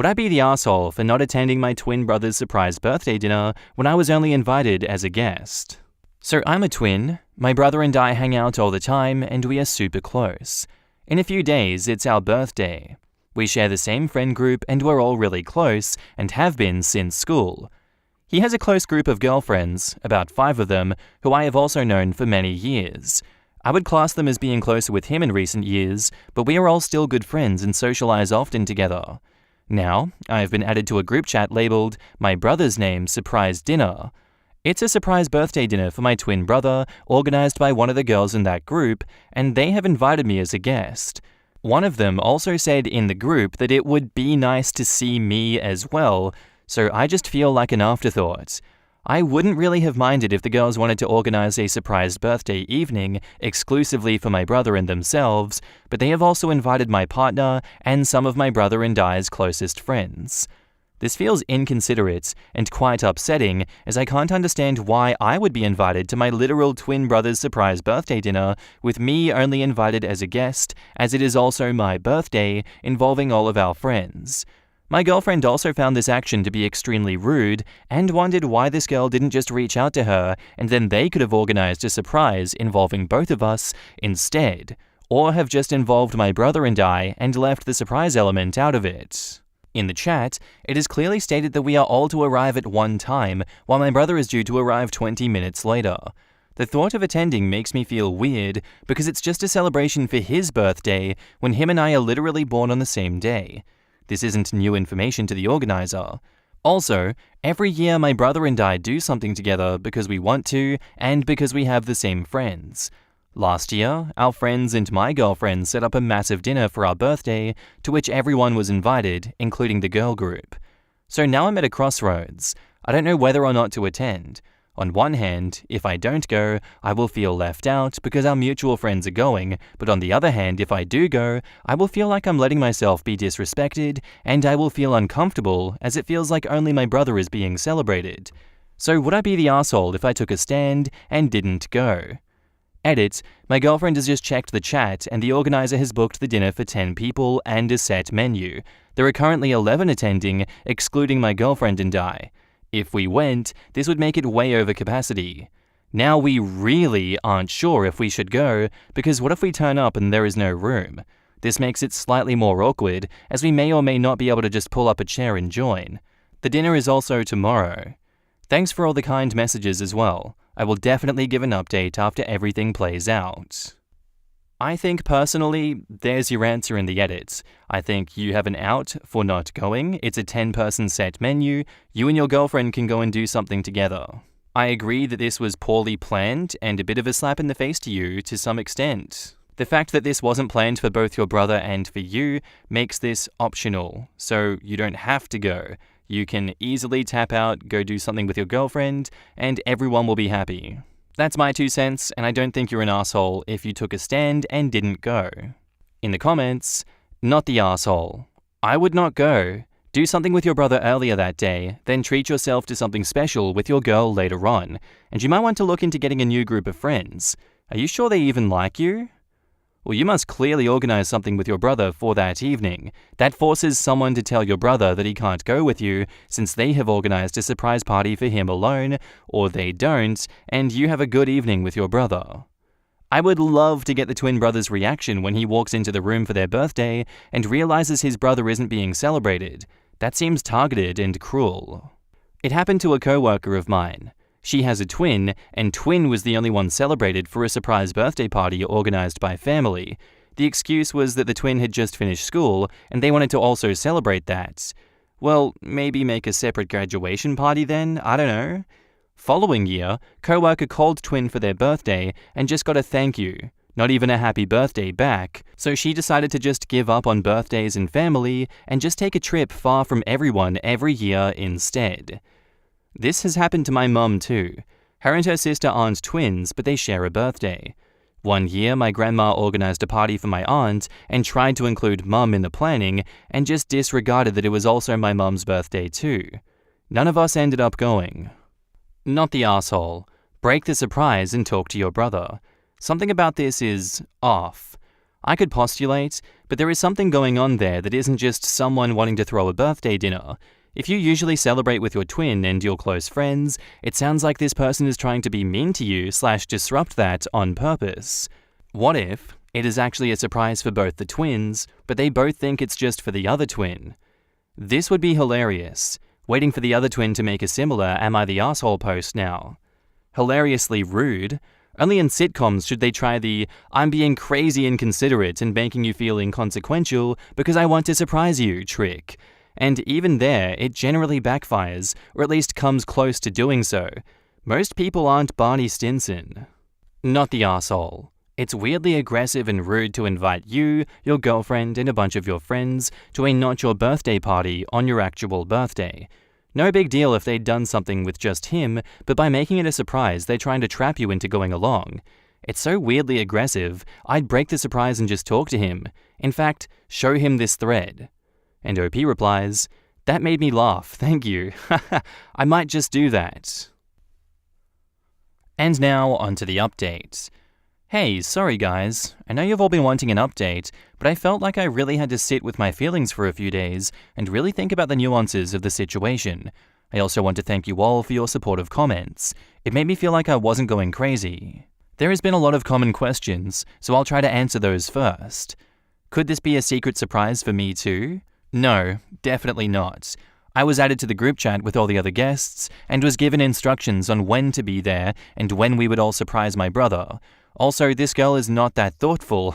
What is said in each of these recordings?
Would I be the asshole for not attending my twin brother's surprise birthday dinner when I was only invited as a guest? So I'm a twin, my brother and I hang out all the time, and we are super close. In a few days, it's our birthday. We share the same friend group and we're all really close, and have been since school. He has a close group of girlfriends, about 5 of them, who I have also known for many years. I would class them as being closer with him in recent years, but we are all still good friends and socialize often together. Now, I have been added to a group chat labeled My Brother's Name Surprise Dinner. It's a surprise birthday dinner for my twin brother, organized by one of the girls in that group, and they have invited me as a guest. One of them also said in the group that it would be nice to see me as well, so I just feel like an afterthought. I wouldn't really have minded if the girls wanted to organize a surprise birthday evening exclusively for my brother and themselves, but they have also invited my partner and some of my brother and I's closest friends. This feels inconsiderate and quite upsetting, as I can't understand why I would be invited to my literal twin brother's surprise birthday dinner, with me only invited as a guest, as it is also my birthday, involving all of our friends. My girlfriend also found this action to be extremely rude and wondered why this girl didn't just reach out to her and then they could have organized a surprise involving both of us instead, or have just involved my brother and I and left the surprise element out of it. In the chat, it is clearly stated that we are all to arrive at one time, while my brother is due to arrive 20 minutes later. The thought of attending makes me feel weird because it's just a celebration for his birthday when him and I are literally born on the same day. This isn't new information to the organizer. Also, every year my brother and I do something together because we want to and because we have the same friends. Last year, our friends and my girlfriend set up a massive dinner for our birthday to which everyone was invited, including the girl group. So now I'm at a crossroads. I don't know whether or not to attend. On one hand, if I don't go, I will feel left out because our mutual friends are going, but on the other hand, if I do go, I will feel like I'm letting myself be disrespected, and I will feel uncomfortable as it feels like only my brother is being celebrated. So would I be the asshole if I took a stand and didn't go? Edit, my girlfriend has just checked the chat and the organizer has booked the dinner for 10 people and a set menu. There are currently 11 attending, excluding my girlfriend and I. If we went, this would make it way over capacity. Now we really aren't sure if we should go, because what if we turn up and there is no room? This makes it slightly more awkward, as we may or may not be able to just pull up a chair and join. The dinner is also tomorrow. Thanks for all the kind messages as well. I will definitely give an update after everything plays out. I think personally, there's your answer in the edit. I think you have an out for not going. It's a 10-person set menu. You and your girlfriend can go and do something together. I agree that this was poorly planned and a bit of a slap in the face to you to some extent. The fact that this wasn't planned for both your brother and for you makes this optional, so you don't have to go. You can easily tap out, go do something with your girlfriend, and everyone will be happy. That's my 2 cents, and I don't think you're an asshole if you took a stand and didn't go. In the comments, not the asshole. I would not go. Do something with your brother earlier that day, then treat yourself to something special with your girl later on, and you might want to look into getting a new group of friends. Are you sure they even like you? Well, you must clearly organize something with your brother for that evening. That forces someone to tell your brother that he can't go with you since they have organized a surprise party for him alone, or they don't, and you have a good evening with your brother. I would love to get the twin brother's reaction when he walks into the room for their birthday and realizes his brother isn't being celebrated. That seems targeted and cruel. It happened to a coworker of mine. She has a twin, and twin was the only one celebrated for a surprise birthday party organized by family. The excuse was that the twin had just finished school, and they wanted to also celebrate that. Well, maybe make a separate graduation party then? I don't know. Following year, coworker called twin for their birthday and just got a thank you. Not even a happy birthday back, so she decided to just give up on birthdays and family and just take a trip far from everyone every year instead. This has happened to my mum too. Her and her sister aren't twins, but they share a birthday. One year, my grandma organized a party for my aunt and tried to include mum in the planning and just disregarded that it was also my mum's birthday too. None of us ended up going. Not the asshole. Break the surprise and talk to your brother. Something about this is off. I could postulate, but there is something going on there that isn't just someone wanting to throw a birthday dinner. If you usually celebrate with your twin and your close friends, it sounds like this person is trying to be mean to you / disrupt that on purpose. What if it is actually a surprise for both the twins, but they both think it's just for the other twin? This would be hilarious, waiting for the other twin to make a similar "Am I the asshole" post now. Hilariously rude. Only in sitcoms should they try the "I'm being crazy inconsiderate and making you feel inconsequential because I want to surprise you" trick. And even there, it generally backfires, or at least comes close to doing so. Most people aren't Barney Stinson. Not the asshole. It's weirdly aggressive and rude to invite you, your girlfriend, and a bunch of your friends to a not-your-birthday party on your actual birthday. No big deal if they'd done something with just him, but by making it a surprise, they're trying to trap you into going along. It's so weirdly aggressive, I'd break the surprise and just talk to him. In fact, show him this thread. And OP replies, "That made me laugh, thank you. I might just do that." And now, onto the update. Hey, sorry guys, I know you've all been wanting an update, but I felt like I really had to sit with my feelings for a few days and really think about the nuances of the situation. I also want to thank you all for your supportive comments. It made me feel like I wasn't going crazy. There has been a lot of common questions, so I'll try to answer those first. Could this be a secret surprise for me too? No, definitely not. I was added to the group chat with all the other guests and was given instructions on when to be there and when we would all surprise my brother. Also, this girl is not that thoughtful,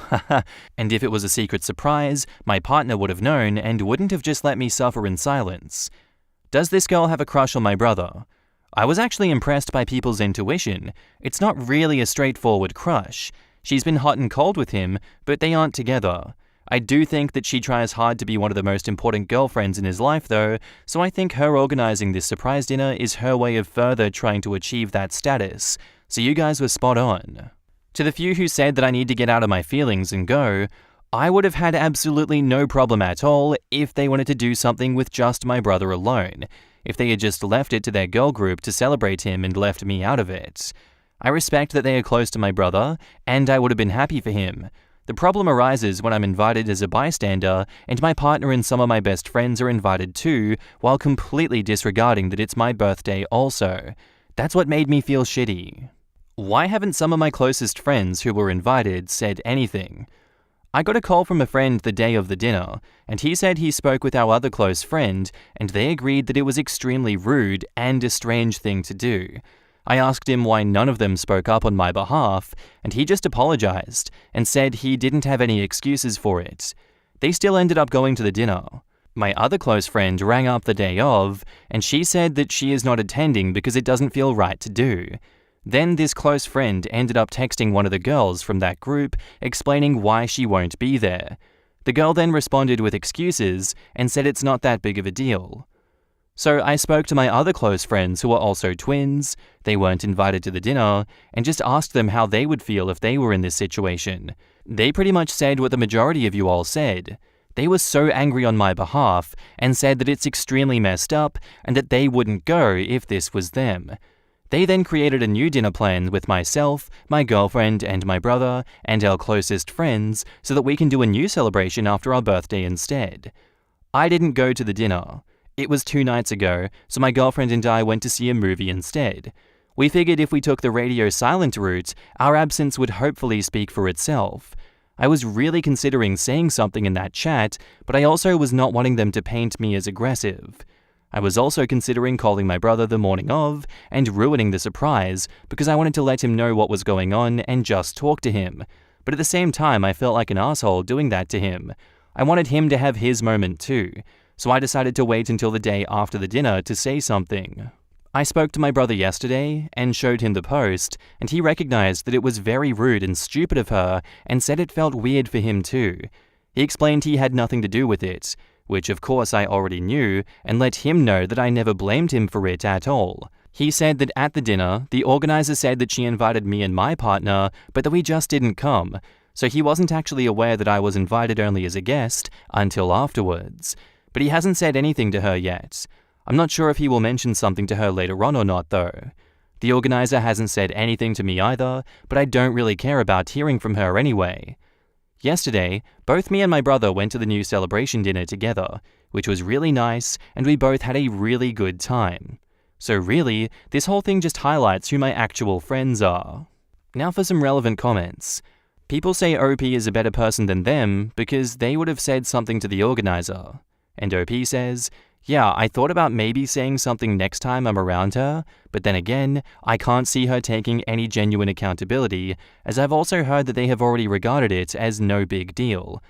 and if it was a secret surprise, my partner would have known and wouldn't have just let me suffer in silence. Does this girl have a crush on my brother? I was actually impressed by people's intuition. It's not really a straightforward crush. She's been hot and cold with him, but they aren't together. I do think that she tries hard to be one of the most important girlfriends in his life though, so I think her organizing this surprise dinner is her way of further trying to achieve that status. So you guys were spot on. To the few who said that I need to get out of my feelings and go, I would have had absolutely no problem at all if they wanted to do something with just my brother alone, if they had just left it to their girl group to celebrate him and left me out of it. I respect that they are close to my brother, and I would have been happy for him. The problem arises when I'm invited as a bystander, and my partner and some of my best friends are invited too, while completely disregarding that it's my birthday also. That's what made me feel shitty. Why haven't some of my closest friends who were invited said anything? I got a call from a friend the day of the dinner, and he said he spoke with our other close friend, and they agreed that it was extremely rude and a strange thing to do. I asked him why none of them spoke up on my behalf, and he just apologized and said he didn't have any excuses for it. They still ended up going to the dinner. My other close friend rang up the day of, and she said that she is not attending because it doesn't feel right to do. Then this close friend ended up texting one of the girls from that group explaining why she won't be there. The girl then responded with excuses and said it's not that big of a deal. So I spoke to my other close friends who are also twins, they weren't invited to the dinner, and just asked them how they would feel if they were in this situation. They pretty much said what the majority of you all said. They were so angry on my behalf and said that it's extremely messed up and that they wouldn't go if this was them. They then created a new dinner plan with myself, my girlfriend, and my brother, and our closest friends so that we can do a new celebration after our birthday instead. I didn't go to the dinner. It was 2 nights ago, so my girlfriend and I went to see a movie instead. We figured if we took the radio silent route, our absence would hopefully speak for itself. I was really considering saying something in that chat, but I also was not wanting them to paint me as aggressive. I was also considering calling my brother the morning of and ruining the surprise because I wanted to let him know what was going on and just talk to him. But at the same time, I felt like an asshole doing that to him. I wanted him to have his moment too, so I decided to wait until the day after the dinner to say something. I spoke to my brother yesterday and showed him the post, and he recognized that it was very rude and stupid of her and said it felt weird for him too. He explained he had nothing to do with it, which of course I already knew, and let him know that I never blamed him for it at all. He said that at the dinner, the organizer said that she invited me and my partner, but that we just didn't come, so he wasn't actually aware that I was invited only as a guest until afterwards. But he hasn't said anything to her yet. I'm not sure if he will mention something to her later on or not though. The organizer hasn't said anything to me either, but I don't really care about hearing from her anyway. Yesterday, both me and my brother went to the new celebration dinner together, which was really nice, and we both had a really good time. So really, this whole thing just highlights who my actual friends are. Now for some relevant comments. People say OP is a better person than them because they would have said something to the organizer. And OP says, yeah, I thought about maybe saying something next time I'm around her, but then again, I can't see her taking any genuine accountability, as I've also heard that they have already regarded it as no big deal.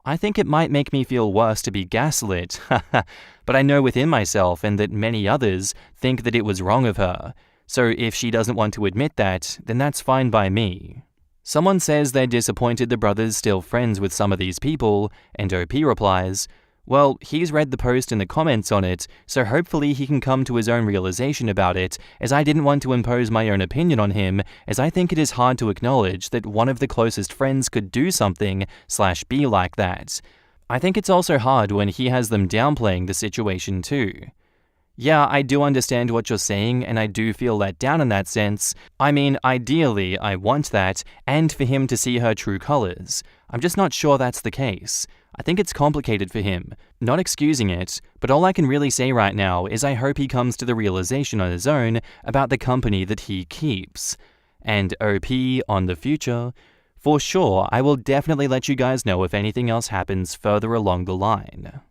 I think it might make me feel worse to be gaslit, but I know within myself and that many others think that it was wrong of her. So if she doesn't want to admit that, then that's fine by me. Someone says they're disappointed the brother's still friends with some of these people, and OP replies, well, he's read the post and the comments on it, so hopefully he can come to his own realization about it, as I didn't want to impose my own opinion on him, as I think it is hard to acknowledge that one of the closest friends could do something/be like that. I think it's also hard when he has them downplaying the situation too. Yeah, I do understand what you're saying, and I do feel let down in that sense. I mean, ideally, I want that, and for him to see her true colors. I'm just not sure that's the case. I think it's complicated for him. Not excusing it, but all I can really say right now is I hope he comes to the realization on his own about the company that he keeps. And OP on the future, for sure, I will definitely let you guys know if anything else happens further along the line.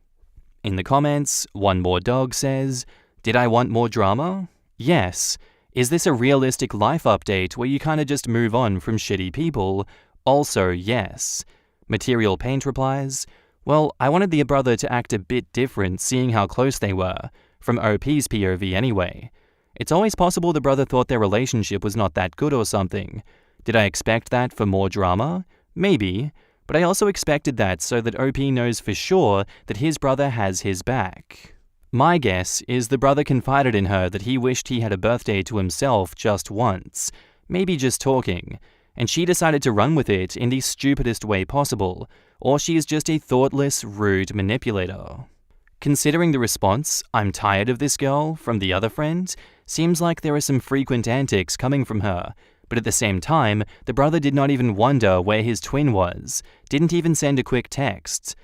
In the comments, One More Dog says, did I want more drama? Yes. Is this a realistic life update where you kinda just move on from shitty people? Also, yes. Material Paint replies, well, I wanted the brother to act a bit different seeing how close they were, from OP's POV anyway. It's always possible the brother thought their relationship was not that good or something. Did I expect that for more drama? Maybe, but I also expected that so that OP knows for sure that his brother has his back. My guess is the brother confided in her that he wished he had a birthday to himself just once, maybe just talking, and she decided to run with it in the stupidest way possible, or she is just a thoughtless, rude manipulator. Considering the response, I'm tired of this girl, from the other friend, seems like there are some frequent antics coming from her, but at the same time, the brother did not even wonder where his twin was, didn't even send a quick text.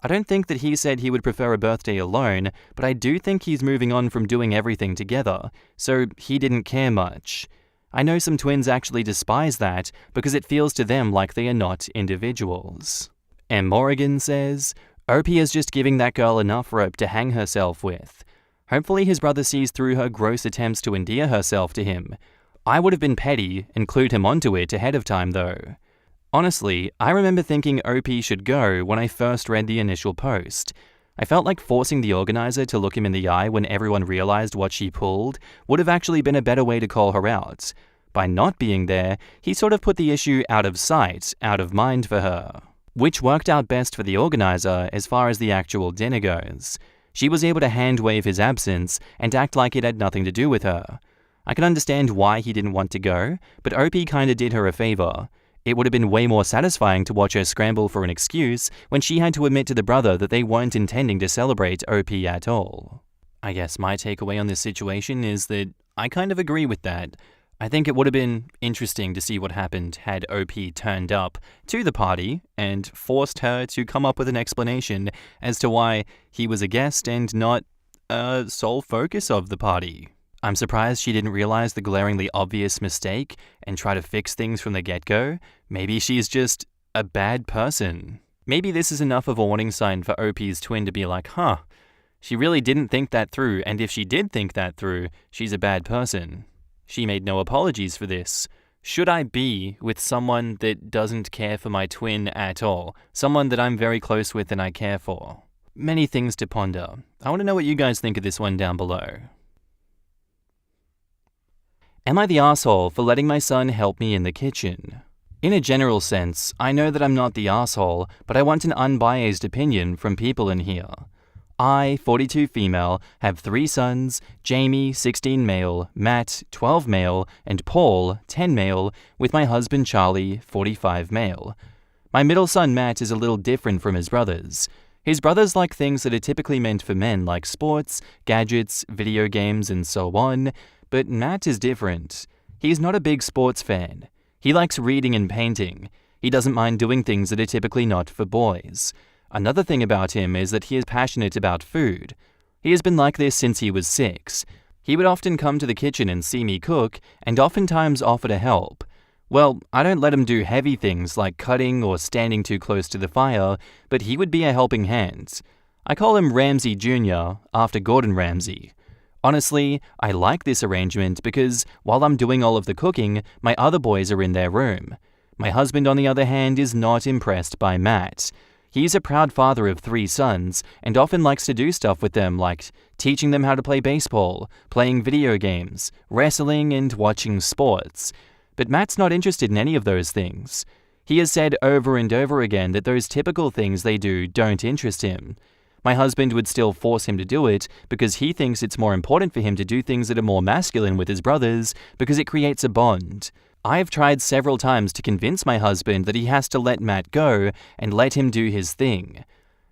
I don't think that he said he would prefer a birthday alone, but I do think he's moving on from doing everything together, so he didn't care much. I know some twins actually despise that because it feels to them like they are not individuals. M. Morrigan says, OP is just giving that girl enough rope to hang herself with. Hopefully his brother sees through her gross attempts to endear herself to him. I would have been petty and clued him onto it ahead of time though. Honestly, I remember thinking OP should go when I first read the initial post. I felt like forcing the organizer to look him in the eye when everyone realized what she pulled would have actually been a better way to call her out. By not being there, he sort of put the issue out of sight, out of mind for her. Which worked out best for the organizer as far as the actual dinner goes. She was able to hand-wave his absence and act like it had nothing to do with her. I can understand why he didn't want to go, but OP kinda did her a favor. It would have been way more satisfying to watch her scramble for an excuse when she had to admit to the brother that they weren't intending to celebrate OP at all. I guess my takeaway on this situation is that I kind of agree with that. I think it would have been interesting to see what happened had OP turned up to the party and forced her to come up with an explanation as to why he was a guest and not a sole focus of the party. I'm surprised she didn't realize the glaringly obvious mistake and try to fix things from the get-go. Maybe she's just a bad person. Maybe this is enough of a warning sign for OP's twin to be like, huh, she really didn't think that through, and if she did think that through, she's a bad person. She made no apologies for this. Should I be with someone that doesn't care for my twin at all? Someone that I'm very close with and I care for? Many things to ponder. I want to know what you guys think of this one down below. Am I the asshole for letting my son help me in the kitchen? In a general sense, I know that I'm not the asshole, but I want an unbiased opinion from people in here. I, 42 female, have 3 sons, Jamie, 16 male, Matt, 12 male, and Paul, 10 male, with my husband Charlie, 45 male. My middle son Matt is a little different from his brothers. His brothers like things that are typically meant for men like sports, gadgets, video games, and so on, but Matt is different. He's not a big sports fan. He likes reading and painting. He doesn't mind doing things that are typically not for boys. Another thing about him is that he is passionate about food. He has been like this since he was 6. He would often come to the kitchen and see me cook, and oftentimes offer to help. Well, I don't let him do heavy things like cutting or standing too close to the fire, but he would be a helping hand. I call him Ramsay Jr., after Gordon Ramsay. Honestly, I like this arrangement because while I'm doing all of the cooking, my other boys are in their room. My husband, on the other hand, is not impressed by Matt. He's a proud father of 3 sons and often likes to do stuff with them like teaching them how to play baseball, playing video games, wrestling, and watching sports. But Matt's not interested in any of those things. He has said over and over again that those typical things they do don't interest him. My husband would still force him to do it because he thinks it's more important for him to do things that are more masculine with his brothers because it creates a bond. I have tried several times to convince my husband that he has to let Matt go and let him do his thing.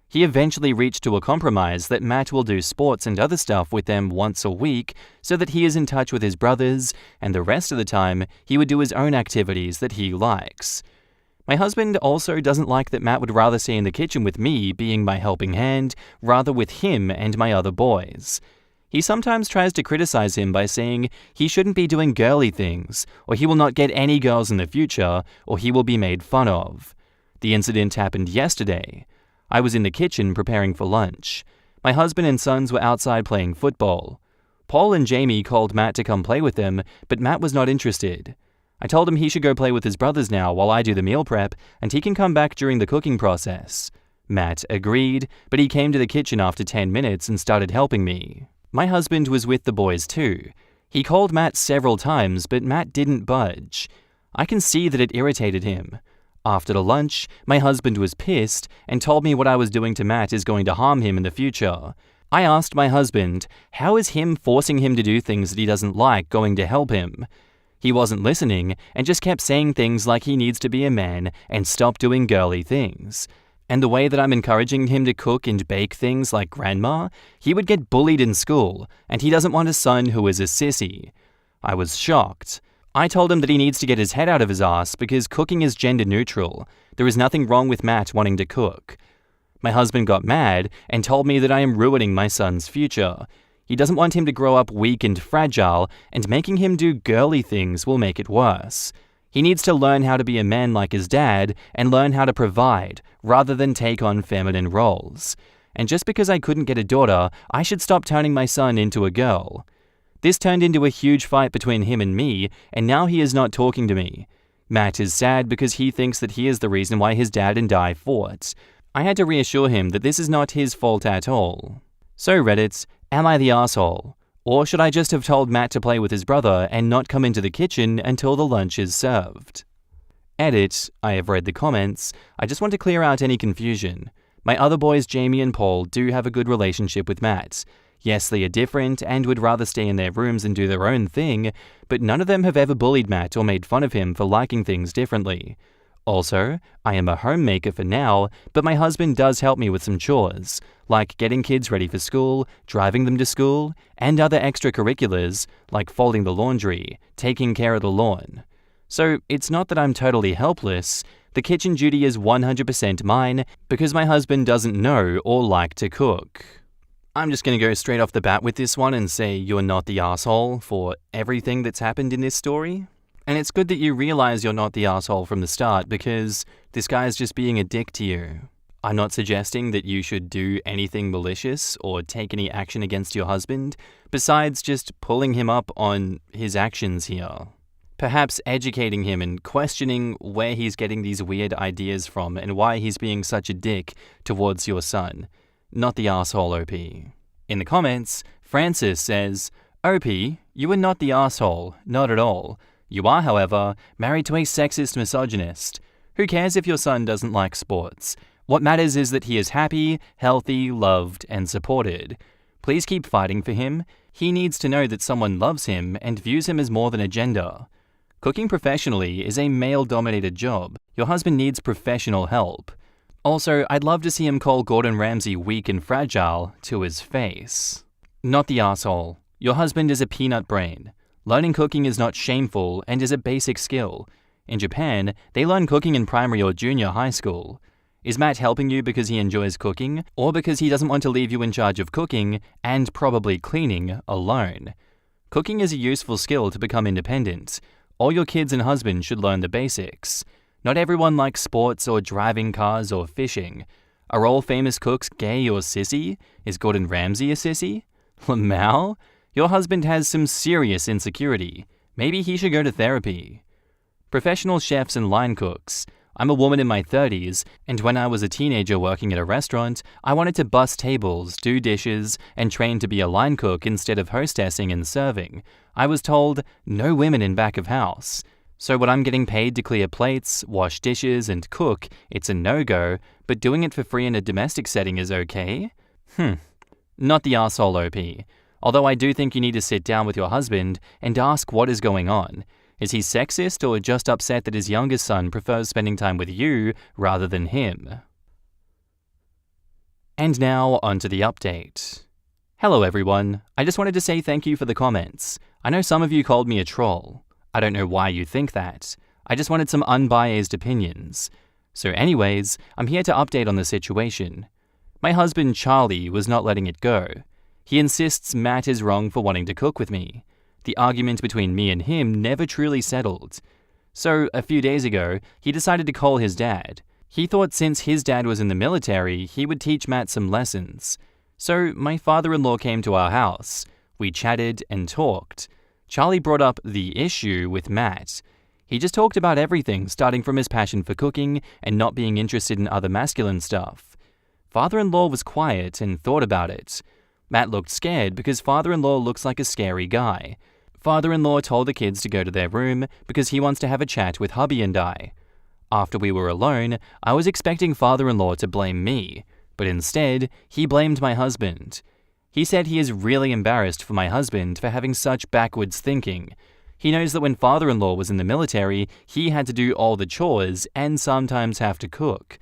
He eventually reached to a compromise that Matt will do sports and other stuff with them once a week so that he is in touch with his brothers, and the rest of the time he would do his own activities that he likes. My husband also doesn't like that Matt would rather stay in the kitchen with me being my helping hand, rather with him and my other boys. He sometimes tries to criticize him by saying he shouldn't be doing girly things, or he will not get any girls in the future, or he will be made fun of. The incident happened yesterday. I was in the kitchen preparing for lunch. My husband and sons were outside playing football. Paul and Jamie called Matt to come play with them, but Matt was not interested. I told him he should go play with his brothers now while I do the meal prep, and he can come back during the cooking process. Matt agreed, but he came to the kitchen after 10 minutes and started helping me. My husband was with the boys too. He called Matt several times, but Matt didn't budge. I can see that it irritated him. After the lunch, my husband was pissed and told me what I was doing to Matt is going to harm him in the future. I asked my husband, how is him forcing him to do things that he doesn't like going to help him? He wasn't listening and just kept saying things like he needs to be a man and stop doing girly things. And the way that I'm encouraging him to cook and bake things like grandma, he would get bullied in school, and he doesn't want a son who is a sissy. I was shocked. I told him that he needs to get his head out of his ass because cooking is gender neutral. There is nothing wrong with Matt wanting to cook. My husband got mad and told me that I am ruining my son's future. He doesn't want him to grow up weak and fragile, and making him do girly things will make it worse. He needs to learn how to be a man like his dad and learn how to provide, rather than take on feminine roles. And just because I couldn't get a daughter, I should stop turning my son into a girl. This turned into a huge fight between him and me, and now he is not talking to me. Matt is sad because he thinks that he is the reason why his dad and I fought. I had to reassure him that this is not his fault at all. So Reddit, am I the asshole? Or should I just have told Matt to play with his brother and not come into the kitchen until the lunch is served? Edit, I have read the comments. I just want to clear out any confusion. My other boys, Jamie and Paul, do have a good relationship with Matt. Yes, they are different and would rather stay in their rooms and do their own thing, but none of them have ever bullied Matt or made fun of him for liking things differently. Also, I am a homemaker for now, but my husband does help me with some chores, like getting kids ready for school, driving them to school, and other extracurriculars, like folding the laundry, taking care of the lawn. So it's not that I'm totally helpless. The kitchen duty is 100% mine because my husband doesn't know or like to cook. I'm just going to go straight off the bat with this one and say you're not the asshole for everything that's happened in this story. And it's good that you realize you're not the asshole from the start because this guy's just being a dick to you. I'm not suggesting that you should do anything malicious or take any action against your husband, besides just pulling him up on his actions here. Perhaps educating him and questioning where he's getting these weird ideas from and why he's being such a dick towards your son. Not the asshole, OP. In the comments, Francis says, OP, you are not the asshole, not at all. You are, however, married to a sexist misogynist. Who cares if your son doesn't like sports? What matters is that he is happy, healthy, loved, and supported. Please keep fighting for him. He needs to know that someone loves him and views him as more than a gender. Cooking professionally is a male-dominated job. Your husband needs professional help. Also, I'd love to see him call Gordon Ramsay weak and fragile to his face. Not the asshole. Your husband is a peanut brain. Learning cooking is not shameful and is a basic skill. In Japan, they learn cooking in primary or junior high school. Is Matt helping you because he enjoys cooking, or because he doesn't want to leave you in charge of cooking, and probably cleaning, alone? Cooking is a useful skill to become independent. All your kids and husband should learn the basics. Not everyone likes sports or driving cars or fishing. Are all famous cooks gay or sissy? Is Gordon Ramsay a sissy? Lamau? Your husband has some serious insecurity. Maybe he should go to therapy. Professional chefs and line cooks. I'm a woman in my 30s, and when I was a teenager working at a restaurant, I wanted to bus tables, do dishes, and train to be a line cook instead of hostessing and serving. I was told, no women in back of house. So when I'm getting paid to clear plates, wash dishes, and cook, it's a no-go, but doing it for free in a domestic setting is okay? Not the arsehole OP. Although I do think you need to sit down with your husband and ask what is going on. Is he sexist or just upset that his youngest son prefers spending time with you rather than him? And now, onto the update. Hello everyone, I just wanted to say thank you for the comments. I know some of you called me a troll. I don't know why you think that. I just wanted some unbiased opinions. So anyways, I'm here to update on the situation. My husband Charlie was not letting it go. He insists Matt is wrong for wanting to cook with me. The argument between me and him never truly settled. So, a few days ago, he decided to call his dad. He thought since his dad was in the military, he would teach Matt some lessons. So, my father-in-law came to our house. We chatted and talked. Charlie brought up the issue with Matt. He just talked about everything, starting from his passion for cooking and not being interested in other masculine stuff. Father-in-law was quiet and thought about it. Matt looked scared because father-in-law looks like a scary guy. Father-in-law told the kids to go to their room because he wants to have a chat with hubby and I. After we were alone, I was expecting father-in-law to blame me, but instead, he blamed my husband. He said he is really embarrassed for my husband for having such backwards thinking. He knows that when father-in-law was in the military, he had to do all the chores and sometimes have to cook.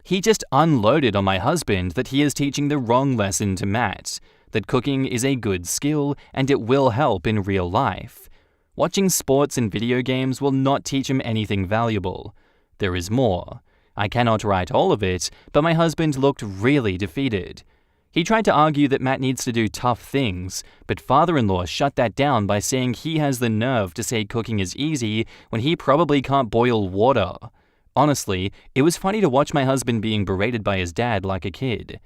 He just unloaded on my husband that he is teaching the wrong lesson to Matt, that cooking is a good skill and it will help in real life. Watching sports and video games will not teach him anything valuable. There is more. I cannot write all of it, but my husband looked really defeated. He tried to argue that Matt needs to do tough things, but father-in-law shut that down by saying he has the nerve to say cooking is easy when he probably can't boil water. Honestly, it was funny to watch my husband being berated by his dad like a kid.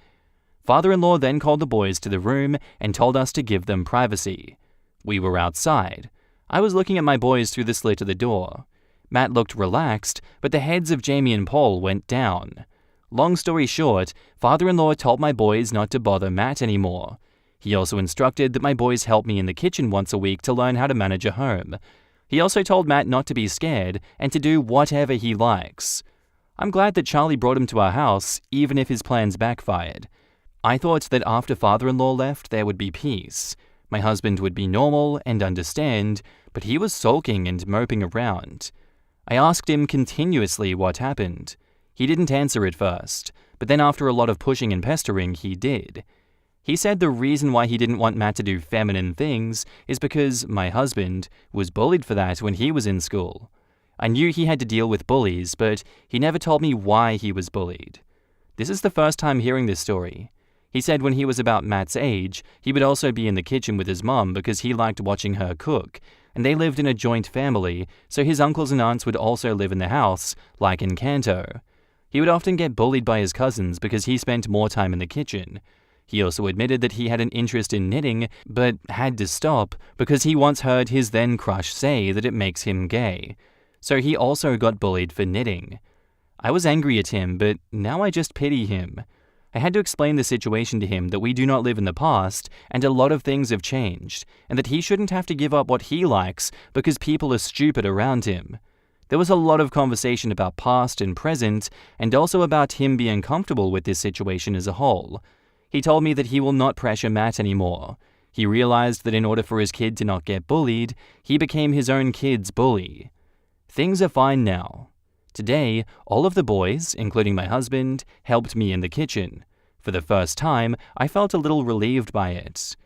Father-in-law then called the boys to the room and told us to give them privacy. We were outside. I was looking at my boys through the slit of the door. Matt looked relaxed, but the heads of Jamie and Paul went down. Long story short, father-in-law told my boys not to bother Matt anymore. He also instructed that my boys help me in the kitchen once a week to learn how to manage a home. He also told Matt not to be scared and to do whatever he likes. I'm glad that Charlie brought him to our house, even if his plans backfired. I thought that after father-in-law left, there would be peace. My husband would be normal and understand, but he was sulking and moping around. I asked him continuously what happened. He didn't answer at first, but then after a lot of pushing and pestering, he did. He said the reason why he didn't want Matt to do feminine things is because my husband was bullied for that when he was in school. I knew he had to deal with bullies, but he never told me why he was bullied. This is the first time hearing this story. He said when he was about Matt's age, he would also be in the kitchen with his mum because he liked watching her cook, and they lived in a joint family, so his uncles and aunts would also live in the house, like in Kanto. He would often get bullied by his cousins because he spent more time in the kitchen. He also admitted that he had an interest in knitting, but had to stop because he once heard his then crush say that it makes him gay. So he also got bullied for knitting. I was angry at him, but now I just pity him. I had to explain the situation to him that we do not live in the past and a lot of things have changed, and that he shouldn't have to give up what he likes because people are stupid around him. There was a lot of conversation about past and present, and also about him being comfortable with this situation as a whole. He told me that he will not pressure Matt anymore. He realized that in order for his kid to not get bullied, he became his own kid's bully. Things are fine now. Today, all of the boys, including my husband, helped me in the kitchen. For the first time, I felt a little relieved by it.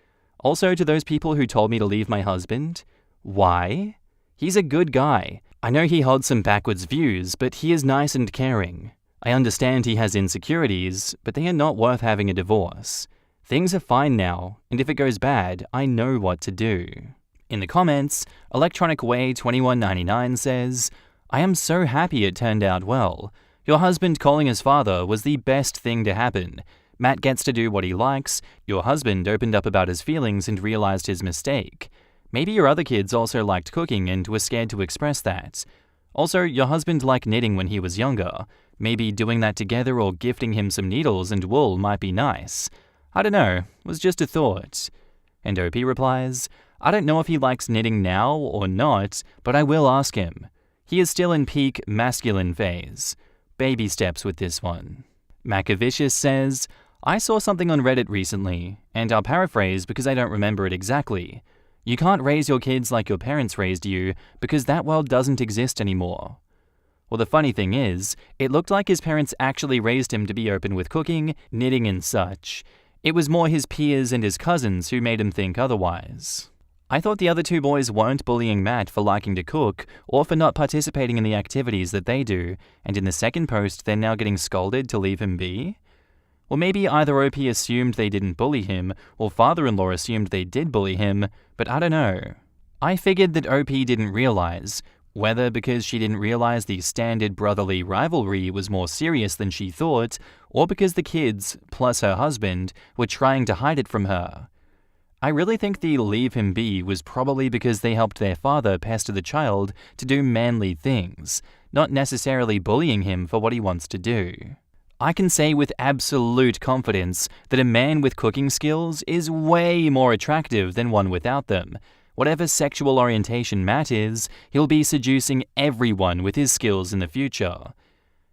Also, to those people who told me to leave my husband, why? He's a good guy. I know he holds some backwards views, but he is nice and caring. I understand he has insecurities, but they are not worth having a divorce. Things are fine now, and if it goes bad, I know what to do. In the comments, Electronic Way 2199 says, I am so happy it turned out well. Your husband calling his father was the best thing to happen. Matt gets to do what he likes. Your husband opened up about his feelings and realized his mistake. Maybe your other kids also liked cooking and were scared to express that. Also, your husband liked knitting when he was younger. Maybe doing that together or gifting him some needles and wool might be nice. I don't know, was just a thought. And OP replies, I don't know if he likes knitting now or not, but I will ask him. He is still in peak masculine phase. Baby steps with this one. Macavicious says, I saw something on Reddit recently, and I'll paraphrase because I don't remember it exactly. You can't raise your kids like your parents raised you because that world doesn't exist anymore. Well, the funny thing is, it looked like his parents actually raised him to be open with cooking, knitting and such. It was more his peers and his cousins who made him think otherwise. I thought the other two boys weren't bullying Matt for liking to cook or for not participating in the activities that they do, and in the second post they're now getting scolded to leave him be? Or maybe either OP assumed they didn't bully him, or father-in-law assumed they did bully him, but I don't know. I figured that OP didn't realize, whether because she didn't realize the standard brotherly rivalry was more serious than she thought, or because the kids, plus her husband, were trying to hide it from her. I really think the leave him be was probably because they helped their father pester the child to do manly things, not necessarily bullying him for what he wants to do. I can say with absolute confidence that a man with cooking skills is way more attractive than one without them. Whatever sexual orientation Matt is, he'll be seducing everyone with his skills in the future.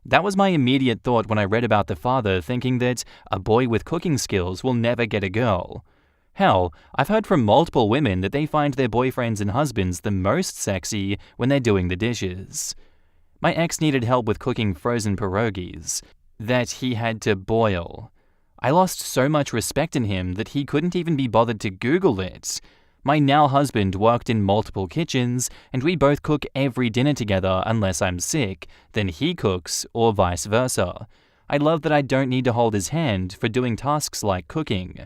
That was my immediate thought when I read about the father thinking that a boy with cooking skills will never get a girl. Hell, I've heard from multiple women that they find their boyfriends and husbands the most sexy when they're doing the dishes. My ex needed help with cooking frozen pierogies that he had to boil. I lost so much respect in him that he couldn't even be bothered to Google it. My now husband worked in multiple kitchens, and we both cook every dinner together unless I'm sick, then he cooks, or vice versa. I love that I don't need to hold his hand for doing tasks like cooking.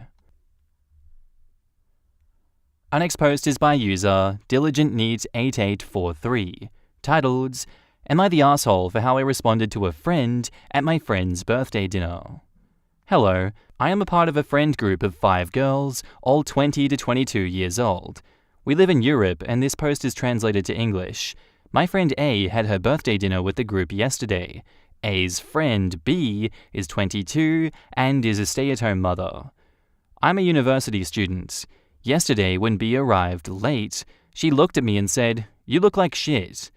Our next post is by user DiligentNeat8843, titled, Am I the asshole for how I responded to a friend at my friend's birthday dinner? Hello, I am a part of a friend group of 5 girls, all 20 to 22 years old. We live in Europe and this post is translated to English. My friend A had her birthday dinner with the group yesterday. A's friend B is 22 and is a stay-at-home mother. I'm a university student. Yesterday, when B arrived late, she looked at me and said, "You look like shit."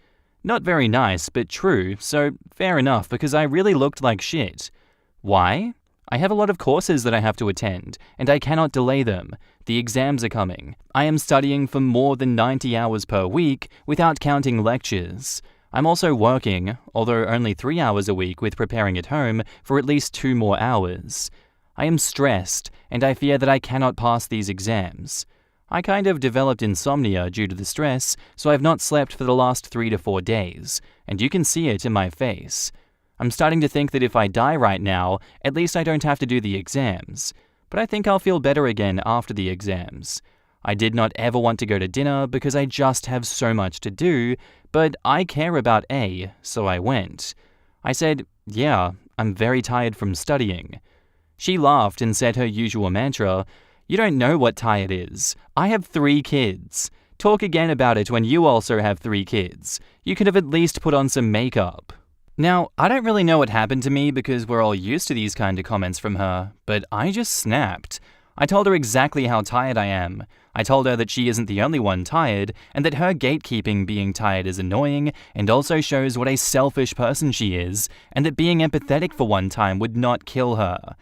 Not very nice, but true, so fair enough because I really looked like shit. Why? I have a lot of courses that I have to attend, and I cannot delay them. The exams are coming. I am studying for more than 90 hours per week without counting lectures. I'm also working, although only 3 hours a week with preparing at home for at least 2 more hours. I am stressed, and I fear that I cannot pass these exams. I kind of developed insomnia due to the stress, so I've not slept for the last 3 to 4 days, and you can see it in my face. I'm starting to think that if I die right now, at least I don't have to do the exams. But I think I'll feel better again after the exams. I did not ever want to go to dinner because I just have so much to do, but I care about A, so I went. I said, "Yeah, I'm very tired from studying." She laughed and said her usual mantra, "You don't know what tired is. I have 3 kids. Talk again about it when you also have 3 kids. You could have at least put on some makeup." Now, I don't really know what happened to me because we're all used to these kind of comments from her, but I just snapped. I told her exactly how tired I am. I told her that she isn't the only one tired, and that her gatekeeping being tired is annoying, and also shows what a selfish person she is, and that being empathetic for one time would not kill her.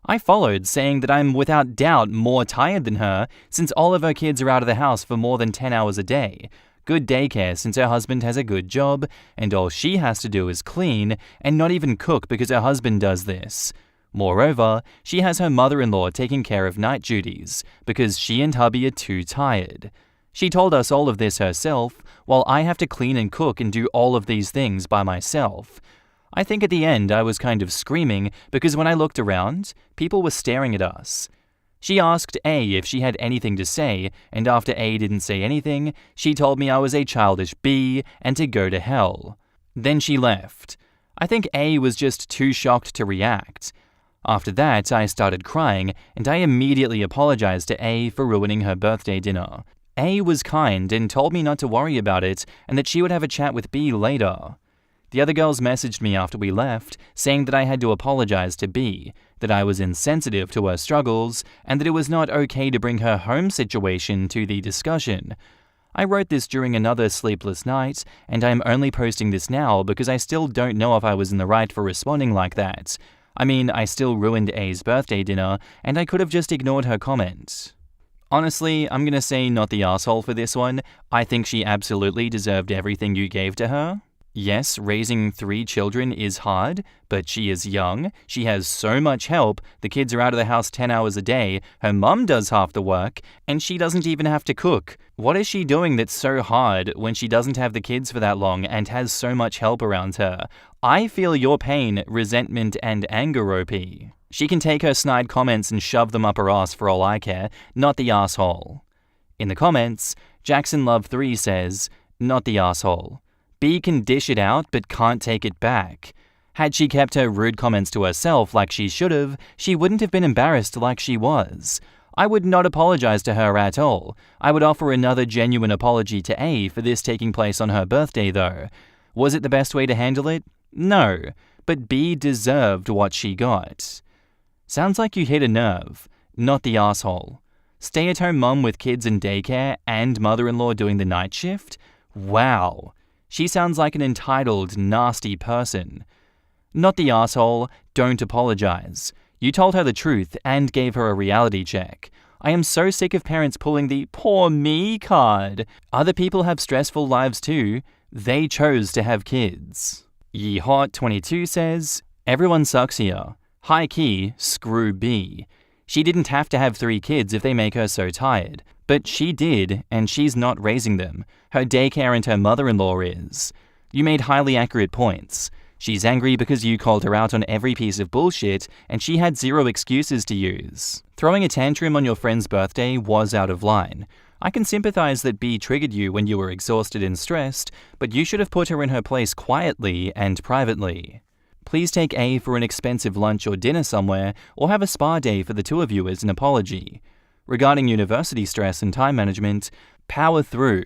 I followed, saying that I'm without doubt more tired than her, since all of her kids are out of the house for more than 10 hours a day. Good daycare since her husband has a good job, and all she has to do is clean, and not even cook because her husband does this. Moreover, she has her mother-in-law taking care of night duties, because she and hubby are too tired. She told us all of this herself, while I have to clean and cook and do all of these things by myself. I think at the end I was kind of screaming because when I looked around, people were staring at us. She asked A if she had anything to say, and after A didn't say anything, she told me I was a childish B and to go to hell. Then she left. I think A was just too shocked to react. After that, I started crying, and I immediately apologized to A for ruining her birthday dinner. A was kind and told me not to worry about it and that she would have a chat with B later. The other girls messaged me after we left, saying that I had to apologize to B, that I was insensitive to her struggles, and that it was not okay to bring her home situation to the discussion. I wrote this during another sleepless night, and I'm only posting this now because I still don't know if I was in the right for responding like that. I mean, I still ruined A's birthday dinner, and I could have just ignored her comment. Honestly, I'm gonna say not the asshole for this one. I think she absolutely deserved everything you gave to her. Yes, raising 3 children is hard, but she is young, she has so much help, the kids are out of the house 10 hours a day, her mum does half the work, and she doesn't even have to cook. What is she doing that's so hard when she doesn't have the kids for that long and has so much help around her? I feel your pain, resentment, and anger, OP. She can take her snide comments and shove them up her ass for all I care, not the asshole. In the comments, JacksonLove3 says, not the asshole. B can dish it out but can't take it back. Had she kept her rude comments to herself like she should have, she wouldn't have been embarrassed like she was. I would not apologize to her at all. I would offer another genuine apology to A for this taking place on her birthday though. Was it the best way to handle it? No, but B deserved what she got. Sounds like you hit a nerve, not the asshole. Stay-at-home mum with kids in daycare and mother-in-law doing the night shift? Wow. She sounds like an entitled, nasty person. Not the asshole, don't apologize. You told her the truth and gave her a reality check. I am so sick of parents pulling the poor me card. Other people have stressful lives too. They chose to have kids. Yehot22 says, everyone sucks here. High key, screw B. She didn't have to have 3 kids if they make her so tired. But she did, and she's not raising them. Her daycare and her mother-in-law is. You made highly accurate points. She's angry because you called her out on every piece of bullshit, and she had 0 excuses to use. Throwing a tantrum on your friend's birthday was out of line. I can sympathize that B triggered you when you were exhausted and stressed, but you should have put her in her place quietly and privately. Please take A for an expensive lunch or dinner somewhere, or have a spa day for the 2 of you as an apology. Regarding university stress and time management, power through.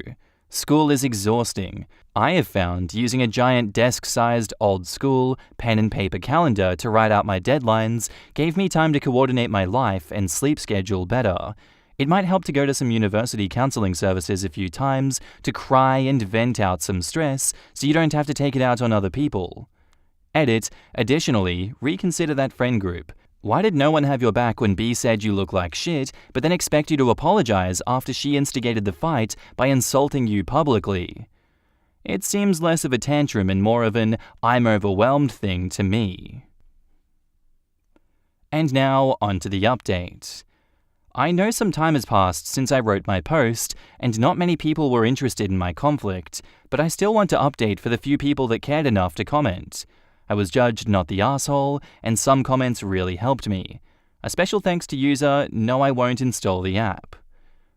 School is exhausting. I have found using a giant desk-sized old school pen and paper calendar to write out my deadlines gave me time to coordinate my life and sleep schedule better. It might help to go to some university counseling services a few times to cry and vent out some stress so you don't have to take it out on other people. Edit, additionally, reconsider that friend group. Why did no one have your back when B said you look like shit, but then expect you to apologize after she instigated the fight by insulting you publicly? It seems less of a tantrum and more of an I'm overwhelmed thing to me. And now, on to the update. I know some time has passed since I wrote my post, and not many people were interested in my conflict, but I still want to update for the few people that cared enough to comment. I was judged not the asshole, and some comments really helped me. A special thanks to user No I Won't Install the App.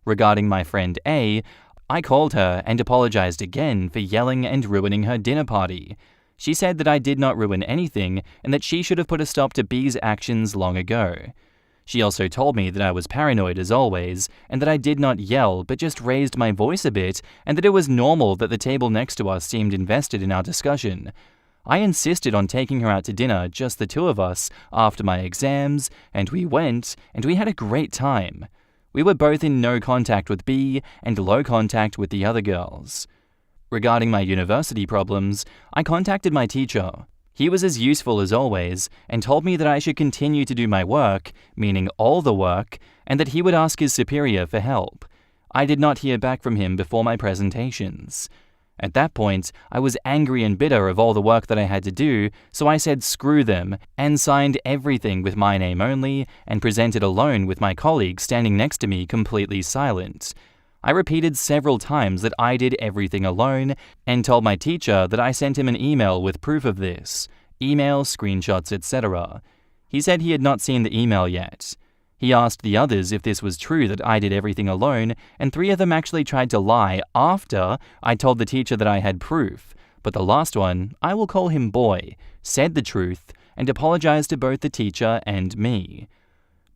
Regarding my friend A, I called her and apologized again for yelling and ruining her dinner party. She said that I did not ruin anything and that she should have put a stop to B's actions long ago. She also told me that I was paranoid as always, and that I did not yell but just raised my voice a bit, and that it was normal that the table next to us seemed invested in our discussion. I insisted on taking her out to dinner, just the 2 of us, after my exams, and we went, and we had a great time. We were both in no contact with B and low contact with the other girls. Regarding my university problems, I contacted my teacher. He was as useful as always, and told me that I should continue to do my work, meaning all the work, and that he would ask his superior for help. I did not hear back from him before my presentations. At that point, I was angry and bitter of all the work that I had to do, so I said screw them, and signed everything with my name only, and presented alone with my colleague standing next to me completely silent. I repeated several times that I did everything alone and told my teacher that I sent him an email with proof of this, email, screenshots, etc. He said he had not seen the email yet. He asked the others if this was true that I did everything alone, and 3 of them actually tried to lie after I told the teacher that I had proof. But the last one, I will call him Boy, said the truth and apologized to both the teacher and me.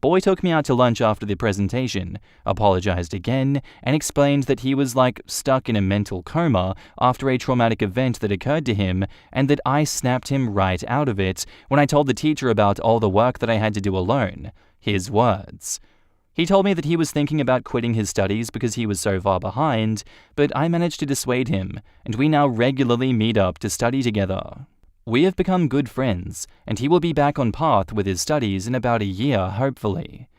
Boy took me out to lunch after the presentation, apologized again, and explained that he was stuck in a mental coma after a traumatic event that occurred to him, and that I snapped him right out of it when I told the teacher about all the work that I had to do alone. His words. He told me that he was thinking about quitting his studies because he was so far behind, but I managed to dissuade him, and we now regularly meet up to study together. We have become good friends, and he will be back on path with his studies in about a year, hopefully.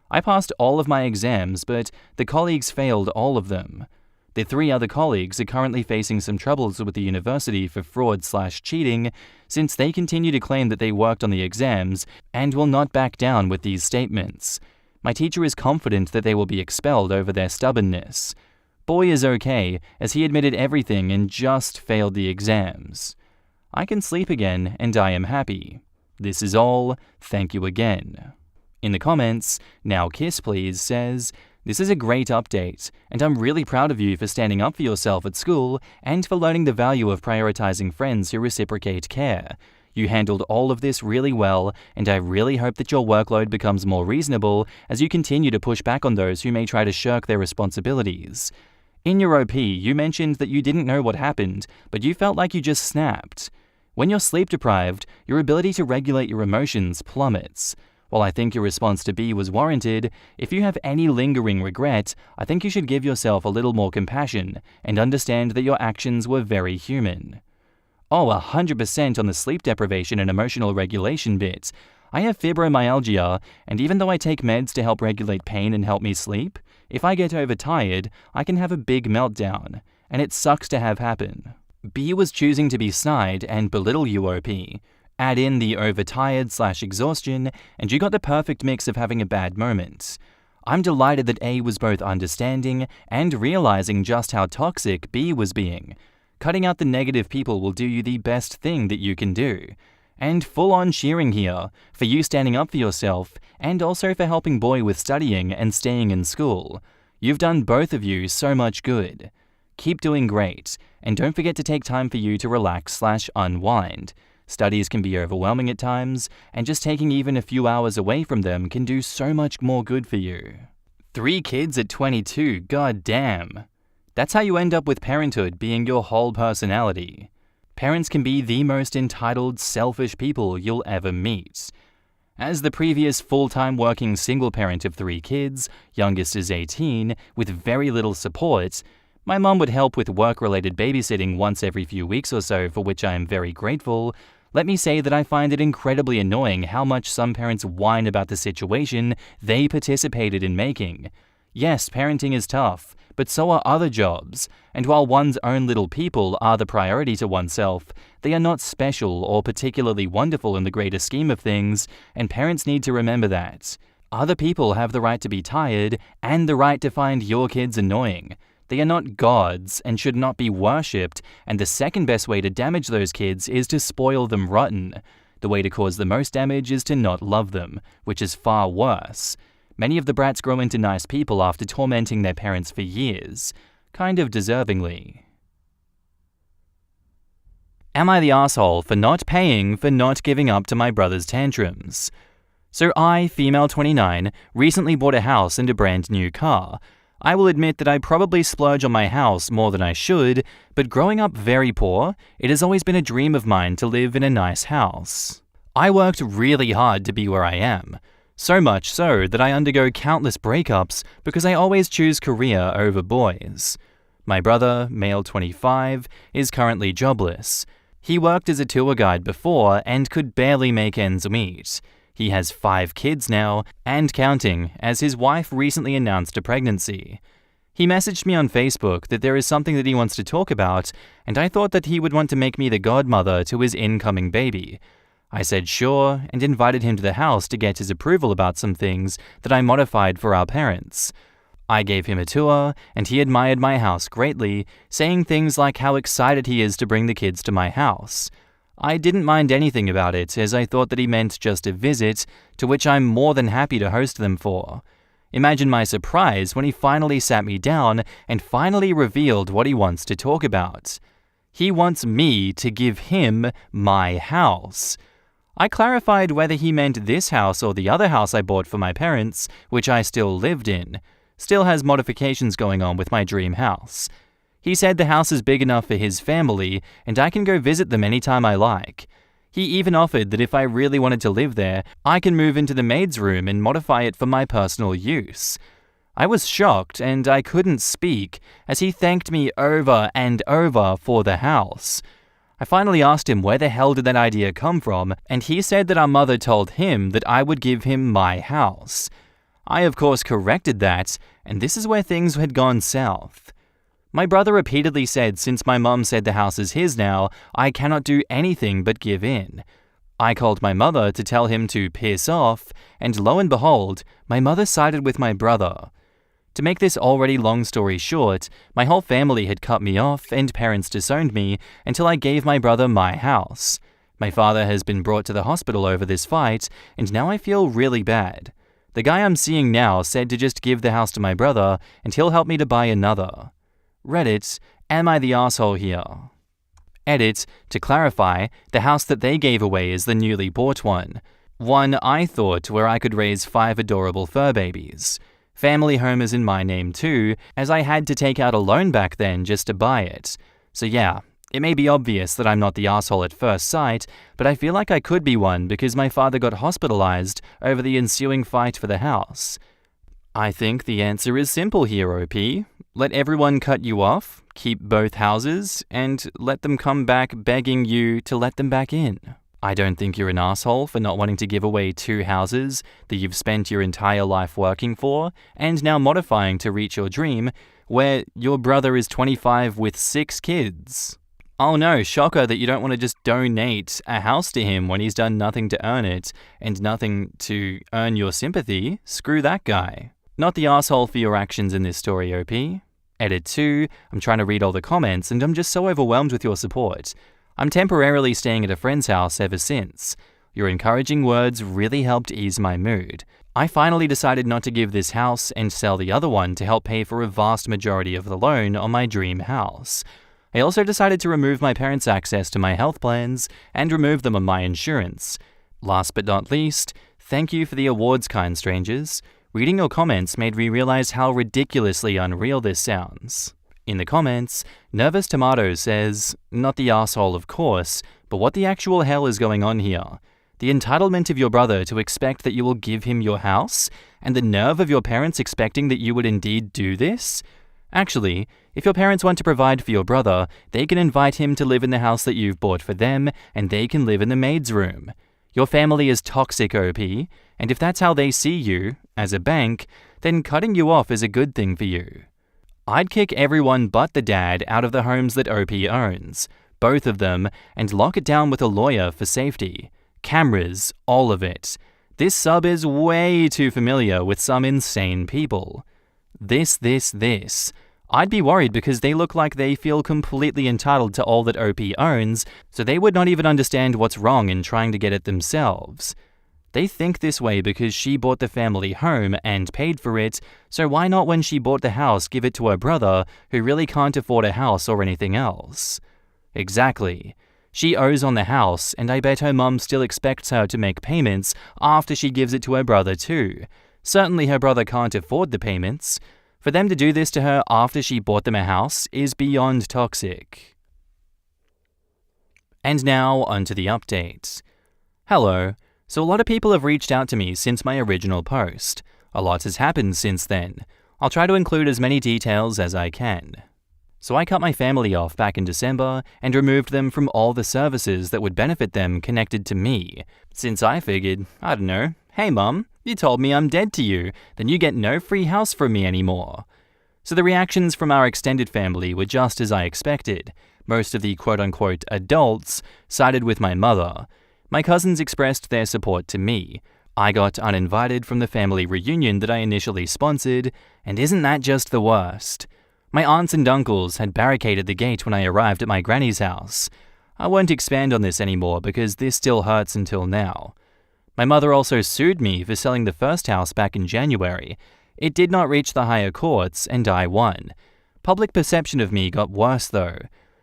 I passed all of my exams, but the colleagues failed all of them. The 3 other colleagues are currently facing some troubles with the university for fraud/cheating, since they continue to claim that they worked on the exams and will not back down with these statements. My teacher is confident that they will be expelled over their stubbornness. Boy is okay, as he admitted everything and just failed the exams. I can sleep again, and I am happy. This is all. Thank you again. In the comments, Now Kiss Please says, "This is a great update, and I'm really proud of you for standing up for yourself at school and for learning the value of prioritizing friends who reciprocate care. You handled all of this really well, and I really hope that your workload becomes more reasonable as you continue to push back on those who may try to shirk their responsibilities. In your OP, you mentioned that you didn't know what happened, but you felt like you just snapped. When you're sleep deprived, your ability to regulate your emotions plummets. While I think your response to B was warranted, if you have any lingering regret, I think you should give yourself a little more compassion and understand that your actions were very human." Oh, 100% on the sleep deprivation and emotional regulation bit. I have fibromyalgia, and even though I take meds to help regulate pain and help me sleep, if I get overtired, I can have a big meltdown, and it sucks to have happen. B was choosing to be snide and belittle you, OP. Add in the overtired/exhaustion, and you got the perfect mix of having a bad moment. I'm delighted that A was both understanding and realizing just how toxic B was being. Cutting out the negative people will do you the best thing that you can do. And full-on cheering here, for you standing up for yourself, and also for helping Boy with studying and staying in school. You've done both of you so much good. Keep doing great, and don't forget to take time for you to relax/unwind. Studies can be overwhelming at times, and just taking even a few hours away from them can do so much more good for you. 3 kids at 22, god damn. That's how you end up with parenthood being your whole personality. Parents can be the most entitled, selfish people you'll ever meet. As the previous full-time working single parent of 3 kids, youngest is 18, with very little support, my mum would help with work-related babysitting once every few weeks or so, for which I am very grateful. Let me say that I find it incredibly annoying how much some parents whine about the situation they participated in making. Yes, parenting is tough, but so are other jobs, and while one's own little people are the priority to oneself, they are not special or particularly wonderful in the greater scheme of things, and parents need to remember that. Other people have the right to be tired and the right to find your kids annoying. They are not gods and should not be worshipped, and the second best way to damage those kids is to spoil them rotten. The way to cause the most damage is to not love them, which is far worse. Many of the brats grow into nice people after tormenting their parents for years, kind of deservingly. Am I the asshole for not paying for not giving up to my brother's tantrums? So I, female 29, recently bought a house and a brand new car. I will admit that I probably splurge on my house more than I should, but growing up very poor, it has always been a dream of mine to live in a nice house. I worked really hard to be where I am. So much so that I undergo countless breakups because I always choose career over boys. My brother, male 25, is currently jobless. He worked as a tour guide before and could barely make ends meet. He has 5 kids now, and counting, as his wife recently announced a pregnancy. He messaged me on Facebook that there is something that he wants to talk about, and I thought that he would want to make me the godmother to his incoming baby. I said sure, and invited him to the house to get his approval about some things that I modified for our parents. I gave him a tour, and he admired my house greatly, saying things like how excited he is to bring the kids to my house. I didn't mind anything about it, as I thought that he meant just a visit, to which I'm more than happy to host them for. Imagine my surprise when he finally sat me down and finally revealed what he wants to talk about. He wants me to give him my house. I clarified whether he meant this house or the other house I bought for my parents, which I still lived in. Still has modifications going on with my dream house. He said the house is big enough for his family, and I can go visit them anytime I like. He even offered that if I really wanted to live there, I can move into the maid's room and modify it for my personal use. I was shocked, and I couldn't speak, as he thanked me over and over for the house. I finally asked him where the hell did that idea come from, and he said that our mother told him that I would give him my house. I of course corrected that, and this is where things had gone south. My brother repeatedly said since my mum said the house is his now, I cannot do anything but give in. I called my mother to tell him to piss off, and lo and behold, my mother sided with my brother. To make this already long story short, my whole family had cut me off and parents disowned me until I gave my brother my house. My father has been brought to the hospital over this fight, and now I feel really bad. The guy I'm seeing now said to just give the house to my brother, and he'll help me to buy another. Reddit, am I the asshole here? Edit, to clarify, the house that they gave away is the newly bought one. One I thought where I could raise 5 adorable fur babies. Family home is in my name too, as I had to take out a loan back then just to buy it. So yeah, it may be obvious that I'm not the asshole at first sight, but I feel like I could be one because my father got hospitalized over the ensuing fight for the house. I think the answer is simple here, OP. Let everyone cut you off, keep both houses, and let them come back begging you to let them back in. I don't think you're an asshole for not wanting to give away 2 houses that you've spent your entire life working for, and now modifying to reach your dream, where your brother is 25 with 6 kids. Oh no, shocker that you don't want to just donate a house to him when he's done nothing to earn it, and nothing to earn your sympathy. Screw that guy. Not the asshole for your actions in this story, OP. Edit 2, I'm trying to read all the comments, and I'm just so overwhelmed with your support. I'm temporarily staying at a friend's house ever since. Your encouraging words really helped ease my mood. I finally decided not to give this house and sell the other one to help pay for a vast majority of the loan on my dream house. I also decided to remove my parents' access to my health plans and remove them on my insurance. Last but not least, thank you for the awards, kind strangers. Reading your comments made me realize how ridiculously unreal this sounds. In the comments, Nervous Tomato says, not the asshole of course, but what the actual hell is going on here? The entitlement of your brother to expect that you will give him your house, and the nerve of your parents expecting that you would indeed do this? Actually, if your parents want to provide for your brother, they can invite him to live in the house that you've bought for them, and they can live in the maid's room. Your family is toxic, OP, and if that's how they see you, as a bank, then cutting you off is a good thing for you. I'd kick everyone but the dad out of the homes that OP owns, both of them, and lock it down with a lawyer for safety. Cameras, all of it. This sub is way too familiar with some insane people. This. I'd be worried because they look like they feel completely entitled to all that OP owns, so they would not even understand what's wrong in trying to get it themselves. They think this way because she bought the family home and paid for it, so why not when she bought the house give it to her brother who really can't afford a house or anything else? Exactly. She owes on the house, and I bet her mum still expects her to make payments after she gives it to her brother too. Certainly her brother can't afford the payments. For them to do this to her after she bought them a house is beyond toxic. And now, onto the update. Hello. So a lot of people have reached out to me since my original post. A lot has happened since then. I'll try to include as many details as I can. So I cut my family off back in December and removed them from all the services that would benefit them connected to me, since I figured, I don't know, hey mum, you told me I'm dead to you, then you get no free house from me anymore. So the reactions from our extended family were just as I expected. Most of the quote-unquote adults sided with my mother. My cousins expressed their support to me. I got uninvited from the family reunion that I initially sponsored, and isn't that just the worst? My aunts and uncles had barricaded the gate when I arrived at my granny's house. I won't expand on this anymore because this still hurts until now. My mother also sued me for selling the first house back in January. It did not reach the higher courts, and I won. Public perception of me got worse though.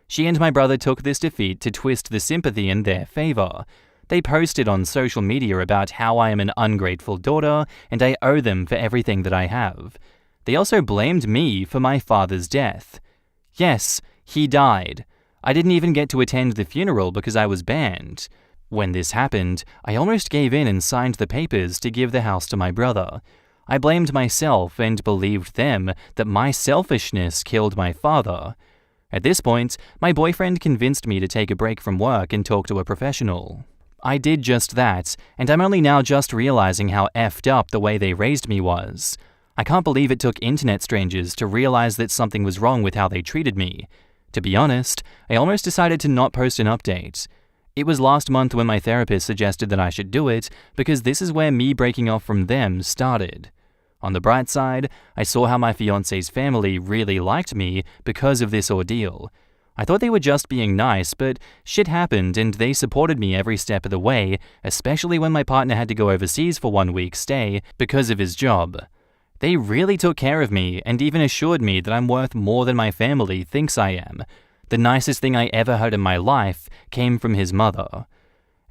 She and my brother took this defeat to twist the sympathy in their favor. They posted on social media about how I am an ungrateful daughter and I owe them for everything that I have. They also blamed me for my father's death. Yes, he died. I didn't even get to attend the funeral because I was banned. When this happened, I almost gave in and signed the papers to give the house to my brother. I blamed myself and believed them that my selfishness killed my father. At this point, my boyfriend convinced me to take a break from work and talk to a professional. I did just that, and I'm only now just realizing how effed up the way they raised me was. I can't believe it took internet strangers to realize that something was wrong with how they treated me. To be honest, I almost decided to not post an update. It was last month when my therapist suggested that I should do it because this is where me breaking off from them started. On the bright side, I saw how my fiancé's family really liked me because of this ordeal. I thought they were just being nice, but shit happened and they supported me every step of the way, especially when my partner had to go overseas for 1 week's stay because of his job. They really took care of me and even assured me that I'm worth more than my family thinks I am. The nicest thing I ever heard in my life came from his mother.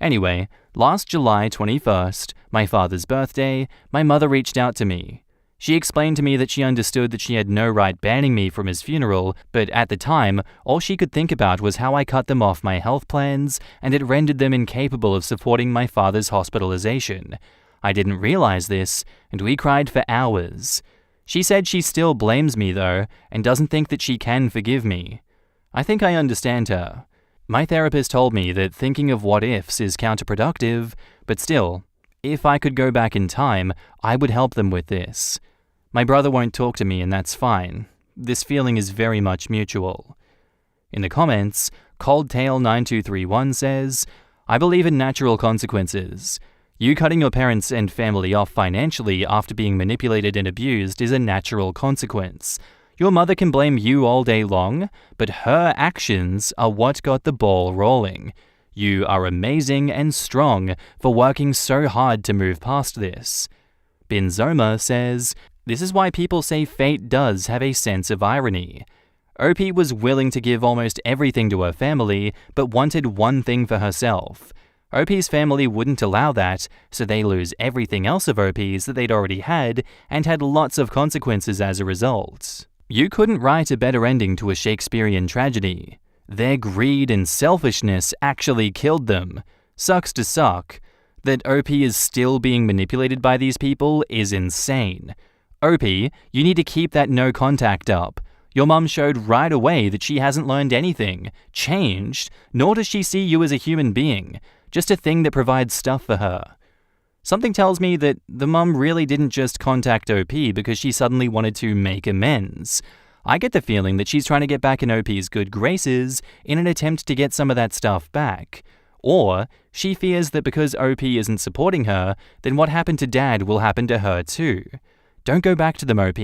Anyway, last July 21st, my father's birthday, my mother reached out to me. She explained to me that she understood that she had no right banning me from his funeral, but at the time, all she could think about was how I cut them off my health plans, and it rendered them incapable of supporting my father's hospitalization. I didn't realize this, and we cried for hours. She said she still blames me though, and doesn't think that she can forgive me. I think I understand her. My therapist told me that thinking of what-ifs is counterproductive, but still, if I could go back in time, I would help them with this. My brother won't talk to me and that's fine. This feeling is very much mutual. In the comments, ColdTale9231 says, I believe in natural consequences. You cutting your parents and family off financially after being manipulated and abused is a natural consequence. Your mother can blame you all day long, but her actions are what got the ball rolling. You are amazing and strong for working so hard to move past this. Binzoma says, this is why people say fate does have a sense of irony. OP was willing to give almost everything to her family, but wanted one thing for herself. OP's family wouldn't allow that, so they lose everything else of OP's that they'd already had, and had lots of consequences as a result. You couldn't write a better ending to a Shakespearean tragedy. Their greed and selfishness actually killed them. Sucks to suck. That OP is still being manipulated by these people is insane. OP, you need to keep that no contact up. Your mum showed right away that she hasn't learned anything, changed, nor does she see you as a human being, just a thing that provides stuff for her. Something tells me that the mum really didn't just contact OP because she suddenly wanted to make amends. I get the feeling that she's trying to get back in OP's good graces in an attempt to get some of that stuff back. Or she fears that because OP isn't supporting her, then what happened to Dad will happen to her too. Don't go back to them, OP.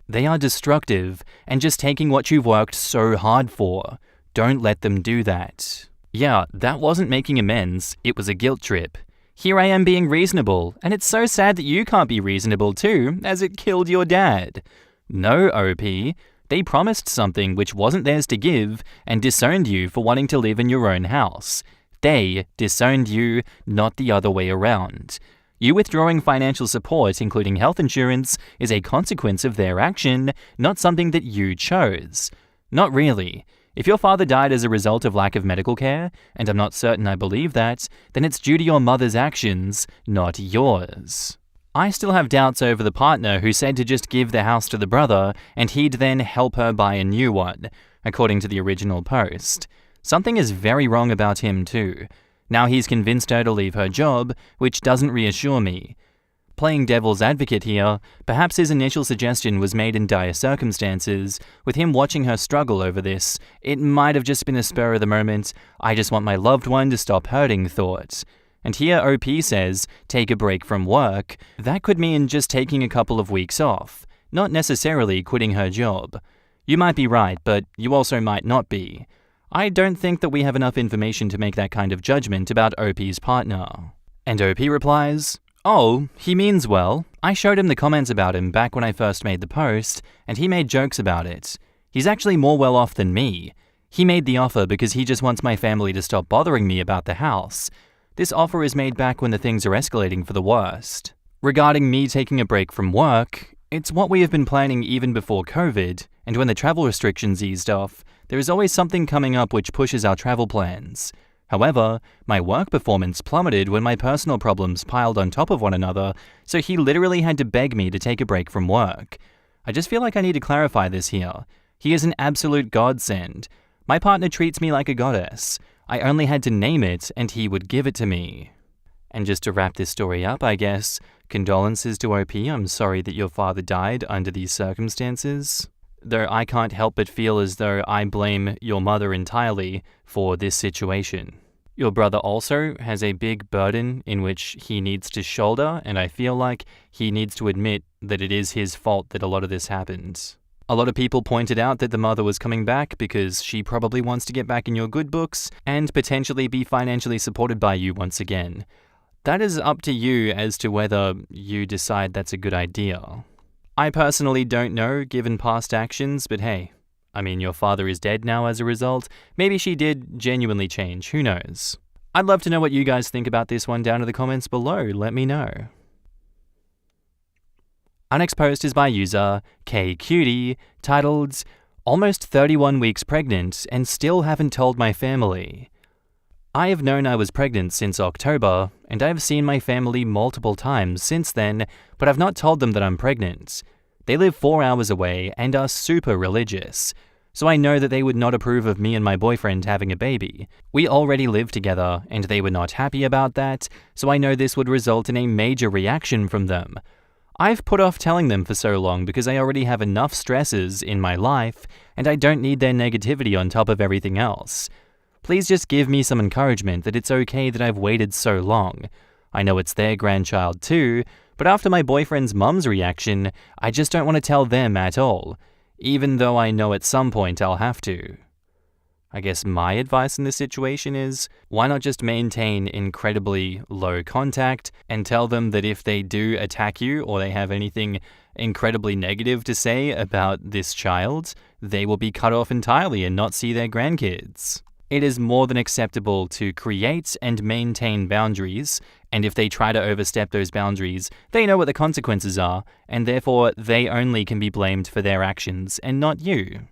They are destructive and just taking what you've worked so hard for. Don't let them do that. Yeah, that wasn't making amends, it was a guilt trip. Here I am being reasonable, and it's so sad that you can't be reasonable too, as it killed your dad. No, OP. They promised something which wasn't theirs to give, and disowned you for wanting to live in your own house. They disowned you, not the other way around. You withdrawing financial support, including health insurance, is a consequence of their action, not something that you chose. Not really. If your father died as a result of lack of medical care, and I'm not certain I believe that, then it's due to your mother's actions, not yours. I still have doubts over the partner who said to just give the house to the brother, and he'd then help her buy a new one, according to the original post. Something is very wrong about him too. Now he's convinced her to leave her job, which doesn't reassure me. Playing devil's advocate here, perhaps his initial suggestion was made in dire circumstances. With him watching her struggle over this, it might have just been a spur of the moment, I just want my loved one to stop hurting thought. And here OP says, take a break from work. That could mean just taking a couple of weeks off, not necessarily quitting her job. You might be right, but you also might not be. I don't think that we have enough information to make that kind of judgment about OP's partner. And OP replies, oh, he means well. I showed him the comments about him back when I first made the post, and he made jokes about it. He's actually more well off than me. He made the offer because he just wants my family to stop bothering me about the house. This offer is made back when the things are escalating for the worst. Regarding me taking a break from work, it's what we have been planning even before COVID, and when the travel restrictions eased off, there is always something coming up which pushes our travel plans. However, my work performance plummeted when my personal problems piled on top of one another, so he literally had to beg me to take a break from work. I just feel like I need to clarify this here. He is an absolute godsend. My partner treats me like a goddess. I only had to name it, and he would give it to me. And just to wrap this story up, I guess, condolences to OP. I'm sorry that your father died under these circumstances. Though I can't help but feel as though I blame your mother entirely for this situation. Your brother also has a big burden in which he needs to shoulder, and I feel like he needs to admit that it is his fault that a lot of this happened. A lot of people pointed out that the mother was coming back because she probably wants to get back in your good books and potentially be financially supported by you once again. That is up to you as to whether you decide that's a good idea. I personally don't know, given past actions, but hey, I mean, your father is dead now as a result. Maybe she did genuinely change, who knows? I'd love to know what you guys think about this one down in the comments below, let me know. Our next post is by user KCutie, titled, Almost 31 weeks pregnant and still haven't told my family. I have known I was pregnant since October, and I have seen my family multiple times since then, but I've not told them that I'm pregnant. They live 4 hours away and are super religious, so I know that they would not approve of me and my boyfriend having a baby. We already live together, and they were not happy about that, so I know this would result in a major reaction from them. I've put off telling them for so long because I already have enough stresses in my life, and I don't need their negativity on top of everything else. Please just give me some encouragement that it's okay that I've waited so long. I know it's their grandchild too, but after my boyfriend's mum's reaction, I just don't want to tell them at all, even though I know at some point I'll have to. I guess my advice in this situation is, why not just maintain incredibly low contact and tell them that if they do attack you or they have anything incredibly negative to say about this child, they will be cut off entirely and not see their grandkids. It is more than acceptable to create and maintain boundaries, and if they try to overstep those boundaries, they know what the consequences are, and therefore they only can be blamed for their actions and not you.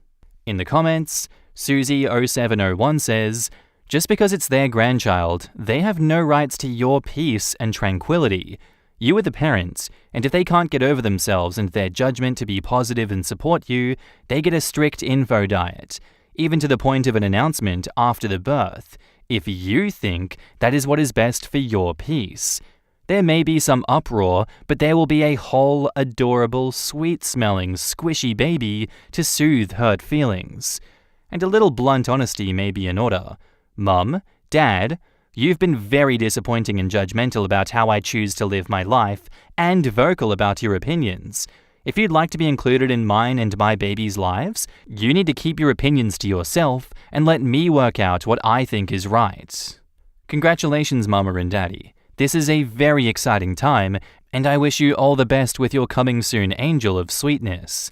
In the comments, Susie0701 says, just because it's their grandchild, they have no rights to your peace and tranquility. You are the parents, and if they can't get over themselves and their judgment to be positive and support you, they get a strict info diet, even to the point of an announcement after the birth, if you think that is what is best for your peace. There may be some uproar, but there will be a whole, adorable, sweet-smelling, squishy baby to soothe hurt feelings. And a little blunt honesty may be in order. Mum, Dad, you've been very disappointing and judgmental about how I choose to live my life, and vocal about your opinions. If you'd like to be included in mine and my baby's lives, you need to keep your opinions to yourself and let me work out what I think is right. Congratulations, Mama and Daddy. This is a very exciting time, and I wish you all the best with your coming soon angel of sweetness.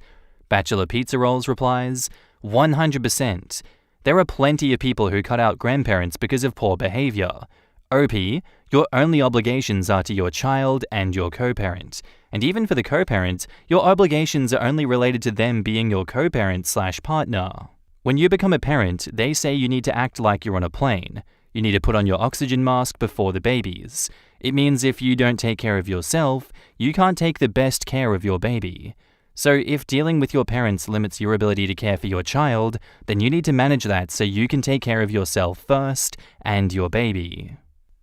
Bachelor Pizza Rolls replies, 100%. There are plenty of people who cut out grandparents because of poor behavior. OP, your only obligations are to your child and your co-parent. And even for the co-parent, your obligations are only related to them being your co-parent/partner. When you become a parent, they say you need to act like you're on a plane. You need to put on your oxygen mask before the babies. It means if you don't take care of yourself, you can't take the best care of your baby. So if dealing with your parents limits your ability to care for your child, then you need to manage that so you can take care of yourself first and your baby.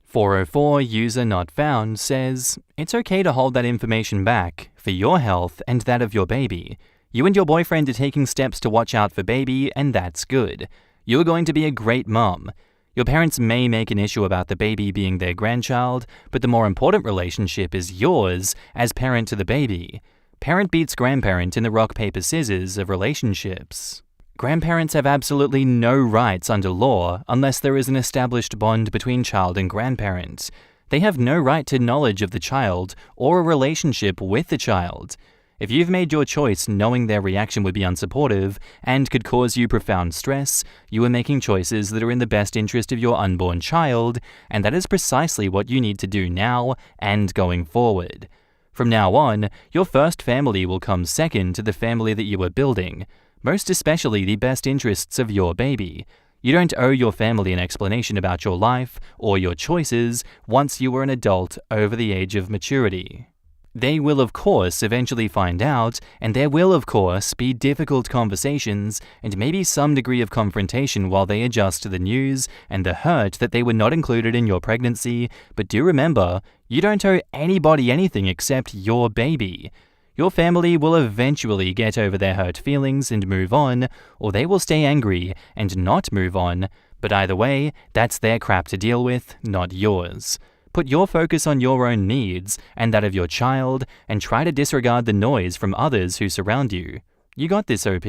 404 user not found says, it's okay to hold that information back for your health and that of your baby. You and your boyfriend are taking steps to watch out for baby, and that's good. You're going to be a great mom. Your parents may make an issue about the baby being their grandchild, but the more important relationship is yours as parent to the baby. Parent beats grandparent in the rock, paper, scissors of relationships. Grandparents have absolutely no rights under law unless there is an established bond between child and grandparent. They have no right to knowledge of the child or a relationship with the child. If you've made your choice knowing their reaction would be unsupportive and could cause you profound stress, you are making choices that are in the best interest of your unborn child, and that is precisely what you need to do now and going forward. From now on, your first family will come second to the family that you are building, most especially the best interests of your baby. You don't owe your family an explanation about your life or your choices once you are an adult over the age of maturity. They will, of course, eventually find out, and there will, of course, be difficult conversations and maybe some degree of confrontation while they adjust to the news and the hurt that they were not included in your pregnancy, but do remember, you don't owe anybody anything except your baby. Your family will eventually get over their hurt feelings and move on, or they will stay angry and not move on, but either way, that's their crap to deal with, not yours. Put your focus on your own needs and that of your child, and try to disregard the noise from others who surround you. You got this, OP.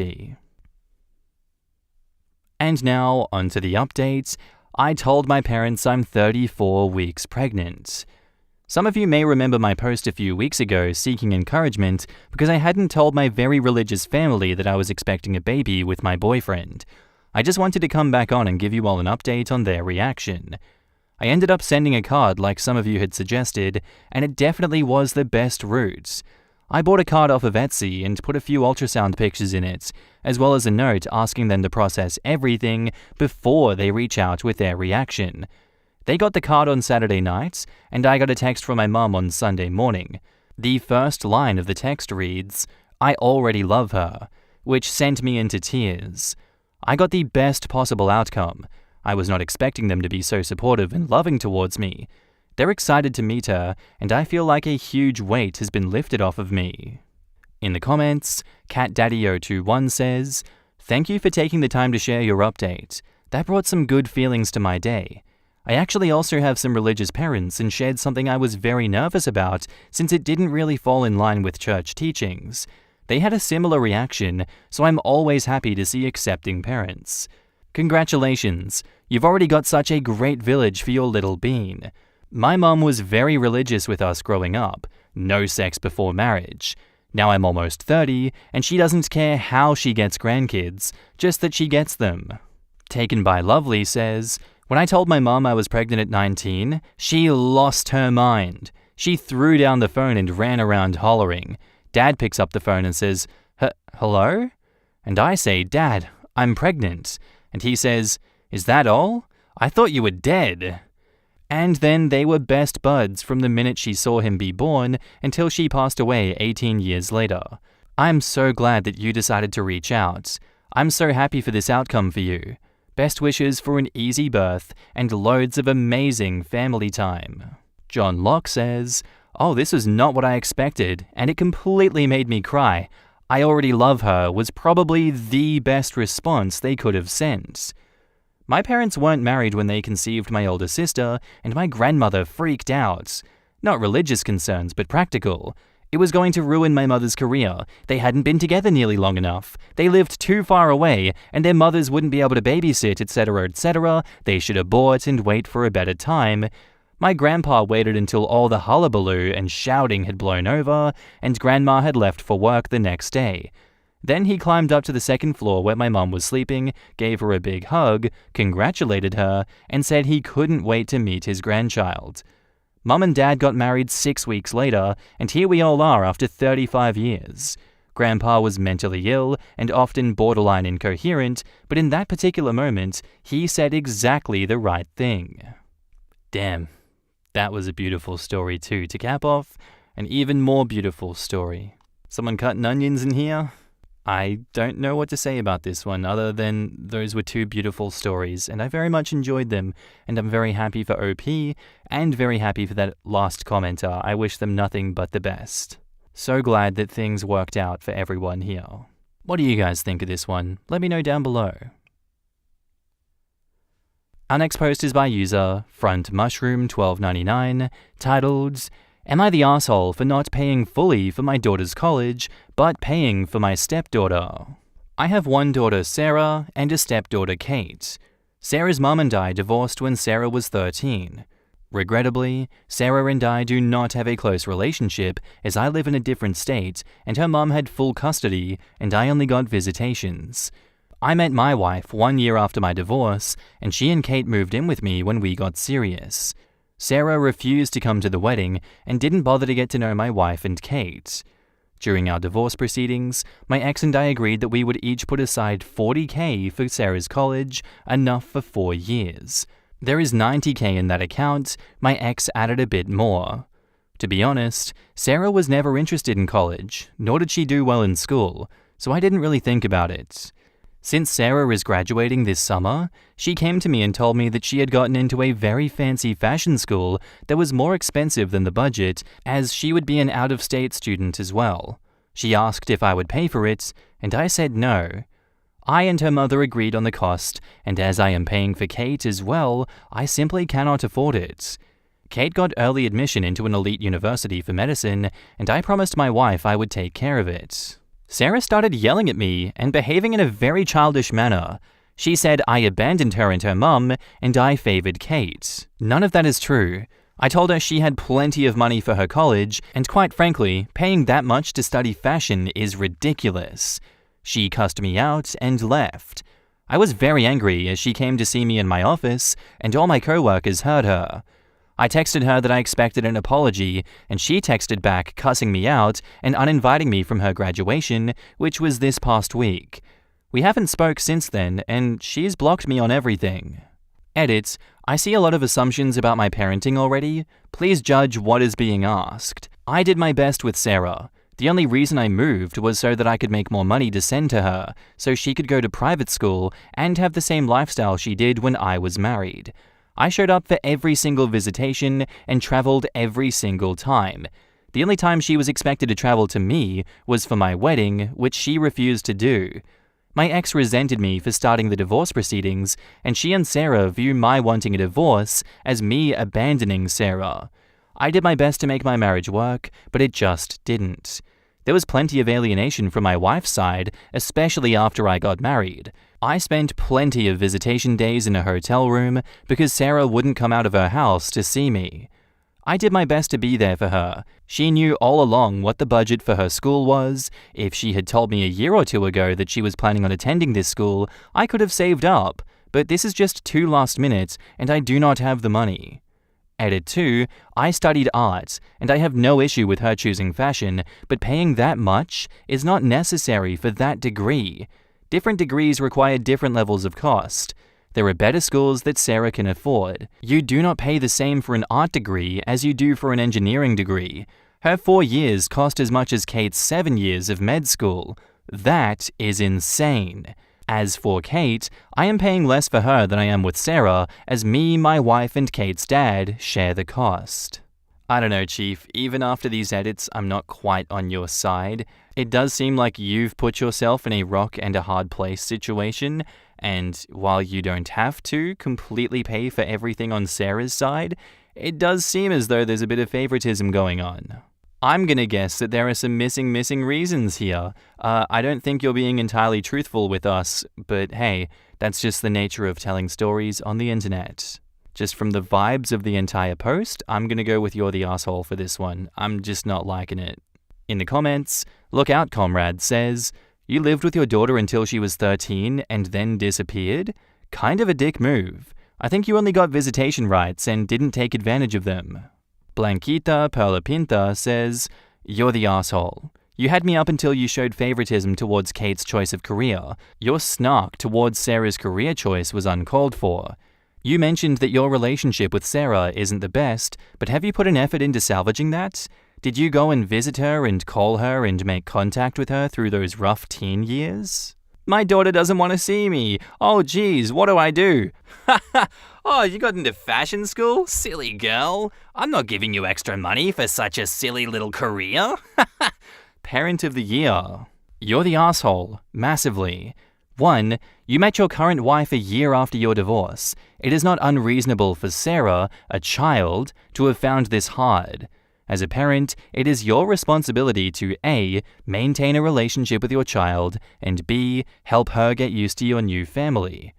And now, onto the update. I told my parents I'm 34 weeks pregnant. Some of you may remember my post a few weeks ago seeking encouragement because I hadn't told my very religious family that I was expecting a baby with my boyfriend. I just wanted to come back on and give you all an update on their reaction. I ended up sending a card like some of you had suggested, and it definitely was the best route. I bought a card off of Etsy and put a few ultrasound pictures in it, as well as a note asking them to process everything before they reach out with their reaction. They got the card on Saturday night, and I got a text from my mum on Sunday morning. The first line of the text reads, "I already love her," which sent me into tears. I got the best possible outcome. I was not expecting them to be so supportive and loving towards me. They're excited to meet her, and I feel like a huge weight has been lifted off of me. In the comments, CatDaddy021 says, "Thank you for taking the time to share your update. That brought some good feelings to my day. I actually also have some religious parents and shared something I was very nervous about since it didn't really fall in line with church teachings. They had a similar reaction, so I'm always happy to see accepting parents. Congratulations, you've already got such a great village for your little bean. My mum was very religious with us growing up, no sex before marriage. Now I'm almost 30, and she doesn't care how she gets grandkids, just that she gets them." Taken by Lovely says, "When I told my mum I was pregnant at 19, she lost her mind. She threw down the phone and ran around hollering. Dad picks up the phone and says, hello? And I say, Dad, I'm pregnant. And he says, is that all? I thought you were dead. And then they were best buds from the minute she saw him be born until she passed away 18 years later. I'm so glad that you decided to reach out. I'm so happy for this outcome for you. Best wishes for an easy birth and loads of amazing family time." John Locke says, "Oh, this was not what I expected, and it completely made me cry. I already love her was probably the best response they could have sent. My parents weren't married when they conceived my older sister, and my grandmother freaked out. Not religious concerns, but practical. It was going to ruin my mother's career. They hadn't been together nearly long enough. They lived too far away, and their mothers wouldn't be able to babysit, etc., etc. They should abort and wait for a better time. My grandpa waited until all the hullabaloo and shouting had blown over, and Grandma had left for work the next day. Then he climbed up to the second floor where my mum was sleeping, gave her a big hug, congratulated her, and said he couldn't wait to meet his grandchild. Mum and Dad got married 6 weeks later, and here we all are after 35 years. Grandpa was mentally ill and often borderline incoherent, but in that particular moment, he said exactly the right thing." Damn. That was a beautiful story too. To cap off, an even more beautiful story. Someone cutting onions in here? I don't know what to say about this one other than those were two beautiful stories, and I very much enjoyed them, and I'm very happy for OP, and very happy for that last commenter. I wish them nothing but the best. So glad that things worked out for everyone here. What do you guys think of this one? Let me know down below. Our next post is by user FrontMushroom1299, titled, "Am I the asshole for not paying fully for my daughter's college, but paying for my stepdaughter?" I have one daughter, Sarah, and a stepdaughter, Kate. Sarah's mum and I divorced when Sarah was 13. Regrettably, Sarah and I do not have a close relationship as I live in a different state and her mum had full custody and I only got visitations. I met my wife 1 year after my divorce, and she and Kate moved in with me when we got serious. Sarah refused to come to the wedding and didn't bother to get to know my wife and Kate. During our divorce proceedings, my ex and I agreed that we would each put aside $40,000 for Sarah's college, enough for 4 years. There is $90,000 in that account. My ex added a bit more. To be honest, Sarah was never interested in college, nor did she do well in school, so I didn't really think about it. Since Sarah is graduating this summer, she came to me and told me that she had gotten into a very fancy fashion school that was more expensive than the budget, as she would be an out-of-state student as well. She asked if I would pay for it, and I said no. I and her mother agreed on the cost, and as I am paying for Kate as well, I simply cannot afford it. Kate got early admission into an elite university for medicine, and I promised my wife I would take care of it. Sarah started yelling at me and behaving in a very childish manner. She said I abandoned her and her mum, and I favored Kate. None of that is true. I told her she had plenty of money for her college, and quite frankly, paying that much to study fashion is ridiculous. She cussed me out and left. I was very angry as she came to see me in my office, and all my co-workers heard her. I texted her that I expected an apology, and she texted back cussing me out and uninviting me from her graduation, which was this past week. We haven't spoke since then, and she's blocked me on everything. Edit: I see a lot of assumptions about my parenting already. Please judge what is being asked. I did my best with Sarah. The only reason I moved was so that I could make more money to send to her, so she could go to private school and have the same lifestyle she did when I was married. I showed up for every single visitation and traveled every single time. The only time she was expected to travel to me was for my wedding, which she refused to do. My ex resented me for starting the divorce proceedings, and she and Sarah view my wanting a divorce as me abandoning Sarah. I did my best to make my marriage work, but it just didn't. There was plenty of alienation from my wife's side, especially after I got married. I spent plenty of visitation days in a hotel room because Sarah wouldn't come out of her house to see me. I did my best to be there for her. She knew all along what the budget for her school was. If she had told me a year or two ago that she was planning on attending this school, I could have saved up, but this is just too last minute and I do not have the money. Edit 2, I studied art, and I have no issue with her choosing fashion, but paying that much is not necessary for that degree. Different degrees require different levels of cost. There are better schools that Sarah can afford. You do not pay the same for an art degree as you do for an engineering degree. Her 4 years cost as much as Kate's 7 years of med school. That is insane. As for Kate, I am paying less for her than I am with Sarah, as me, my wife, and Kate's dad share the cost. I don't know, Chief. Even after these edits, I'm not quite on your side. It does seem like you've put yourself in a rock and a hard place situation, and while you don't have to completely pay for everything on Sarah's side, it does seem as though there's a bit of favoritism going on. I'm gonna guess that there are some missing reasons here. I don't think you're being entirely truthful with us, but hey, that's just the nature of telling stories on the internet. Just from the vibes of the entire post, I'm gonna go with you're the asshole for this one. I'm just not liking it. In the comments, Look Out Comrade says, "You lived with your daughter until she was 13 and then disappeared? Kind of a dick move. I think you only got visitation rights and didn't take advantage of them." Blanquita Perla says, "You're the asshole. You had me up until you showed favoritism towards Kate's choice of career. Your snark towards Sarah's career choice was uncalled for. You mentioned that your relationship with Sarah isn't the best, but have you put an effort into salvaging that? Did you go and visit her and call her and make contact with her through those rough teen years?" "My daughter doesn't want to see me. Oh geez, what do I do?" "Oh, you got into fashion school? Silly girl. I'm not giving you extra money for such a silly little career." Parent of the year. You're the asshole. Massively. 1. You met your current wife a year after your divorce. It is not unreasonable for Sarah, a child, to have found this hard. As a parent, it is your responsibility to A. Maintain a relationship with your child, and B. Help her get used to your new family.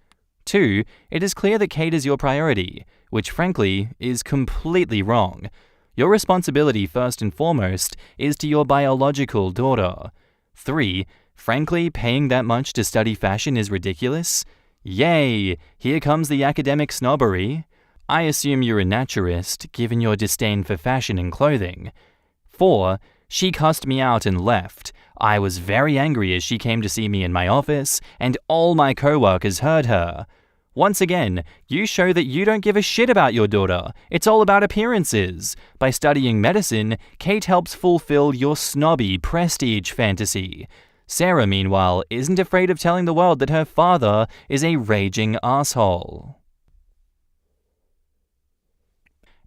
2. It is clear that Kate is your priority, which frankly is completely wrong. Your responsibility first and foremost is to your biological daughter. 3. Frankly, paying that much to study fashion is ridiculous. Yay! Here comes the academic snobbery. I assume you're a naturist, given your disdain for fashion and clothing. 4. She cussed me out and left. I was very angry as she came to see me in my office, and all my co-workers heard her. Once again, you show that you don't give a shit about your daughter. It's all about appearances. By studying medicine, Kate helps fulfill your snobby prestige fantasy. Sarah, meanwhile, isn't afraid of telling the world that her father is a raging asshole.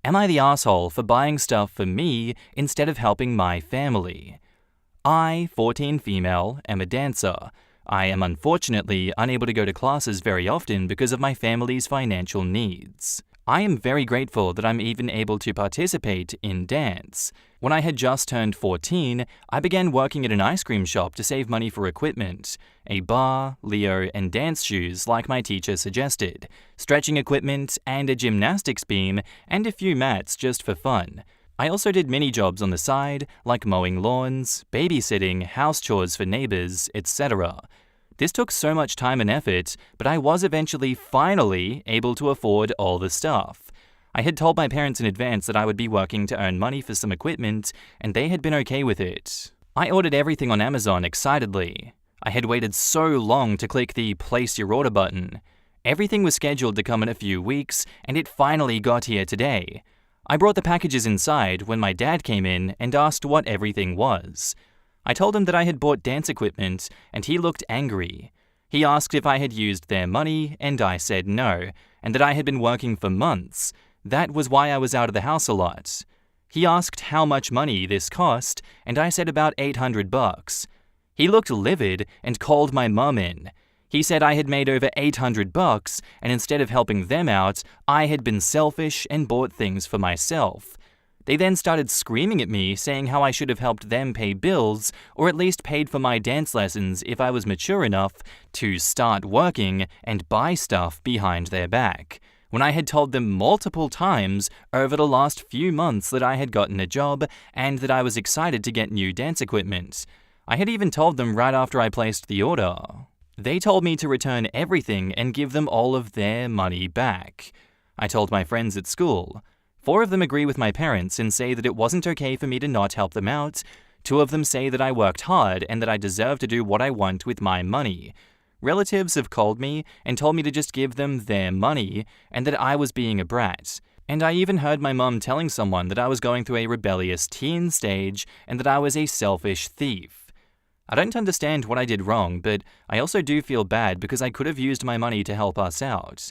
Am I the asshole for buying stuff for me instead of helping my family? I, 14 female, am a dancer. I am unfortunately unable to go to classes very often because of my family's financial needs. I am very grateful that I'm even able to participate in dance. When I had just turned 14, I began working at an ice cream shop to save money for equipment, a bar, Leo, and dance shoes like my teacher suggested, stretching equipment, and a gymnastics beam, and a few mats just for fun. I also did mini jobs on the side, like mowing lawns, babysitting, house chores for neighbors, etc. This took so much time and effort, but I was eventually finally able to afford all the stuff. I had told my parents in advance that I would be working to earn money for some equipment, and they had been okay with it. I ordered everything on Amazon excitedly. I had waited so long to click the place your order button. Everything was scheduled to come in a few weeks, and it finally got here today. I brought the packages inside when my dad came in and asked what everything was. I told him that I had bought dance equipment, and he looked angry. He asked if I had used their money, and I said no, and that I had been working for months. That was why I was out of the house a lot. He asked how much money this cost, and I said about $800. He looked livid and called my mum in. He said I had made over $800, and instead of helping them out, I had been selfish and bought things for myself. They then started screaming at me, saying how I should have helped them pay bills, or at least paid for my dance lessons if I was mature enough to start working and buy stuff behind their back, when I had told them multiple times over the last few months that I had gotten a job and that I was excited to get new dance equipment. I had even told them right after I placed the order. They told me to return everything and give them all of their money back. I told my friends at school. 4 of them agree with my parents and say that it wasn't okay for me to not help them out. 2 of them say that I worked hard and that I deserve to do what I want with my money. Relatives have called me and told me to just give them their money and that I was being a brat. And I even heard my mum telling someone that I was going through a rebellious teen stage and that I was a selfish thief. I don't understand what I did wrong, but I also do feel bad because I could have used my money to help us out.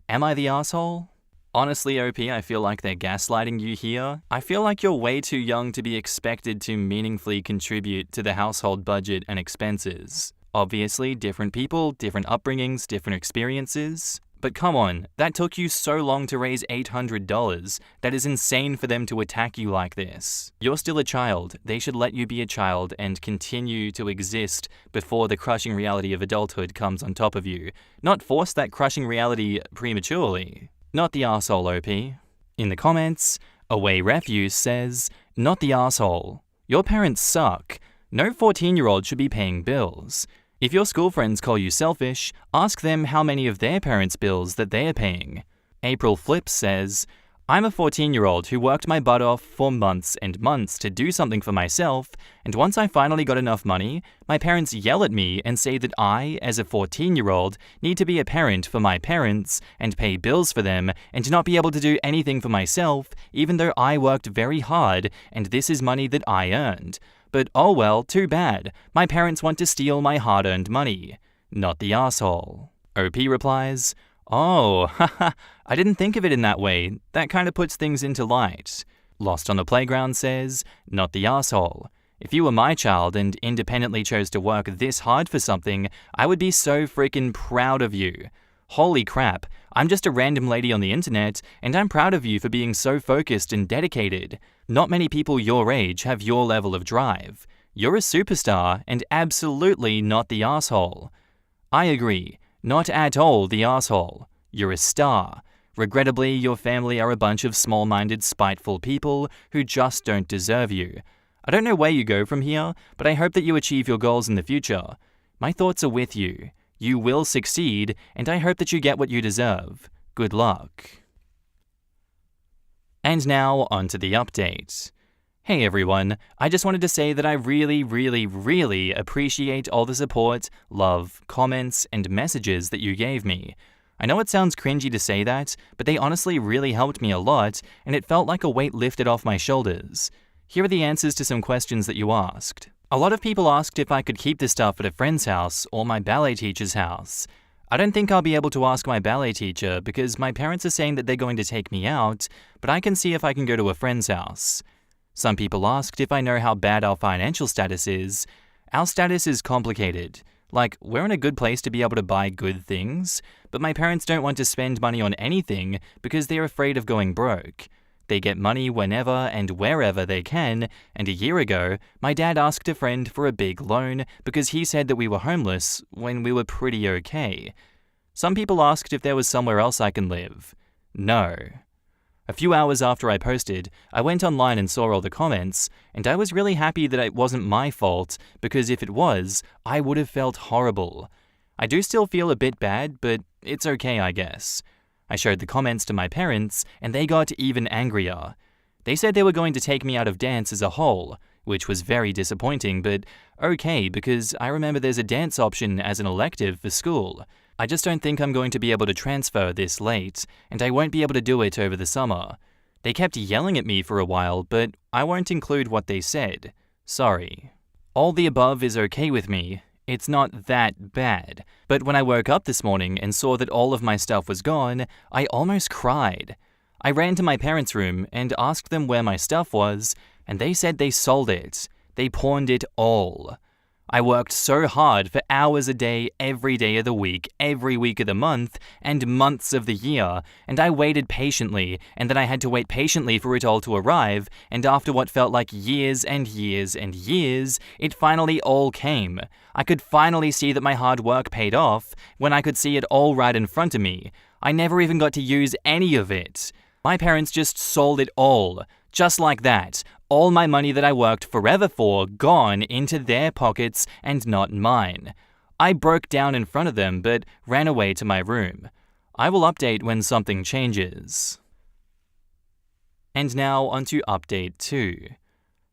Am I the asshole? Honestly, OP, I feel like they're gaslighting you here. I feel like you're way too young to be expected to meaningfully contribute to the household budget and expenses. Obviously, different people, different upbringings, different experiences. But come on, that took you so long to raise $800. That is insane for them to attack you like this. You're still a child. They should let you be a child and continue to exist before the crushing reality of adulthood comes on top of you. Not force that crushing reality prematurely. Not the arsehole, OP. In the comments, Away Refuse says, not the arsehole. Your parents suck. No 14-year-old should be paying bills. If your school friends call you selfish, ask them how many of their parents' bills that they are paying. April Flips says, I'm a 14-year-old who worked my butt off for months and months to do something for myself, and once I finally got enough money, my parents yell at me and say that I, as a 14-year-old, need to be a parent for my parents and pay bills for them and not be able to do anything for myself, even though I worked very hard and this is money that I earned. But oh well, too bad. My parents want to steal my hard-earned money. Not the asshole. OP replies, oh, haha, I didn't think of it in that way. That kind of puts things into light. Lost on the Playground says, not the asshole. If you were my child and independently chose to work this hard for something, I would be so freaking proud of you. Holy crap, I'm just a random lady on the internet, and I'm proud of you for being so focused and dedicated. Not many people your age have your level of drive. You're a superstar and absolutely not the asshole. I agree, not at all the asshole. You're a star. Regrettably, your family are a bunch of small-minded, spiteful people who just don't deserve you. I don't know where you go from here, but I hope that you achieve your goals in the future. My thoughts are with you. You will succeed, and I hope that you get what you deserve. Good luck. And now, on to the update. Hey everyone, I just wanted to say that I really appreciate all the support, love, comments, and messages that you gave me. I know it sounds cringy to say that, but they honestly really helped me a lot, and it felt like a weight lifted off my shoulders. Here are the answers to some questions that you asked. A lot of people asked if I could keep this stuff at a friend's house or my ballet teacher's house. I don't think I'll be able to ask my ballet teacher because my parents are saying that they're going to take me out, but I can see if I can go to a friend's house. Some people asked if I know how bad our financial status is. Our status is complicated. Like, we're in a good place to be able to buy good things, but my parents don't want to spend money on anything because they're afraid of going broke. They get money whenever and wherever they can, and a year ago, my dad asked a friend for a big loan because he said that we were homeless when we were pretty okay. Some people asked if there was somewhere else I can live. No. A few hours after I posted, I went online and saw all the comments, and I was really happy that it wasn't my fault, because if it was, I would have felt horrible. I do still feel a bit bad, but it's okay, I guess. I showed the comments to my parents, and they got even angrier. They said they were going to take me out of dance as a whole, which was very disappointing, but okay, because I remember there's a dance option as an elective for school. I just don't think I'm going to be able to transfer this late, and I won't be able to do it over the summer. They kept yelling at me for a while, but I won't include what they said. Sorry. All the above is okay with me. It's not that bad. But when I woke up this morning and saw that all of my stuff was gone, I almost cried. I ran to my parents' room and asked them where my stuff was, and they said they sold it. They pawned it all. I worked so hard for hours a day, every day of the week, every week of the month, and months of the year, and I waited patiently, and then I had to wait patiently for it all to arrive, and after what felt like years and years and years, it finally all came. I could finally see that my hard work paid off, when I could see it all right in front of me. I never even got to use any of it. My parents just sold it all. Just like that, all my money that I worked forever for gone into their pockets and not mine. I broke down in front of them but ran away to my room. I will update when something changes. And now onto update 2.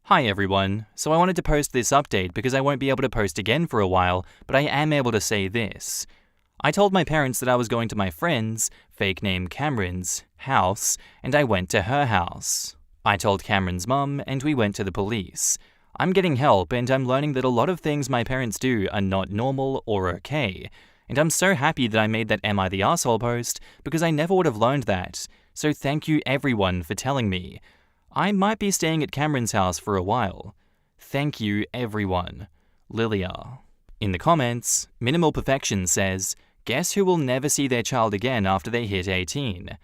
Hi everyone, so I wanted to post this update because I won't be able to post again for a while, but I am able to say this. I told my parents that I was going to my friend's, fake name Cameron's, house, and I went to her house. I told Cameron's mum, and we went to the police. I'm getting help, and I'm learning that a lot of things my parents do are not normal or okay. And I'm so happy that I made that Am I the Arsehole post, because I never would have learned that. So thank you everyone for telling me. I might be staying at Cameron's house for a while. Thank you everyone. Lilia. In the comments, Minimal Perfection says, guess who will never see their child again after they hit 18?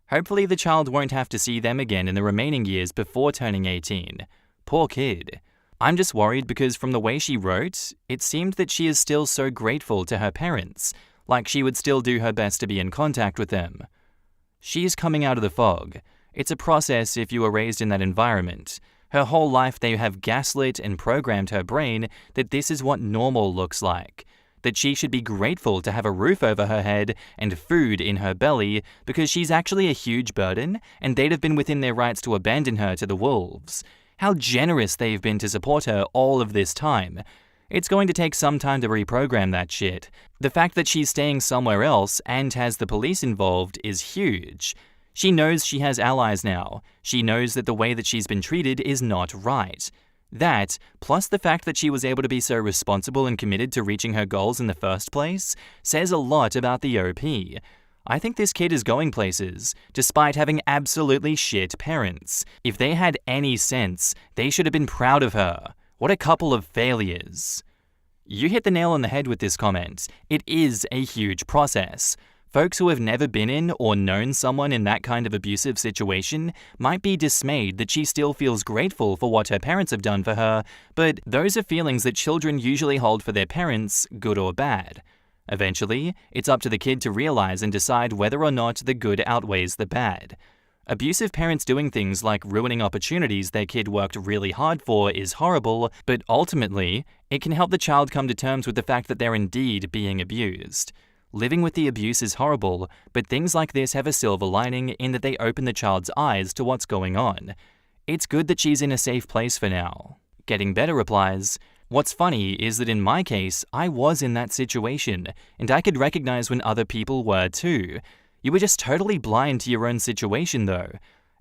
Hopefully the child won't have to see them again in the remaining years before turning 18. Poor kid. I'm just worried because from the way she wrote, it seemed that she is still so grateful to her parents, like she would still do her best to be in contact with them. She is coming out of the fog. It's a process if you were raised in that environment. Her whole life they have gaslit and programmed her brain that this is what normal looks like. That she should be grateful to have a roof over her head and food in her belly because she's actually a huge burden and they'd have been within their rights to abandon her to the wolves. How generous they've been to support her all of this time. It's going to take some time to reprogram that shit. The fact that she's staying somewhere else and has the police involved is huge. She knows she has allies now. She knows that the way that she's been treated is not right. That, plus the fact that she was able to be so responsible and committed to reaching her goals in the first place, says a lot about the OP. I think this kid is going places, despite having absolutely shit parents. If they had any sense, they should have been proud of her. What a couple of failures. You hit the nail on the head with this comment. It is a huge process. Folks who have never been in or known someone in that kind of abusive situation might be dismayed that she still feels grateful for what her parents have done for her, but those are feelings that children usually hold for their parents, good or bad. Eventually, it's up to the kid to realize and decide whether or not the good outweighs the bad. Abusive parents doing things like ruining opportunities their kid worked really hard for is horrible, but ultimately, it can help the child come to terms with the fact that they're indeed being abused. Living with the abuse is horrible, but things like this have a silver lining in that they open the child's eyes to what's going on. It's good that she's in a safe place for now. Getting Better replies, "What's funny is that in my case, I was in that situation, and I could recognize when other people were too. You were just totally blind to your own situation though.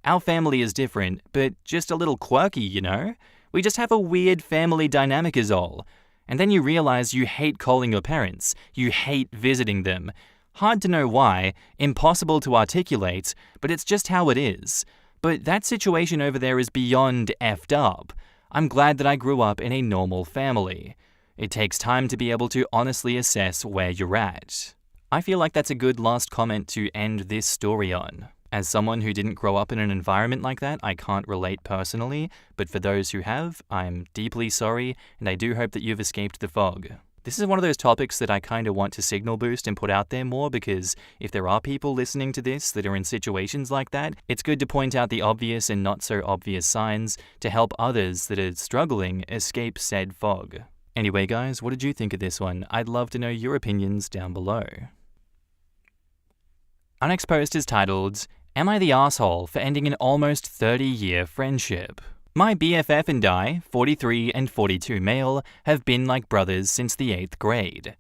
Our family is different, but just a little quirky, you know? We just have a weird family dynamic is all. And then you realize you hate calling your parents, you hate visiting them. Hard to know why, impossible to articulate, but it's just how it is. But that situation over there is beyond effed up. I'm glad that I grew up in a normal family. It takes time to be able to honestly assess where you're at." I feel like that's a good last comment to end this story on. As someone who didn't grow up in an environment like that, I can't relate personally, but for those who have, I'm deeply sorry, and I do hope that you've escaped the fog. This is one of those topics that I kind of want to signal boost and put out there more, because if there are people listening to this that are in situations like that, it's good to point out the obvious and not so obvious signs to help others that are struggling escape said fog. Anyway guys, what did you think of this one? I'd love to know your opinions down below. Our next post is titled, "Am I the asshole for ending an almost 30-year friendship? My BFF and I, 43 and 42 male, have been like brothers since the 8th grade.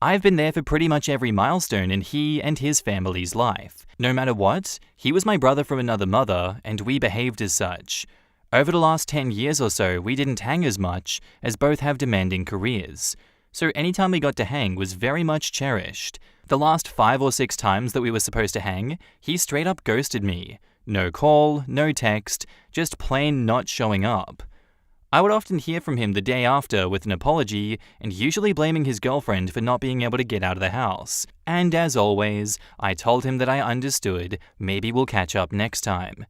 I've been there for pretty much every milestone in he and his family's life. No matter what, he was my brother from another mother, and we behaved as such. Over the last 10 years or so, we didn't hang as much, as both have demanding careers. So anytime we got to hang was very much cherished. The last 5 or 6 times that we were supposed to hang, he straight up ghosted me. No call, no text, just plain not showing up. I would often hear from him the day after with an apology, and usually blaming his girlfriend for not being able to get out of the house. And as always, I told him that I understood, maybe we'll catch up next time.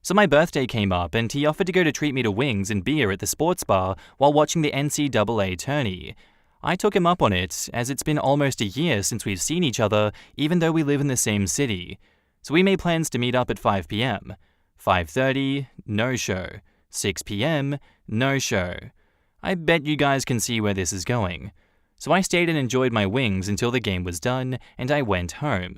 So my birthday came up and he offered to go to treat me to wings and beer at the sports bar while watching the NCAA tourney. I took him up on it, as it's been almost a year since we've seen each other, even though we live in the same city. So we made plans to meet up at 5 p.m. 5:30, no show. 6 p.m, no show. I bet you guys can see where this is going. So I stayed and enjoyed my wings until the game was done, and I went home.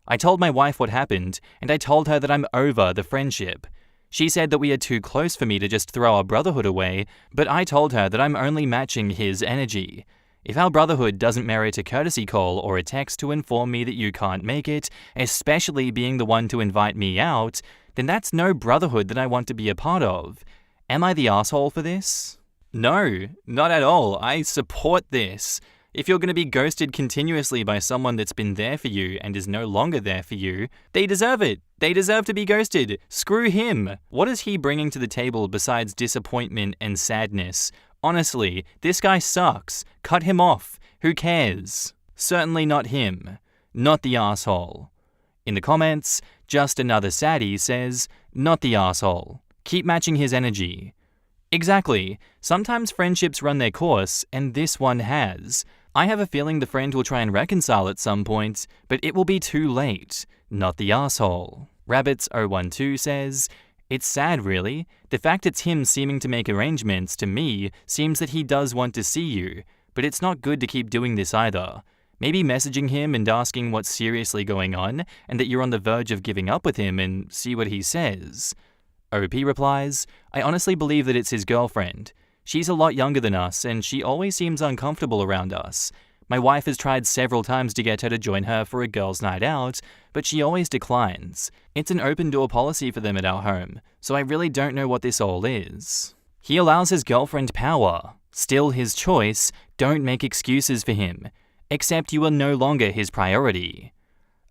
I told my wife what happened, and I told her that I'm over the friendship. She said that we are too close for me to just throw our brotherhood away, but I told her that I'm only matching his energy. If our brotherhood doesn't merit a courtesy call or a text to inform me that you can't make it, especially being the one to invite me out, then that's no brotherhood that I want to be a part of. Am I the asshole for this? No, not at all. I support this. If you're going to be ghosted continuously by someone that's been there for you and is no longer there for you, they deserve it. They deserve to be ghosted. Screw him. What is he bringing to the table besides disappointment and sadness? Honestly, this guy sucks. Cut him off. Who cares? Certainly not him. Not the asshole. In the comments, Just Another Saddie says, "Not the asshole. Keep matching his energy." Exactly. Sometimes friendships run their course, and this one has. I have a feeling the friend will try and reconcile at some point, but it will be too late. Not the asshole. Rabbits012 says, "It's sad really. The fact it's him seeming to make arrangements to me seems that he does want to see you, but it's not good to keep doing this either. Maybe messaging him and asking what's seriously going on and that you're on the verge of giving up with him and see what he says." OP replies, "I honestly believe that it's his girlfriend. She's a lot younger than us and she always seems uncomfortable around us. My wife has tried several times to get her to join her for a girls' night out, but she always declines. It's an open door policy for them at our home, so I really don't know what this all is. He allows his girlfriend power. Still his choice, don't make excuses for him. Except you are no longer his priority."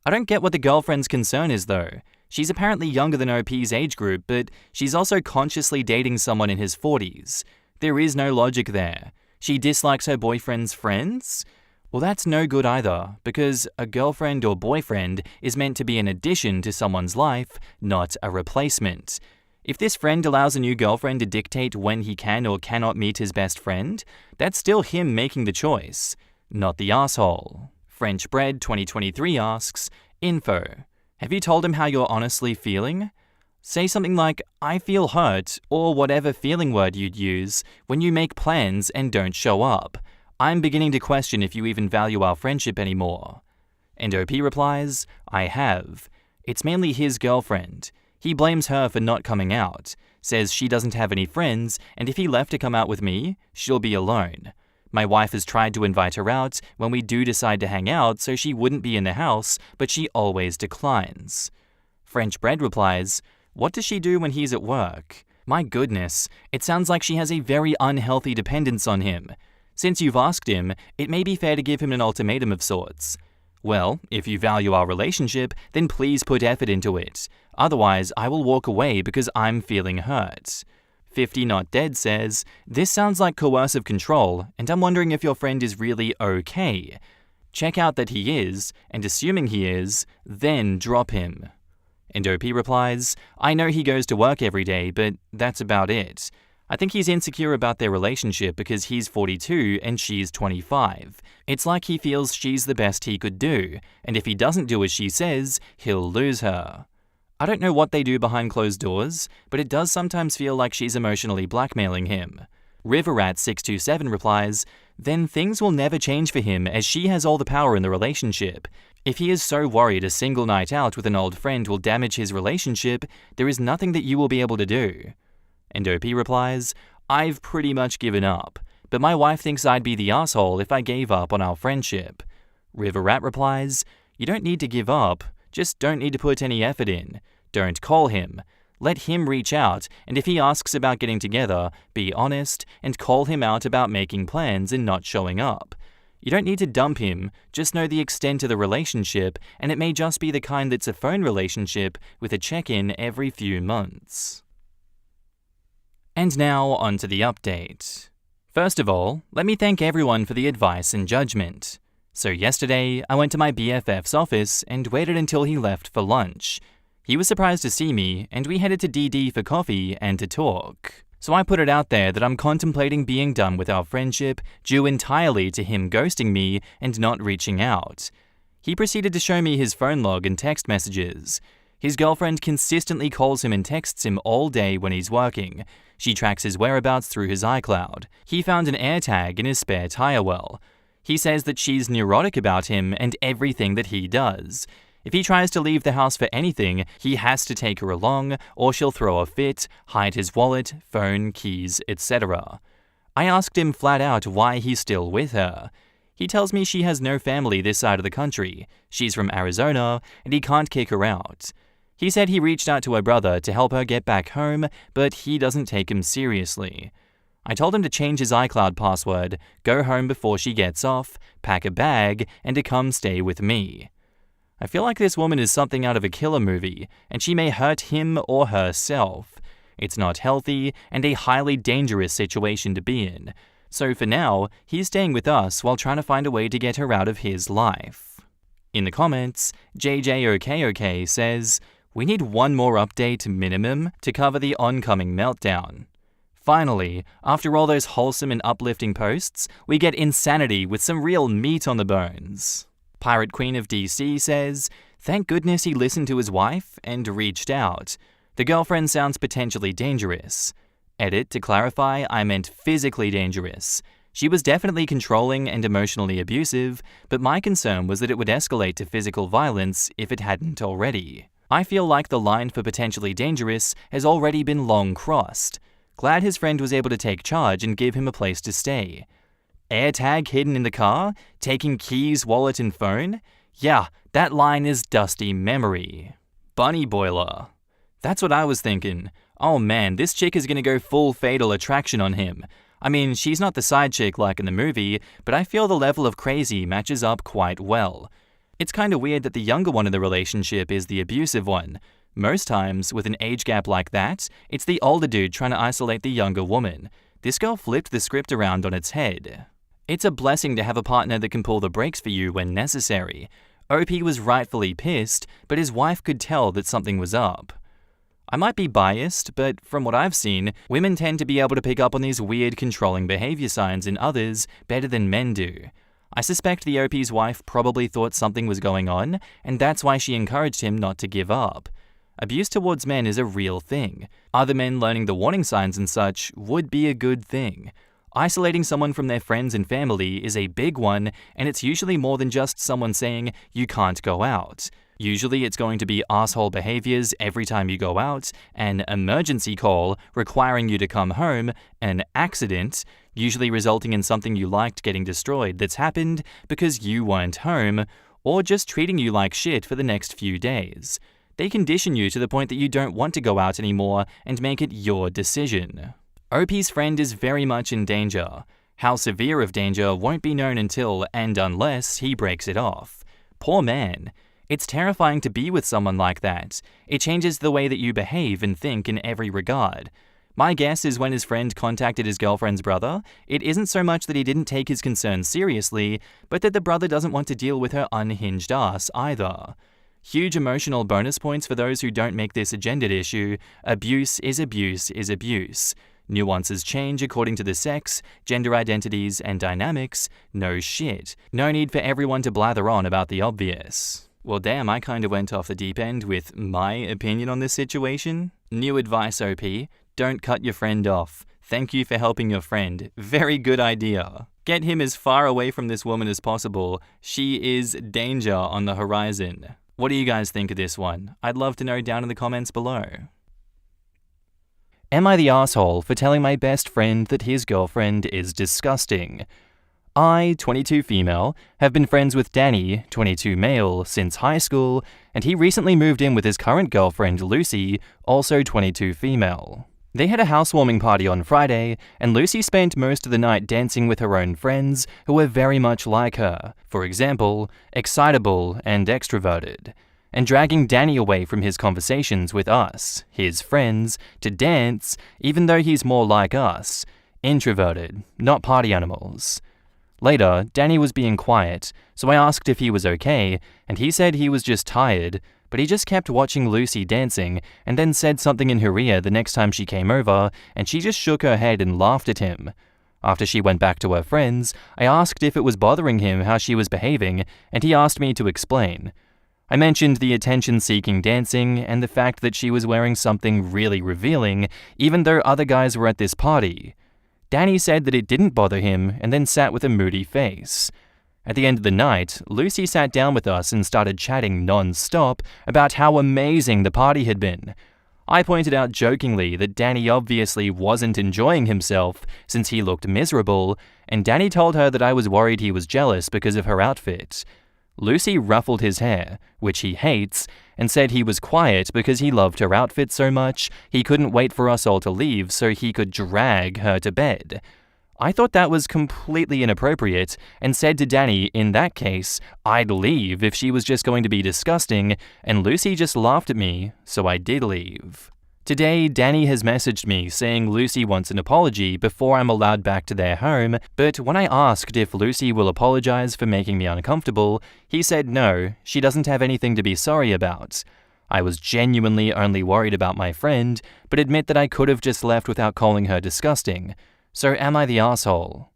I don't get what the girlfriend's concern is though. She's apparently younger than OP's age group, but she's also consciously dating someone in his 40s. There is no logic there. She dislikes her boyfriend's friends? Well, that's no good either, because a girlfriend or boyfriend is meant to be an addition to someone's life, not a replacement. If this friend allows a new girlfriend to dictate when he can or cannot meet his best friend, that's still him making the choice, not the asshole. French Bread 2023 asks, Info. Have you told him how you're honestly feeling? Say something like, I feel hurt, or whatever feeling word you'd use when you make plans and don't show up. I'm beginning to question if you even value our friendship anymore. And OP replies, I have. It's mainly his girlfriend. He blames her for not coming out, says she doesn't have any friends, and if he left to come out with me, she'll be alone. My wife has tried to invite her out when we do decide to hang out so she wouldn't be in the house, but she always declines. French Bread replies, what does she do when he's at work? My goodness, it sounds like she has a very unhealthy dependence on him. Since you've asked him, it may be fair to give him an ultimatum of sorts. Well, if you value our relationship, then please put effort into it. Otherwise, I will walk away because I'm feeling hurt. 50 Not Dead says, this sounds like coercive control, and I'm wondering if your friend is really okay. Check out that he is, and assuming he is, then drop him. And OP replies, I know he goes to work every day, but that's about it. I think he's insecure about their relationship because he's 42 and she's 25. It's like he feels she's the best he could do, and if he doesn't do as she says, he'll lose her. I don't know what they do behind closed doors, but it does sometimes feel like she's emotionally blackmailing him. Riverrat627 replies, then things will never change for him as she has all the power in the relationship. If he is so worried a single night out with an old friend will damage his relationship, there is nothing that you will be able to do. And OP replies, I've pretty much given up, but my wife thinks I'd be the asshole if I gave up on our friendship. Riverrat replies, you don't need to give up, just don't need to put any effort in. Don't call him. Let him reach out, and if he asks about getting together, be honest and call him out about making plans and not showing up. You don't need to dump him, just know the extent of the relationship, and it may just be the kind that's a phone relationship with a check-in every few months. And now, on to the update. First of all, let me thank everyone for the advice and judgment. So yesterday, I went to my BFF's office and waited until he left for lunch. He was surprised to see me, and we headed to DD for coffee and to talk. So I put it out there that I'm contemplating being done with our friendship due entirely to him ghosting me and not reaching out. He proceeded to show me his phone log and text messages. His girlfriend consistently calls him and texts him all day when he's working. She tracks his whereabouts through his iCloud. He found an AirTag in his spare tire well. He says that she's neurotic about him and everything that he does. If he tries to leave the house for anything, he has to take her along, or she'll throw a fit, hide his wallet, phone, keys, etc. I asked him flat out why he's still with her. He tells me she has no family this side of the country. She's from Arizona, and he can't kick her out. He said he reached out to her brother to help her get back home, but he doesn't take him seriously. I told him to change his iCloud password, go home before she gets off, pack a bag, and to come stay with me. I feel like this woman is something out of a killer movie, and she may hurt him or herself. It's not healthy and a highly dangerous situation to be in. So for now, he's staying with us while trying to find a way to get her out of his life. In the comments, JJOKOK says, we need one more update minimum to cover the oncoming meltdown. Finally, after all those wholesome and uplifting posts, we get insanity with some real meat on the bones. Pirate Queen of DC says, thank goodness he listened to his wife and reached out. The girlfriend sounds potentially dangerous. Edit, to clarify, I meant physically dangerous. She was definitely controlling and emotionally abusive, but my concern was that it would escalate to physical violence if it hadn't already. I feel like the line for potentially dangerous has already been long crossed. Glad his friend was able to take charge and give him a place to stay. AirTag hidden in the car? Taking keys, wallet, and phone? Yeah, that line is dusty memory. Bunny Boiler. That's what I was thinking. Oh man, this chick is gonna go full Fatal Attraction on him. I mean, she's not the side chick like in the movie, but I feel the level of crazy matches up quite well. It's kinda weird that the younger one in the relationship is the abusive one. Most times, with an age gap like that, it's the older dude trying to isolate the younger woman. This girl flipped the script around on its head. It's a blessing to have a partner that can pull the brakes for you when necessary. OP was rightfully pissed, but his wife could tell that something was up. I might be biased, but from what I've seen, women tend to be able to pick up on these weird controlling behavior signs in others better than men do. I suspect the OP's wife probably thought something was going on, and that's why she encouraged him not to give up. Abuse towards men is a real thing. Other men learning the warning signs and such would be a good thing. Isolating someone from their friends and family is a big one, and it's usually more than just someone saying, you can't go out. Usually it's going to be asshole behaviors every time you go out, an emergency call requiring you to come home, an accident, usually resulting in something you liked getting destroyed that's happened because you weren't home, or just treating you like shit for the next few days. They condition you to the point that you don't want to go out anymore and make it your decision. OP's friend is very much in danger. How severe of danger won't be known until and unless he breaks it off. Poor man. It's terrifying to be with someone like that. It changes the way that you behave and think in every regard. My guess is when his friend contacted his girlfriend's brother, it isn't so much that he didn't take his concerns seriously, but that the brother doesn't want to deal with her unhinged ass either. Huge emotional bonus points for those who don't make this a gendered issue. Abuse is abuse is abuse. Nuances change according to the sex, gender identities, and dynamics. No shit. No need for everyone to blather on about the obvious. Well, damn, I kind of went off the deep end with my opinion on this situation. New advice, OP. Don't cut your friend off. Thank you for helping your friend. Very good idea. Get him as far away from this woman as possible. She is danger on the horizon. What do you guys think of this one? I'd love to know down in the comments below. Am I the asshole for telling my best friend that his girlfriend is disgusting? I, 22 female, have been friends with Danny, 22 male, since high school, and he recently moved in with his current girlfriend Lucy, also 22 female. They had a housewarming party on Friday, and Lucy spent most of the night dancing with her own friends who were very much like her, for example, excitable and extroverted, and dragging Danny away from his conversations with us, his friends, to dance, even though he's more like us, introverted, not party animals. Later, Danny was being quiet, so I asked if he was okay, and he said he was just tired, but he just kept watching Lucy dancing and then said something in her ear the next time she came over, and she just shook her head and laughed at him. After she went back to her friends, I asked if it was bothering him how she was behaving, and he asked me to explain. I mentioned the attention-seeking dancing and the fact that she was wearing something really revealing, even though other guys were at this party. Danny said that it didn't bother him and then sat with a moody face. At the end of the night, Lucy sat down with us and started chatting non-stop about how amazing the party had been. I pointed out jokingly that Danny obviously wasn't enjoying himself since he looked miserable, and Danny told her that I was worried he was jealous because of her outfit. Lucy ruffled his hair, which he hates, and said he was quiet because he loved her outfit so much he couldn't wait for us all to leave so he could drag her to bed. I thought that was completely inappropriate and said to Danny, in that case, I'd leave if she was just going to be disgusting, and Lucy just laughed at me, so I did leave. Today, Danny has messaged me saying Lucy wants an apology before I'm allowed back to their home, but when I asked if Lucy will apologize for making me uncomfortable, he said no, she doesn't have anything to be sorry about. I was genuinely only worried about my friend, but admit that I could have just left without calling her disgusting. So am I the asshole?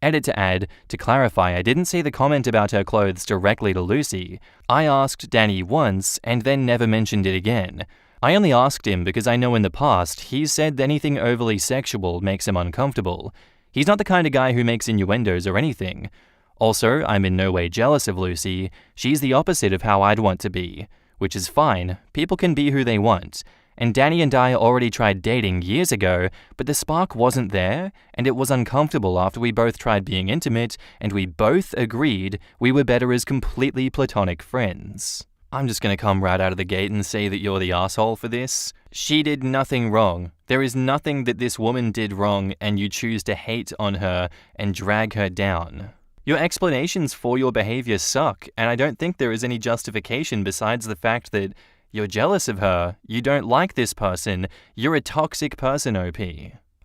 Edit to add, to clarify, I didn't say the comment about her clothes directly to Lucy. I asked Danny once and then never mentioned it again. I only asked him because I know in the past he's said anything overly sexual makes him uncomfortable. He's not the kind of guy who makes innuendos or anything. Also, I'm in no way jealous of Lucy. She's the opposite of how I'd want to be, which is fine. People can be who they want. And Danny and I already tried dating years ago, but the spark wasn't there, and it was uncomfortable after we both tried being intimate, and we both agreed we were better as completely platonic friends. I'm just gonna come right out of the gate and say that you're the asshole for this. She did nothing wrong. There is nothing that this woman did wrong, and you choose to hate on her and drag her down. Your explanations for your behavior suck, and I don't think there is any justification besides the fact that you're jealous of her, you don't like this person, you're a toxic person, OP.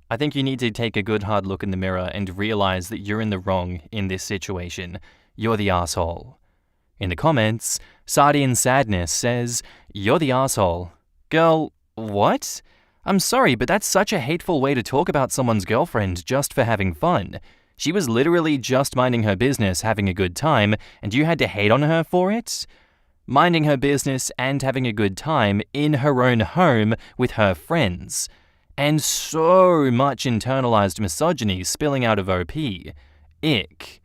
I think you need to take a good hard look in the mirror and realize that you're in the wrong in this situation. You're the asshole. In the comments, Sardine Sadness says, "You're the asshole." Girl, what? I'm sorry, but that's such a hateful way to talk about someone's girlfriend just for having fun. She was literally just minding her business, having a good time, and you had to hate on her for it? Minding her business and having a good time in her own home with her friends. And so much internalized misogyny spilling out of OP. Ick.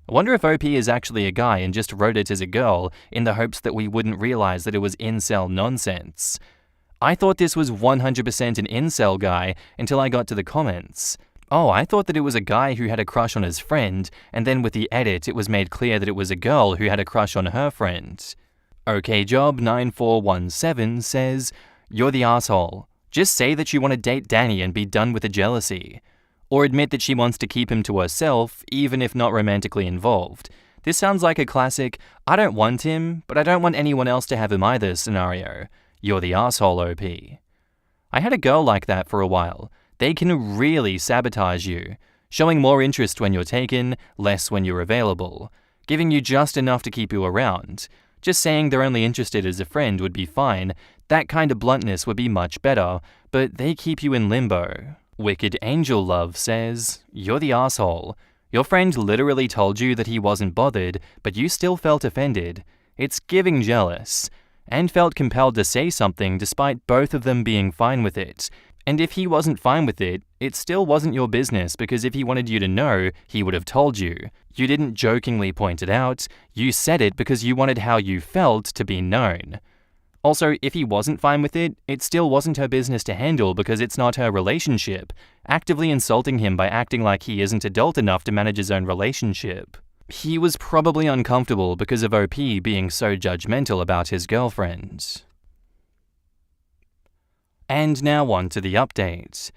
I wonder if OP is actually a guy and just wrote it as a girl in the hopes that we wouldn't realize that it was incel nonsense. I thought this was 100% an incel guy until I got to the comments. Oh, I thought that it was a guy who had a crush on his friend, and then with the edit it was made clear that it was a girl who had a crush on her friend. OKJob9417 says, "You're the asshole. Just say that you want to date Danny and be done with the jealousy. Or admit that she wants to keep him to herself, even if not romantically involved. This sounds like a classic, I don't want him, but I don't want anyone else to have him either scenario. You're the asshole, OP." I had a girl like that for a while. They can really sabotage you, showing more interest when you're taken, less when you're available, giving you just enough to keep you around. Just saying they're only interested as a friend would be fine, that kind of bluntness would be much better, but they keep you in limbo. Wicked Angel Love says, "You're the asshole. Your friend literally told you that he wasn't bothered, but you still felt offended. It's giving jealous. And felt compelled to say something despite both of them being fine with it. And if he wasn't fine with it, it still wasn't your business because if he wanted you to know, he would have told you. You didn't jokingly point it out, you said it because you wanted how you felt to be known. Also, if he wasn't fine with it, it still wasn't her business to handle because it's not her relationship, actively insulting him by acting like he isn't adult enough to manage his own relationship. He was probably uncomfortable because of OP being so judgmental about his girlfriend." And now on to the update.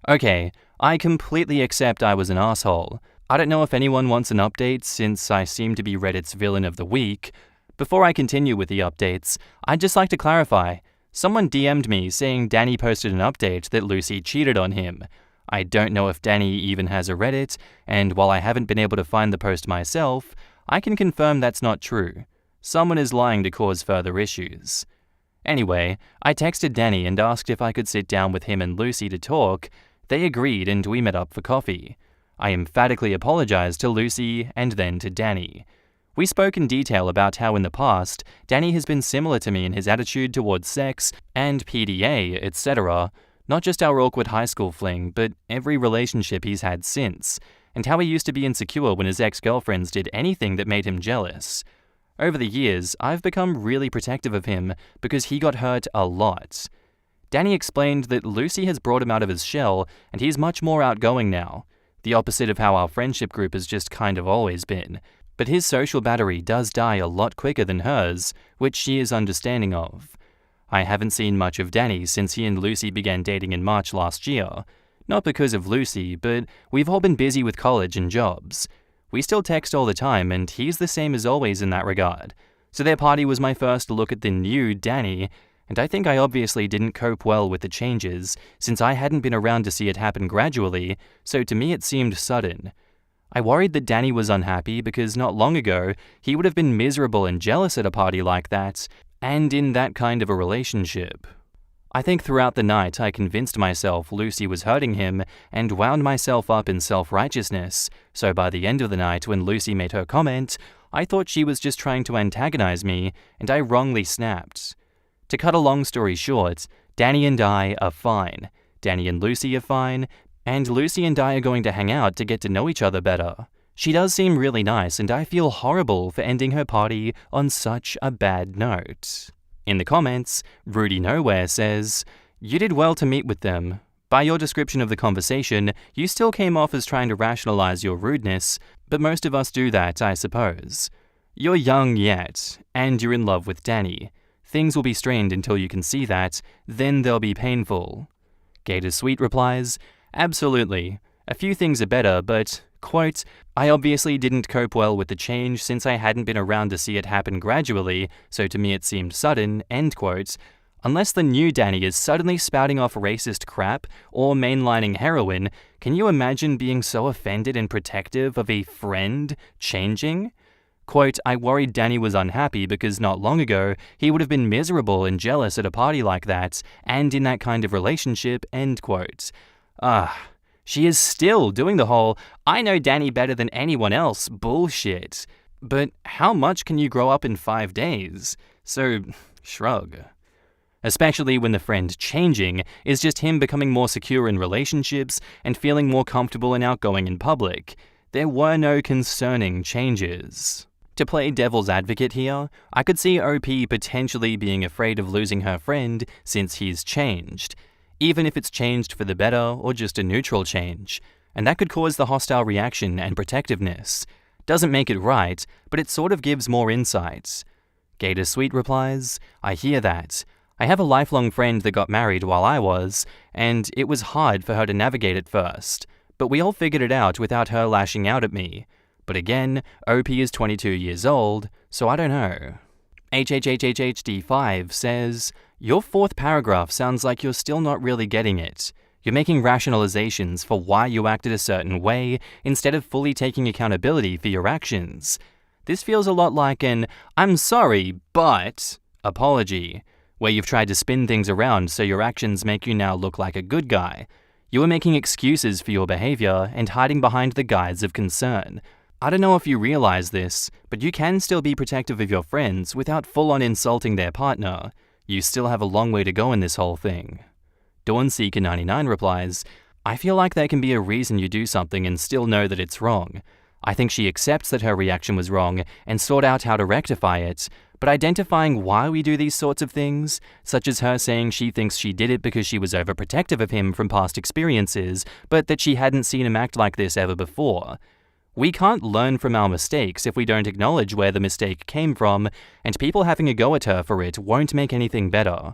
Okay, I completely accept I was an asshole. I don't know if anyone wants an update since I seem to be Reddit's villain of the week. Before I continue with the updates, I'd just like to clarify. Someone DM'd me saying Danny posted an update that Lucy cheated on him. I don't know if Danny even has a Reddit, and while I haven't been able to find the post myself, I can confirm that's not true. Someone is lying to cause further issues. Anyway, I texted Danny and asked if I could sit down with him and Lucy to talk. They agreed and we met up for coffee. I emphatically apologized to Lucy and then to Danny. We spoke in detail about how in the past, Danny has been similar to me in his attitude towards sex and PDA, etc., not just our awkward high school fling, but every relationship he's had since, and how he used to be insecure when his ex-girlfriends did anything that made him jealous. Over the years, I've become really protective of him because he got hurt a lot. Danny explained that Lucy has brought him out of his shell and he's much more outgoing now, the opposite of how our friendship group has just kind of always been. But his social battery does die a lot quicker than hers, which she is understanding of. I haven't seen much of Danny since he and Lucy began dating in March last year. Not because of Lucy, but we've all been busy with college and jobs. We still text all the time, and he's the same as always in that regard. So their party was my first look at the new Danny, and I think I obviously didn't cope well with the changes, since I hadn't been around to see it happen gradually, so to me it seemed sudden. I worried that Danny was unhappy because not long ago, he would have been miserable and jealous at a party like that, and in that kind of a relationship. I think throughout the night I convinced myself Lucy was hurting him and wound myself up in self-righteousness, so by the end of the night when Lucy made her comment, I thought she was just trying to antagonize me, and I wrongly snapped. To cut a long story short, Danny and I are fine, Danny and Lucy are fine, and Lucy and I are going to hang out to get to know each other better. She does seem really nice, and I feel horrible for ending her party on such a bad note. In the comments, Rudy Nowhere says, "You did well to meet with them. By your description of the conversation, you still came off as trying to rationalize your rudeness, but most of us do that, I suppose. You're young yet, and you're in love with Danny. Things will be strained until you can see that, then they'll be painful." Gator Sweet replies, "Absolutely. A few things are better, but, quote, I obviously didn't cope well with the change since I hadn't been around to see it happen gradually, so to me it seemed sudden, end quote. Unless the new Danny is suddenly spouting off racist crap or mainlining heroin, can you imagine being so offended and protective of a friend changing? Quote, I worried Danny was unhappy because not long ago he would have been miserable and jealous at a party like that and in that kind of relationship, end quote. She is still doing the whole, I know Danny better than anyone else bullshit. But how much can you grow up in 5 days? So, shrug. Especially when the friend changing is just him becoming more secure in relationships and feeling more comfortable and outgoing in public. There were no concerning changes. To play devil's advocate here, I could see OP potentially being afraid of losing her friend since he's changed, even if it's changed for the better or just a neutral change, and that could cause the hostile reaction and protectiveness. Doesn't make it right, but it sort of gives more insights. Gator Sweet replies, I hear that. I have a lifelong friend that got married while I was, and it was hard for her to navigate at first, but we all figured it out without her lashing out at me. But again, OP is 22 years old, so I don't know. HHHHHD5 says, your fourth paragraph sounds like you're still not really getting it. You're making rationalizations for why you acted a certain way instead of fully taking accountability for your actions. This feels a lot like an, I'm sorry, but apology, where you've tried to spin things around so your actions make you now look like a good guy. You are making excuses for your behavior and hiding behind the guise of concern. I don't know if you realize this, but you can still be protective of your friends without full-on insulting their partner. You still have a long way to go in this whole thing. Dawnseeker99 replies, I feel like there can be a reason you do something and still know that it's wrong. I think she accepts that her reaction was wrong and sought out how to rectify it, but identifying why we do these sorts of things, such as her saying she thinks she did it because she was overprotective of him from past experiences, but that she hadn't seen him act like this ever before. We can't learn from our mistakes if we don't acknowledge where the mistake came from, and people having a go at her for it won't make anything better.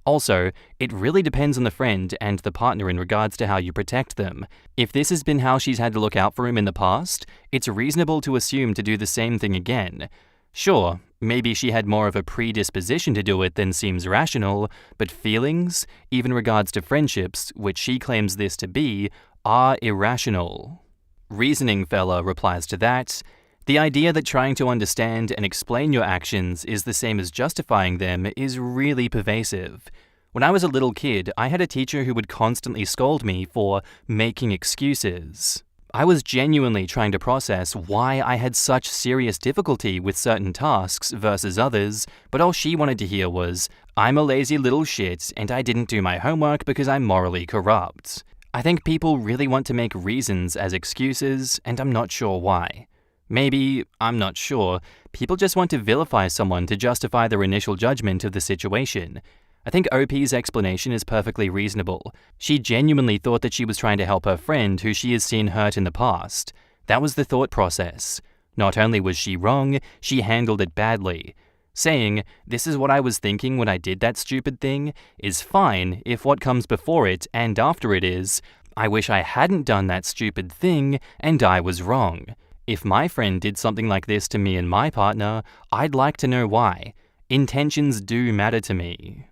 Also, it really depends on the friend and the partner in regards to how you protect them. If this has been how she's had to look out for him in the past, it's reasonable to assume to do the same thing again. Sure, maybe she had more of a predisposition to do it than seems rational, but feelings, even regards to friendships, which she claims this to be, are irrational. Reasoning Fella replies to that, the idea that trying to understand and explain your actions is the same as justifying them is really pervasive. When I was a little kid, I had a teacher who would constantly scold me for making excuses. I was genuinely trying to process why I had such serious difficulty with certain tasks versus others, but all she wanted to hear was, I'm a lazy little shit and I didn't do my homework because I'm morally corrupt. I think people really want to make reasons as excuses, and I'm not sure why. Maybe, I'm not sure, people just want to vilify someone to justify their initial judgment of the situation. I think OP's explanation is perfectly reasonable. She genuinely thought that she was trying to help her friend who she has seen hurt in the past. That was the thought process. Not only was she wrong, she handled it badly. Saying, this is what I was thinking when I did that stupid thing, is fine if what comes before it and after it is, I wish I hadn't done that stupid thing and I was wrong. If my friend did something like this to me and my partner, I'd like to know why. Intentions do matter to me.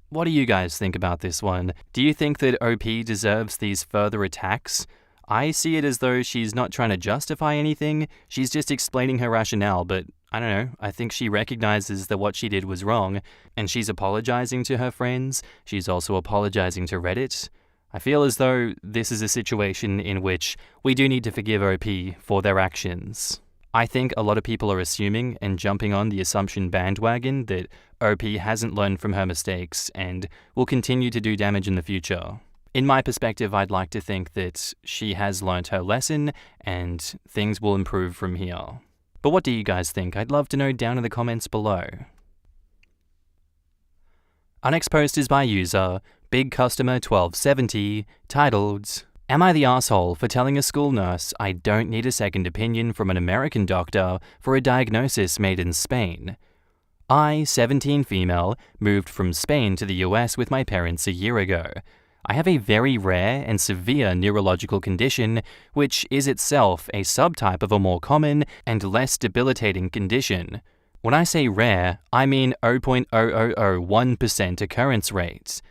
What do you guys think about this one? Do you think that OP deserves these further attacks? I see it as though she's not trying to justify anything, she's just explaining her rationale, but I don't know, I think she recognizes that what she did was wrong, and she's apologizing to her friends, she's also apologizing to Reddit. I feel as though this is a situation in which we do need to forgive OP for their actions. I think a lot of people are assuming and jumping on the assumption bandwagon that OP hasn't learned from her mistakes and will continue to do damage in the future. In my perspective, I'd like to think that she has learnt her lesson and things will improve from here. But what do you guys think? I'd love to know down in the comments below. Our next post is by user BigCustomer1270, titled, Am I the asshole for telling a school nurse I don't need a second opinion from an American doctor for a diagnosis made in Spain? I, 17 female, moved from Spain to the US with my parents a year ago. I have a very rare and severe neurological condition, which is itself a subtype of a more common and less debilitating condition. When I say rare, I mean 0.0001% occurrence rate.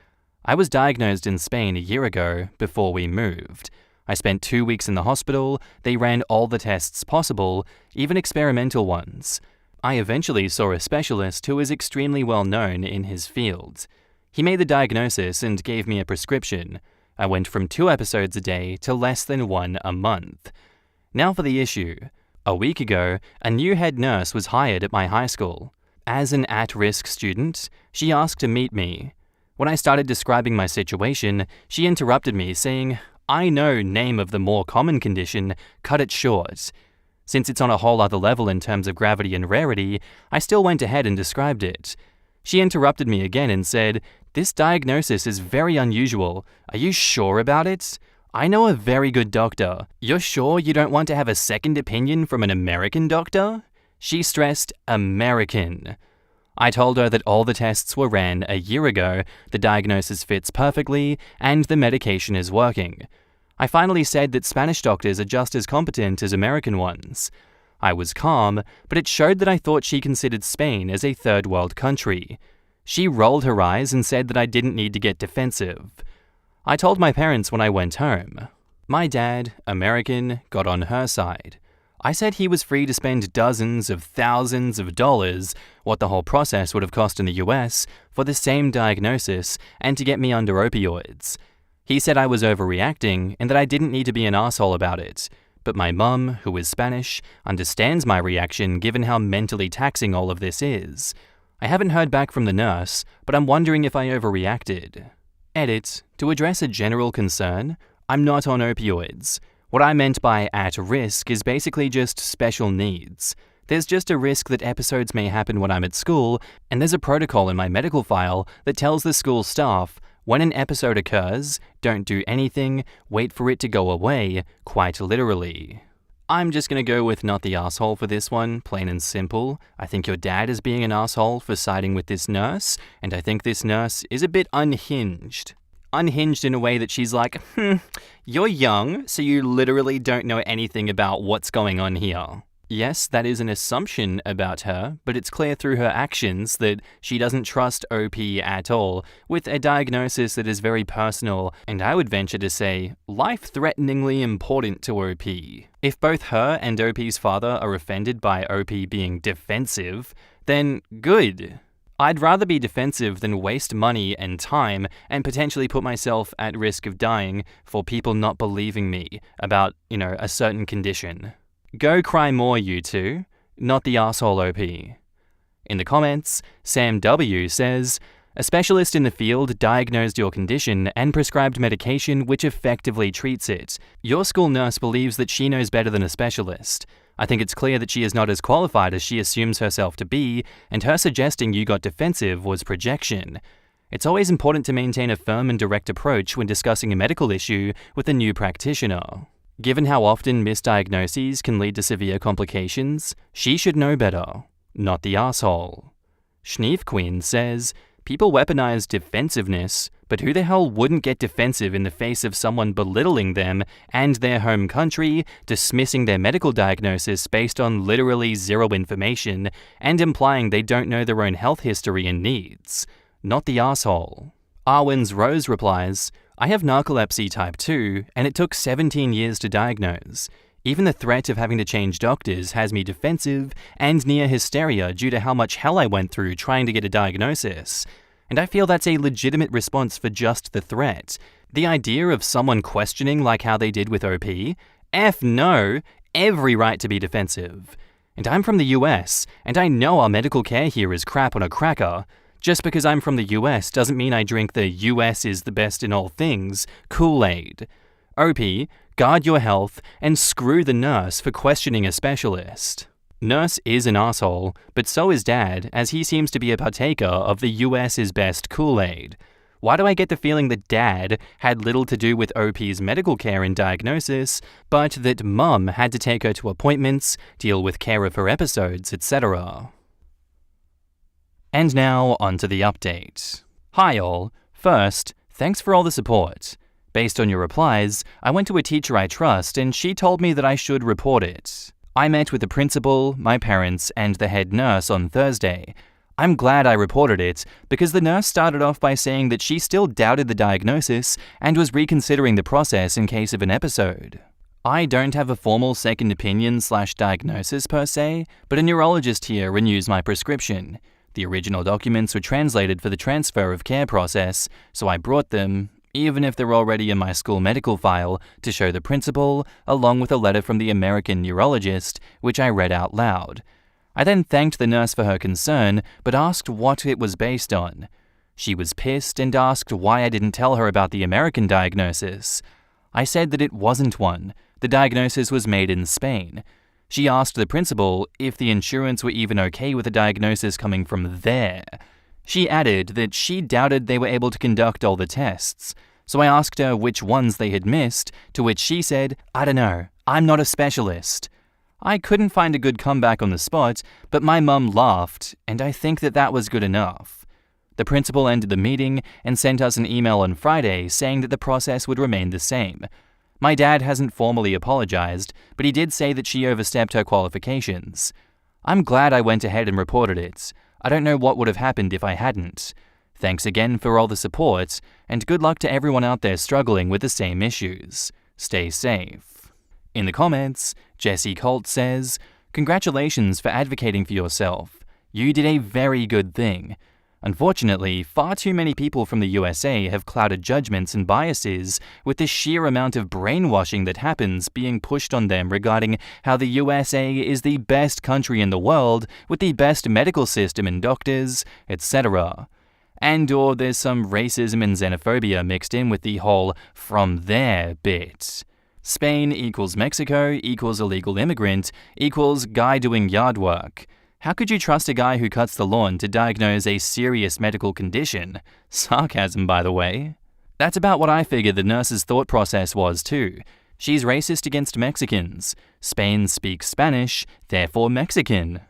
I was diagnosed in Spain a year ago before we moved. I spent 2 weeks in the hospital, they ran all the tests possible, even experimental ones. I eventually saw a specialist who is extremely well known in his field. He made the diagnosis and gave me a prescription. I went from 2 episodes a day to less than 1 a month. Now for the issue. A week ago, a new head nurse was hired at my high school. As an at-risk student, she asked to meet me. When I started describing my situation, she interrupted me saying, "I know name of the more common condition, cut it short." Since it's on a whole other level in terms of gravity and rarity, I still went ahead and described it. She interrupted me again and said, "This diagnosis is very unusual. Are you sure about it? I know a very good doctor. You're sure you don't want to have a second opinion from an American doctor?" She stressed American. I told her that all the tests were ran a year ago, the diagnosis fits perfectly, and the medication is working. I finally said that Spanish doctors are just as competent as American ones. I was calm, but it showed that I thought she considered Spain as a third world country. She rolled her eyes and said that I didn't need to get defensive. I told my parents when I went home. My dad, American, got on her side. I said he was free to spend dozens of thousands of dollars, what the whole process would have cost in the US, for the same diagnosis and to get me under opioids. He said I was overreacting and that I didn't need to be an asshole about it. But my mum, who is Spanish, understands my reaction given how mentally taxing all of this is. I haven't heard back from the nurse, but I'm wondering if I overreacted. Edit. To address a general concern, I'm not on opioids. What I meant by at risk is basically just special needs. There's just a risk that episodes may happen when I'm at school, and there's a protocol in my medical file that tells the school staff, when an episode occurs, don't do anything, wait for it to go away, quite literally. I'm just gonna go with not the asshole for this one, plain and simple. I think your dad is being an asshole for siding with this nurse, and I think this nurse is a bit unhinged. Unhinged in a way that she's like, you're young, so you literally don't know anything about what's going on here. Yes, that is an assumption about her, but it's clear through her actions that she doesn't trust OP at all, with a diagnosis that is very personal, and I would venture to say, life-threateningly important to OP. If both her and OP's father are offended by OP being defensive, then good. I'd rather be defensive than waste money and time and potentially put myself at risk of dying for people not believing me about, a certain condition. Go cry more, you two. Not the asshole OP. In the comments, Sam W says, a specialist in the field diagnosed your condition and prescribed medication which effectively treats it. Your school nurse believes that she knows better than a specialist. I think it's clear that she is not as qualified as she assumes herself to be, and her suggesting you got defensive was projection. It's always important to maintain a firm and direct approach when discussing a medical issue with a new practitioner. Given how often misdiagnoses can lead to severe complications, she should know better. Not the asshole. Schneef Queen says, people weaponize defensiveness, but who the hell wouldn't get defensive in the face of someone belittling them and their home country, dismissing their medical diagnosis based on literally zero information, and implying they don't know their own health history and needs? Not the asshole. Arwen's Rose replies, I have narcolepsy type 2, and it took 17 years to diagnose. Even the threat of having to change doctors has me defensive and near hysteria due to how much hell I went through trying to get a diagnosis. And I feel that's a legitimate response for just the threat. The idea of someone questioning like how they did with OP? F no, every right to be defensive. And I'm from the US, and I know our medical care here is crap on a cracker. Just because I'm from the US doesn't mean I drink the US is the best in all things Kool-Aid. OP, guard your health, and screw the nurse for questioning a specialist. Nurse is an asshole, but so is Dad, as he seems to be a partaker of the US is best Kool-Aid. Why do I get the feeling that Dad had little to do with OP's medical care and diagnosis, but that Mum had to take her to appointments, deal with care of her episodes, etc.? And now, onto the update. Hi all. First, thanks for all the support. Based on your replies, I went to a teacher I trust and she told me that I should report it. I met with the principal, my parents, and the head nurse on Thursday. I'm glad I reported it, because the nurse started off by saying that she still doubted the diagnosis and was reconsidering the process in case of an episode. I don't have a formal second opinion/diagnosis per se, but a neurologist here renews my prescription. The original documents were translated for the transfer of care process, so I brought them, even if they're already in my school medical file, to show the principal, along with a letter from the American neurologist, which I read out loud. I then thanked the nurse for her concern, but asked what it was based on. She was pissed and asked why I didn't tell her about the American diagnosis. I said that it wasn't one. The diagnosis was made in Spain. She asked the principal if the insurance were even okay with the diagnosis coming from there. She added that she doubted they were able to conduct all the tests. So I asked her which ones they had missed, to which she said, "I don't know, I'm not a specialist." I couldn't find a good comeback on the spot, but my mum laughed, and I think that was good enough. The principal ended the meeting and sent us an email on Friday saying that the process would remain the same. My dad hasn't formally apologized, but he did say that she overstepped her qualifications. I'm glad I went ahead and reported it. I don't know what would have happened if I hadn't. Thanks again for all the support, and good luck to everyone out there struggling with the same issues. Stay safe. In the comments, Jesse Colt says, "Congratulations for advocating for yourself. You did a very good thing. Unfortunately, far too many people from the USA have clouded judgments and biases with the sheer amount of brainwashing that happens being pushed on them regarding how the USA is the best country in the world with the best medical system and doctors, etc. And/or there's some racism and xenophobia mixed in with the whole 'from there' bit. Spain equals Mexico equals illegal immigrant equals guy doing yard work. How could you trust a guy who cuts the lawn to diagnose a serious medical condition? Sarcasm, by the way. That's about what I figured the nurse's thought process was too. She's racist against Mexicans. Spain speaks Spanish, therefore Mexican.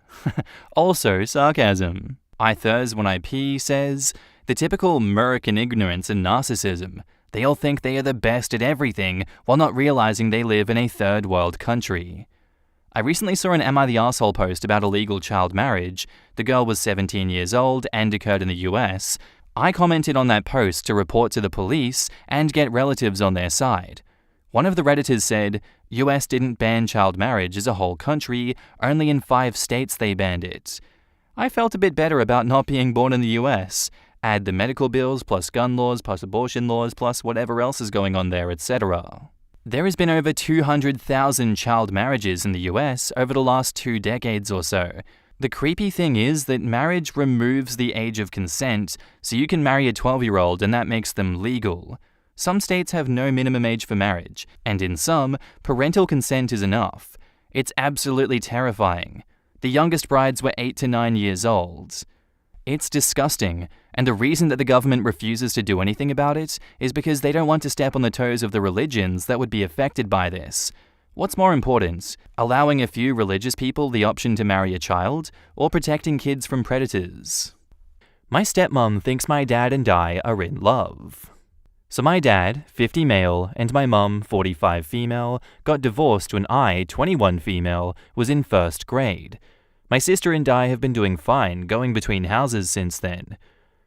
Also sarcasm. I thirst when I pee says, "The typical American ignorance and narcissism. They all think they are the best at everything while not realizing they live in a third world country." I recently saw an Am I the Arsehole post about illegal child marriage. The girl was 17 years old and occurred in the US. I commented on that post to report to the police and get relatives on their side. One of the Redditors said, "US didn't ban child marriage as a whole country, only in 5 states they banned it." I felt a bit better about not being born in the US. Add the medical bills, plus gun laws, plus abortion laws, plus whatever else is going on there, etc. There has been over 200,000 child marriages in the US over the last 2 decades or so. The creepy thing is that marriage removes the age of consent, so you can marry a 12-year-old and that makes them legal. Some states have no minimum age for marriage, and in some, parental consent is enough. It's absolutely terrifying. The youngest brides were 8 to 9 years old. It's disgusting, and the reason that the government refuses to do anything about it is because they don't want to step on the toes of the religions that would be affected by this. What's more important, allowing a few religious people the option to marry a child, or protecting kids from predators? My stepmom thinks my dad and I are in love. So my dad, 50 male, and my mum, 45 female, got divorced when I, 21 female, was in 1st grade. My sister and I have been doing fine, going between houses since then.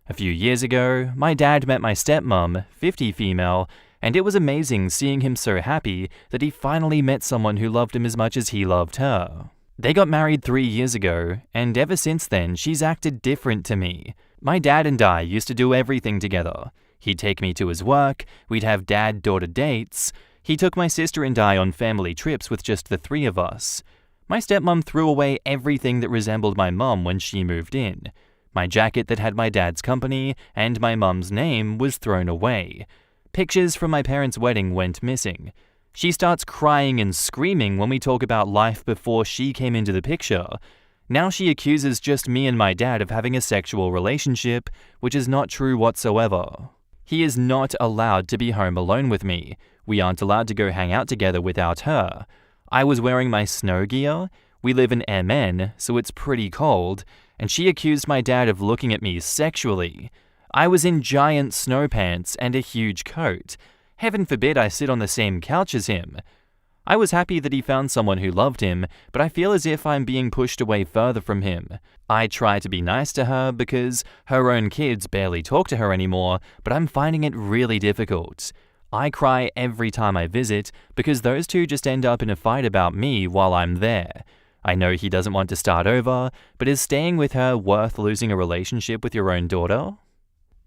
A few years ago, my dad met my stepmom, 50 female, and it was amazing seeing him so happy that he finally met someone who loved him as much as he loved her. They got married 3 years ago, and ever since then, she's acted different to me. My dad and I used to do everything together. He'd take me to his work, we'd have dad-daughter dates. He took my sister and I on family trips with just the 3 of us. My stepmom threw away everything that resembled my mum when she moved in. My jacket that had my dad's company and my mum's name was thrown away. Pictures from my parents' wedding went missing. She starts crying and screaming when we talk about life before she came into the picture. Now she accuses just me and my dad of having a sexual relationship, which is not true whatsoever. He is not allowed to be home alone with me. We aren't allowed to go hang out together without her. I was wearing my snow gear. We live in MN, so it's pretty cold, and she accused my dad of looking at me sexually. I was in giant snow pants and a huge coat. Heaven forbid I sit on the same couch as him. I was happy that he found someone who loved him, but I feel as if I'm being pushed away further from him. I try to be nice to her because her own kids barely talk to her anymore, but I'm finding it really difficult. I cry every time I visit because those two just end up in a fight about me while I'm there. I know he doesn't want to start over, but is staying with her worth losing a relationship with your own daughter?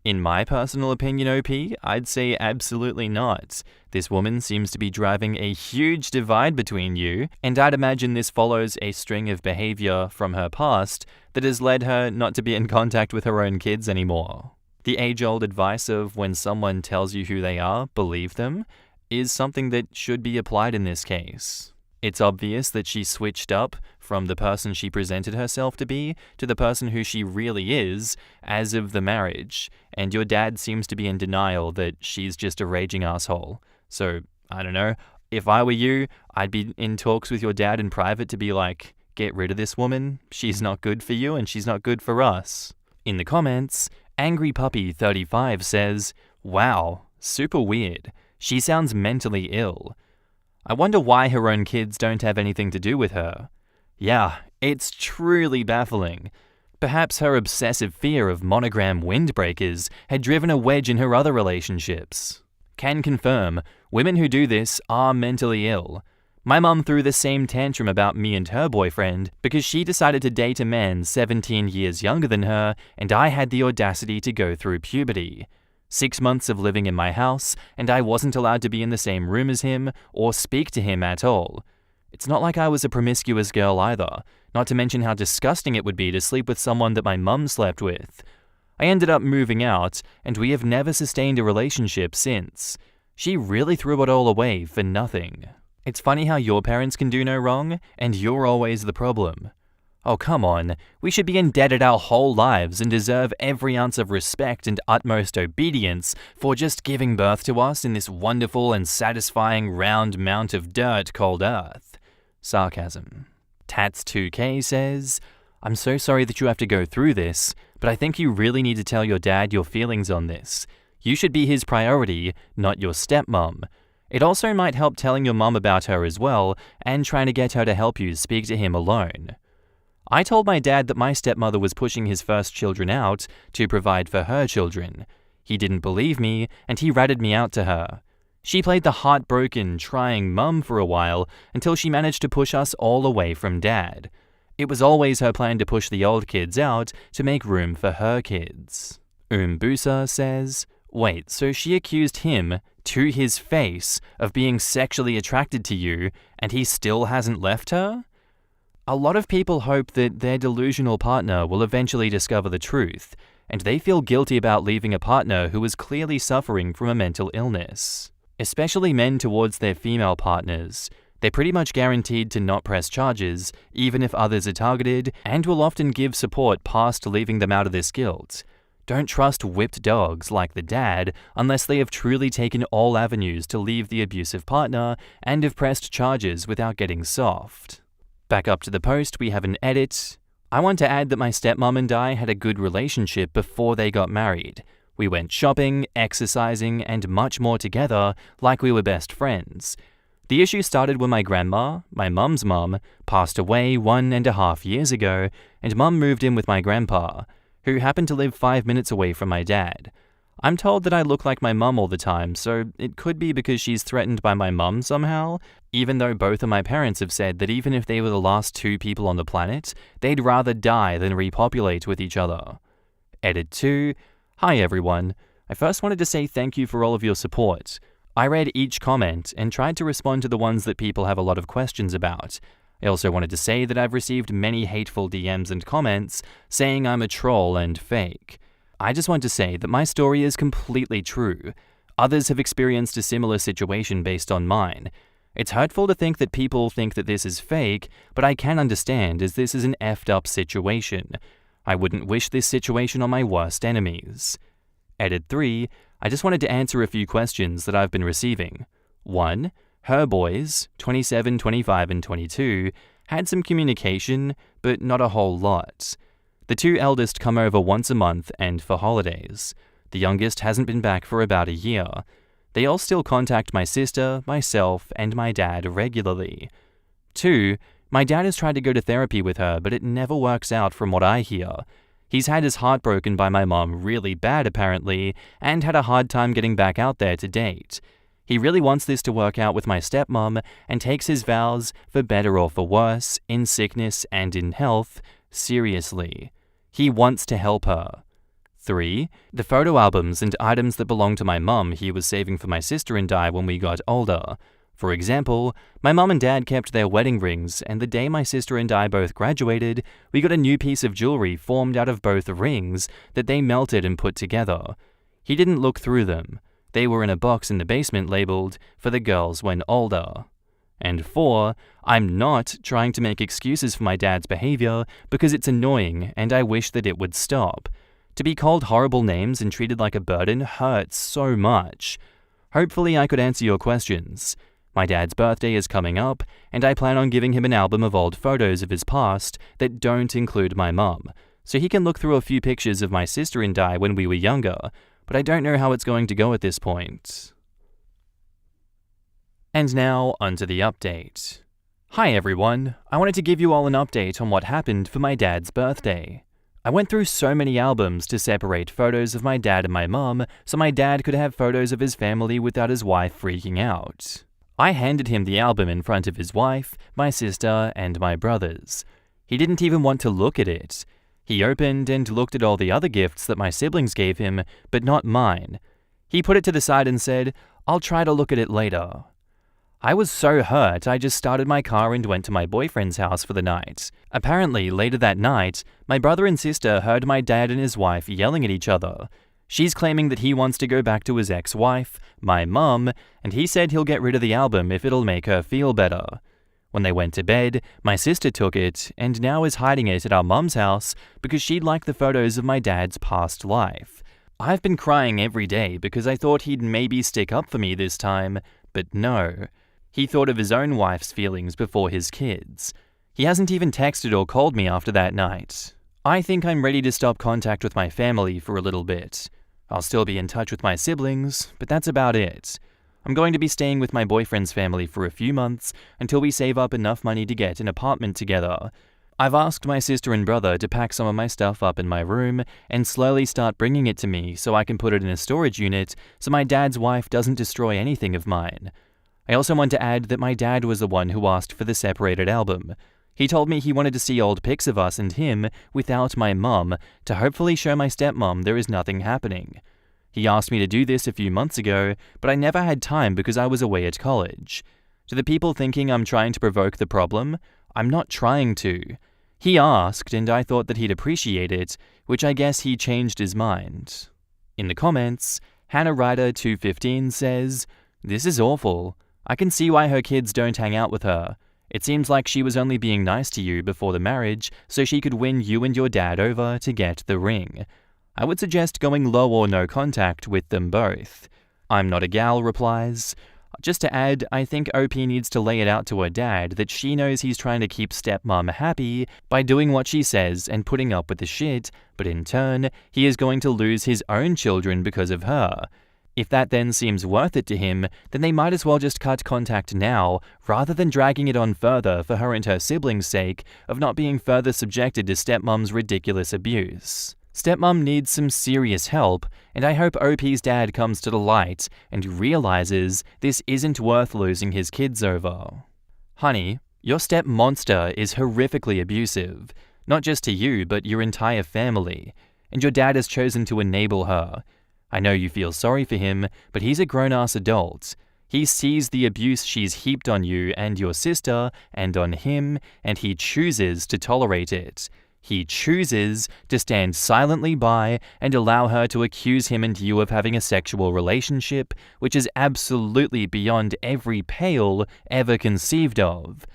In my personal opinion, OP, I'd say absolutely not. This woman seems to be driving a huge divide between you, and I'd imagine this follows a string of behavior from her past that has led her not to be in contact with her own kids anymore. The age-old advice of when someone tells you who they are, believe them, is something that should be applied in this case. It's obvious that she switched up from the person she presented herself to be to the person who she really is as of the marriage, and your dad seems to be in denial that she's just a raging asshole. So, I don't know, if I were you, I'd be in talks with your dad in private to be like, get rid of this woman, she's not good for you and she's not good for us. In the comments, Angry Puppy 35 says, wow, super weird. She sounds mentally ill. I wonder why her own kids don't have anything to do with her. Yeah, it's truly baffling. Perhaps her obsessive fear of monogram windbreakers had driven a wedge in her other relationships. Can confirm, women who do this are mentally ill. My mum threw the same tantrum about me and her boyfriend because she decided to date a man 17 years younger than her, and I had the audacity to go through puberty. 6 months of living in my house, and I wasn't allowed to be in the same room as him or speak to him at all. It's not like I was a promiscuous girl either, not to mention how disgusting it would be to sleep with someone that my mum slept with. I ended up moving out, and we have never sustained a relationship since. She really threw it all away for nothing. It's funny how your parents can do no wrong, and you're always the problem. Oh, come on. We should be indebted our whole lives and deserve every ounce of respect and utmost obedience for just giving birth to us in this wonderful and satisfying round mount of dirt called Earth. Sarcasm. Tats2k says, I'm so sorry that you have to go through this, but I think you really need to tell your dad your feelings on this. You should be his priority, not your stepmom. It also might help telling your mum about her as well and trying to get her to help you speak to him alone. I told my dad that my stepmother was pushing his first children out to provide for her children. He didn't believe me, and he ratted me out to her. She played the heartbroken, trying mum for a while until she managed to push us all away from dad. It was always her plan to push the old kids out to make room for her kids. Umbusa says, wait, so she accused him, to his face, of being sexually attracted to you, and he still hasn't left her? A lot of people hope that their delusional partner will eventually discover the truth, and they feel guilty about leaving a partner who is clearly suffering from a mental illness. Especially men towards their female partners. They're pretty much guaranteed to not press charges, even if others are targeted, and will often give support past leaving them out of this guilt. Don't trust whipped dogs like the dad unless they have truly taken all avenues to leave the abusive partner and have pressed charges without getting soft. Back up to the post, we have an edit. I want to add that my stepmom and I had a good relationship before they got married. We went shopping, exercising, and much more together like we were best friends. The issue started when my grandma, my mum's mum, passed away 1.5 years ago, and mum moved in with my grandpa, who happened to live 5 minutes away from my dad. I'm told that I look like my mum all the time, so it could be because she's threatened by my mum somehow, even though both of my parents have said that even if they were the last 2 people on the planet, they'd rather die than repopulate with each other. Edit 2. Hi everyone. I first wanted to say thank you for all of your support. I read each comment and tried to respond to the ones that people have a lot of questions about. I also wanted to say that I've received many hateful DMs and comments saying I'm a troll and fake. I just want to say that my story is completely true. Others have experienced a similar situation based on mine. It's hurtful to think that people think that this is fake, but I can understand as this is an effed up situation. I wouldn't wish this situation on my worst enemies. Edit 3. I just wanted to answer a few questions that I've been receiving. 1. Her boys, 27, 25, and 22, had some communication, but not a whole lot. The 2 eldest come over once a month and for holidays. The youngest hasn't been back for about a year. They all still contact my sister, myself, and my dad regularly. 2. My dad has tried to go to therapy with her, but it never works out from what I hear. He's had his heart broken by my mom really bad apparently, and had a hard time getting back out there to date. He really wants this to work out with my stepmom and takes his vows, for better or for worse, in sickness and in health, seriously. He wants to help her. 3. The photo albums and items that belong to my mum he was saving for my sister and I when we got older. For example, my mum and dad kept their wedding rings, and the day my sister and I both graduated, we got a new piece of jewelry formed out of both rings that they melted and put together. He didn't look through them. They were in a box in the basement labeled, "For the girls when older." And 4, I'm not trying to make excuses for my dad's behavior because it's annoying and I wish that it would stop. To be called horrible names and treated like a burden hurts so much. Hopefully I could answer your questions. My dad's birthday is coming up, and I plan on giving him an album of old photos of his past that don't include my mum, so he can look through a few pictures of my sister and I when we were younger, but I don't know how it's going to go at this point. And now, onto the update. Hi everyone, I wanted to give you all an update on what happened for my dad's birthday. I went through so many albums to separate photos of my dad and my mum so my dad could have photos of his family without his wife freaking out. I handed him the album in front of his wife, my sister, and my brothers. He didn't even want to look at it. He opened and looked at all the other gifts that my siblings gave him, but not mine. He put it to the side and said, "I'll try to look at it later." I was so hurt, I just started my car and went to my boyfriend's house for the night. Apparently, later that night, my brother and sister heard my dad and his wife yelling at each other. She's claiming that he wants to go back to his ex-wife, my mum, and he said he'll get rid of the album if it'll make her feel better. When they went to bed, my sister took it and now is hiding it at our mum's house because she'd like the photos of my dad's past life. I've been crying every day because I thought he'd maybe stick up for me this time, but no. He thought of his own wife's feelings before his kids. He hasn't even texted or called me after that night. I think I'm ready to stop contact with my family for a little bit. I'll still be in touch with my siblings, but that's about it. I'm going to be staying with my boyfriend's family for a few months until we save up enough money to get an apartment together. I've asked my sister and brother to pack some of my stuff up in my room and slowly start bringing it to me so I can put it in a storage unit so my dad's wife doesn't destroy anything of mine. I also want to add that my dad was the one who asked for the separated album. He told me he wanted to see old pics of us and him without my mum to hopefully show my stepmom there is nothing happening. He asked me to do this a few months ago, but I never had time because I was away at college. To the people thinking I'm trying to provoke the problem, I'm not trying to. He asked and I thought that he'd appreciate it, which I guess he changed his mind. In the comments, Hannah Ryder 215 says, "This is awful. I can see why her kids don't hang out with her. It seems like she was only being nice to you before the marriage so she could win you and your dad over to get the ring. I would suggest going low or no contact with them both." I'm Not a Gal replies, "Just to add, I think OP needs to lay it out to her dad that she knows he's trying to keep stepmom happy by doing what she says and putting up with the shit, but in turn, he is going to lose his own children because of her. If that then seems worth it to him, then they might as well just cut contact now, rather than dragging it on further for her and her siblings' sake of not being further subjected to stepmom's ridiculous abuse. Stepmom needs some serious help, and I hope OP's dad comes to the light and realizes this isn't worth losing his kids over. Honey, your step-monster is horrifically abusive, not just to you but your entire family, and your dad has chosen to enable her. I know you feel sorry for him, but he's a grown-ass adult. He sees the abuse she's heaped on you and your sister and on him, and he chooses to tolerate it. He chooses to stand silently by and allow her to accuse him and you of having a sexual relationship, which is absolutely beyond every pale ever conceived of.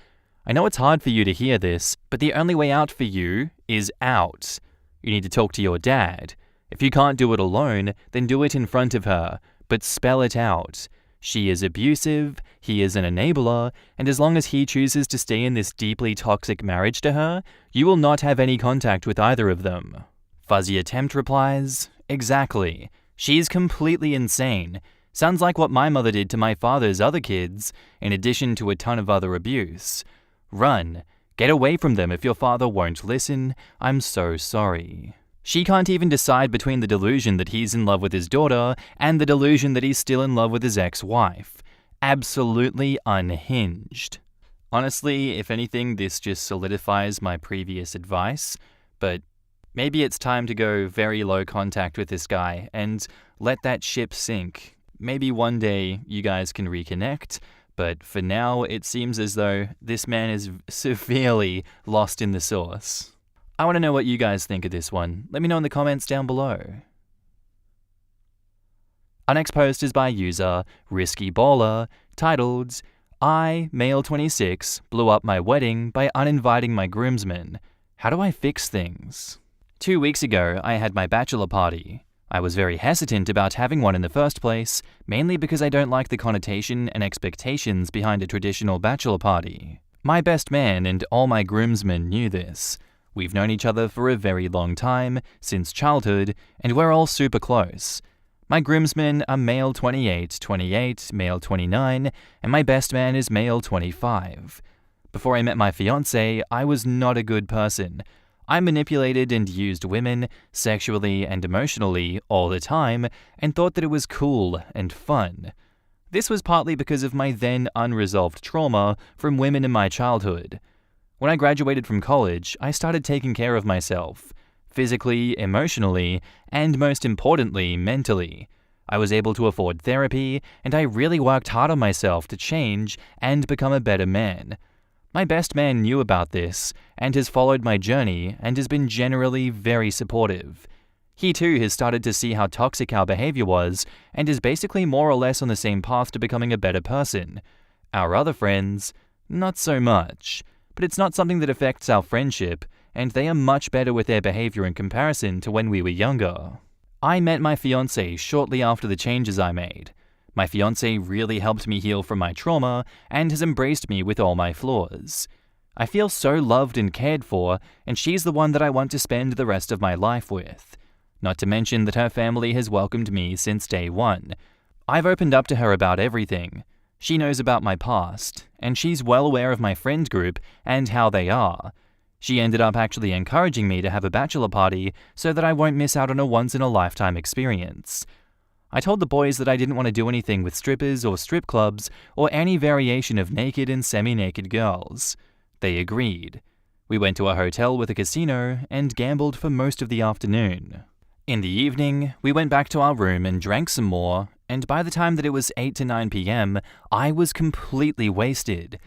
I know it's hard for you to hear this, but the only way out for you is out. You need to talk to your dad. If you can't do it alone, then do it in front of her, but spell it out. She is abusive, he is an enabler, and as long as he chooses to stay in this deeply toxic marriage to her, you will not have any contact with either of them." Fuzzy Attempt replies, "Exactly. She's completely insane. Sounds like what my mother did to my father's other kids, in addition to a ton of other abuse. Run. Get away from them if your father won't listen. I'm so sorry. She can't even decide between the delusion that he's in love with his daughter and the delusion that he's still in love with his ex-wife. Absolutely unhinged. Honestly, if anything, this just solidifies my previous advice, but maybe it's time to go very low contact with this guy and let that ship sink. Maybe one day you guys can reconnect, but for now it seems as though this man is severely lost in the sauce. I want to know what you guys think of this one. Let me know in the comments down below. Our next post is by user Risky Baller, titled, I, male 26, blew up my wedding by uninviting my groomsmen. How do I fix things? 2 weeks ago, I had my bachelor party. I was very hesitant about having one in the first place, mainly because I don't like the connotation and expectations behind a traditional bachelor party. My best man and all my groomsmen knew this. We've known each other for a very long time, since childhood, and we're all super close. My groomsmen are male 28, male 29, and my best man is male 25. Before I met my fiancé, I was not a good person. I manipulated and used women, sexually and emotionally, all the time, and thought that it was cool and fun. This was partly because of my then unresolved trauma from women in my childhood. When I graduated from college, I started taking care of myself, physically, emotionally, and most importantly, mentally. I was able to afford therapy, and I really worked hard on myself to change and become a better man. My best man knew about this, and has followed my journey, and has been generally very supportive. He too has started to see how toxic our behavior was, and is basically more or less on the same path to becoming a better person. Our other friends, not so much. But it's not something that affects our friendship, and they are much better with their behavior in comparison to when we were younger. I met my fiancé shortly after the changes I made. My fiancé really helped me heal from my trauma and has embraced me with all my flaws. I feel so loved and cared for, and she's the one that I want to spend the rest of my life with. Not to mention that her family has welcomed me since day one. I've opened up to her about everything. She knows about my past, and she's well aware of my friend group and how they are. She ended up actually encouraging me to have a bachelor party so that I won't miss out on a once-in-a-lifetime experience. I told the boys that I didn't want to do anything with strippers or strip clubs or any variation of naked and semi-naked girls. They agreed. We went to a hotel with a casino and gambled for most of the afternoon. In the evening, we went back to our room and drank some more, and by the time that it was 8 to 9 p.m., I was completely wasted.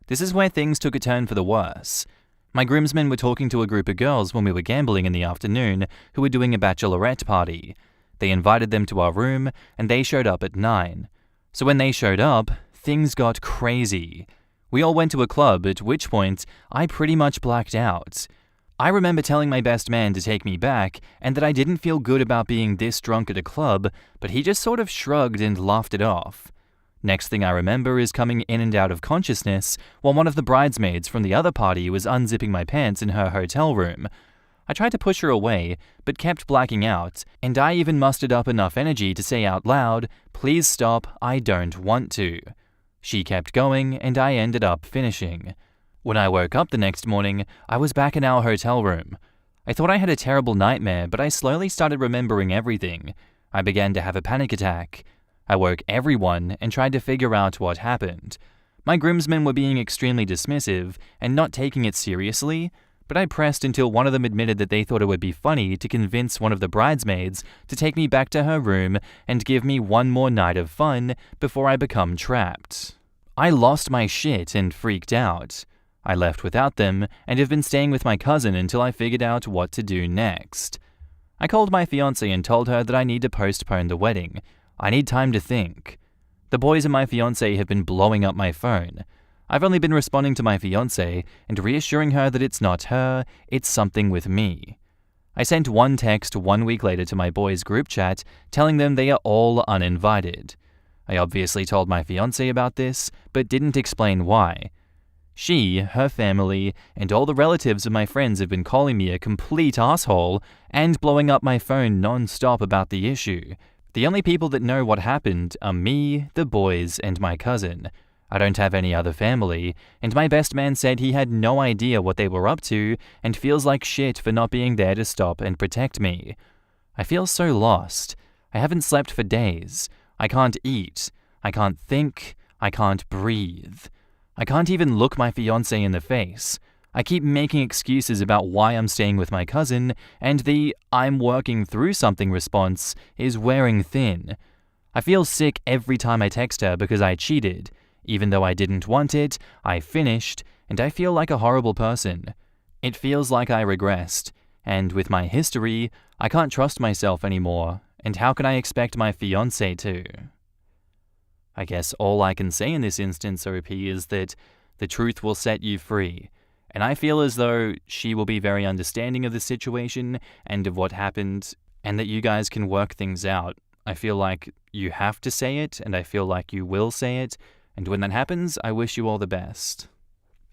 This is where things took a turn for the worse. My groomsmen were talking to a group of girls when we were gambling in the afternoon who were doing a bachelorette party. They invited them to our room, and they showed up at 9. So when they showed up, things got crazy. We all went to a club, at which point I pretty much blacked out. I remember telling my best man to take me back and that I didn't feel good about being this drunk at a club, but he just sort of shrugged and laughed it off. Next thing I remember is coming in and out of consciousness while one of the bridesmaids from the other party was unzipping my pants in her hotel room. I tried to push her away, but kept blacking out, and I even mustered up enough energy to say out loud, "Please stop, I don't want to." She kept going, and I ended up finishing. When I woke up the next morning, I was back in our hotel room. I thought I had a terrible nightmare, but I slowly started remembering everything. I began to have a panic attack. I woke everyone and tried to figure out what happened. My groomsmen were being extremely dismissive and not taking it seriously, but I pressed until one of them admitted that they thought it would be funny to convince one of the bridesmaids to take me back to her room and give me one more night of fun before I become trapped. I lost my shit and freaked out. I left without them and have been staying with my cousin until I figured out what to do next. I called my fiancée and told her that I need to postpone the wedding. I need time to think. The boys and my fiancé have been blowing up my phone. I've only been responding to my fiancé and reassuring her that it's not her, it's something with me. I sent one text 1 week later to my boys' group chat telling them they are all uninvited. I obviously told my fiancé about this, but didn't explain why. She, her family, and all the relatives of my friends have been calling me a complete asshole and blowing up my phone non-stop about the issue. The only people that know what happened are me, the boys, and my cousin. I don't have any other family, and my best man said he had no idea what they were up to and feels like shit for not being there to stop and protect me. I feel so lost. I haven't slept for days. I can't eat. I can't think. I can't breathe. I can't even look my fiancé in the face. I keep making excuses about why I'm staying with my cousin, and the "I'm working through something" response is wearing thin. I feel sick every time I text her because I cheated. Even though I didn't want it, I finished, and I feel like a horrible person. It feels like I regressed, and with my history, I can't trust myself anymore, and how can I expect my fiancé to? I guess all I can say in this instance, OP, is that the truth will set you free. And I feel as though she will be very understanding of the situation and of what happened, and that you guys can work things out. I feel like you have to say it, and I feel like you will say it, and when that happens, I wish you all the best.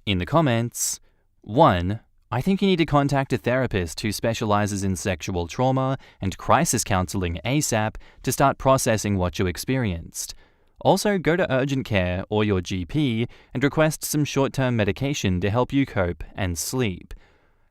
In the comments, 1. I think you need to contact a therapist who specializes in sexual trauma and crisis counseling ASAP to start processing what you experienced. Also, go to urgent care or your GP and request some short-term medication to help you cope and sleep.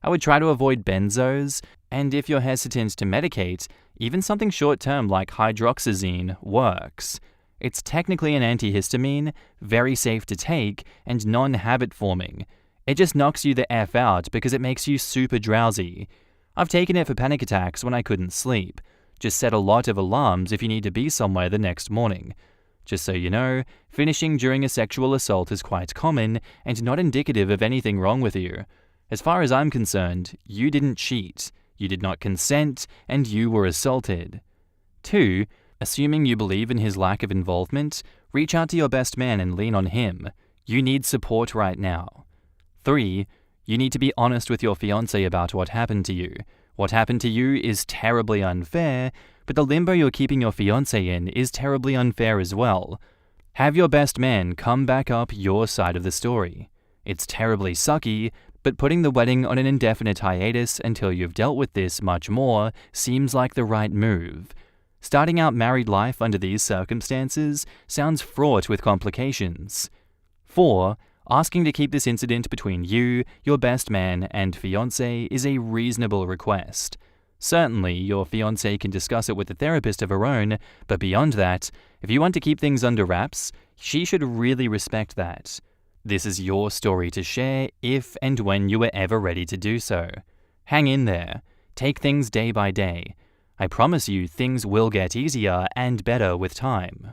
I would try to avoid benzos, and if you're hesitant to medicate, even something short-term like hydroxyzine works. It's technically an antihistamine, very safe to take, and non-habit forming. It just knocks you the F out because it makes you super drowsy. I've taken it for panic attacks when I couldn't sleep. Just set a lot of alarms if you need to be somewhere the next morning. Just so you know, finishing during a sexual assault is quite common and not indicative of anything wrong with you. As far as I'm concerned, you didn't cheat, you did not consent, and you were assaulted. 2. Assuming you believe in his lack of involvement, reach out to your best man and lean on him. You need support right now. 3. You need to be honest with your fiancé about what happened to you. What happened to you is terribly unfair, but the limbo you're keeping your fiancé in is terribly unfair as well. Have your best man come back up your side of the story. It's terribly sucky, but putting the wedding on an indefinite hiatus until you've dealt with this much more seems like the right move. Starting out married life under these circumstances sounds fraught with complications. 4. Asking to keep this incident between you, your best man, and fiancé is a reasonable request. Certainly, your fiancé can discuss it with a therapist of her own, but beyond that, if you want to keep things under wraps, she should really respect that. This is your story to share if and when you are ever ready to do so. Hang in there. Take things day by day. I promise you things will get easier and better with time.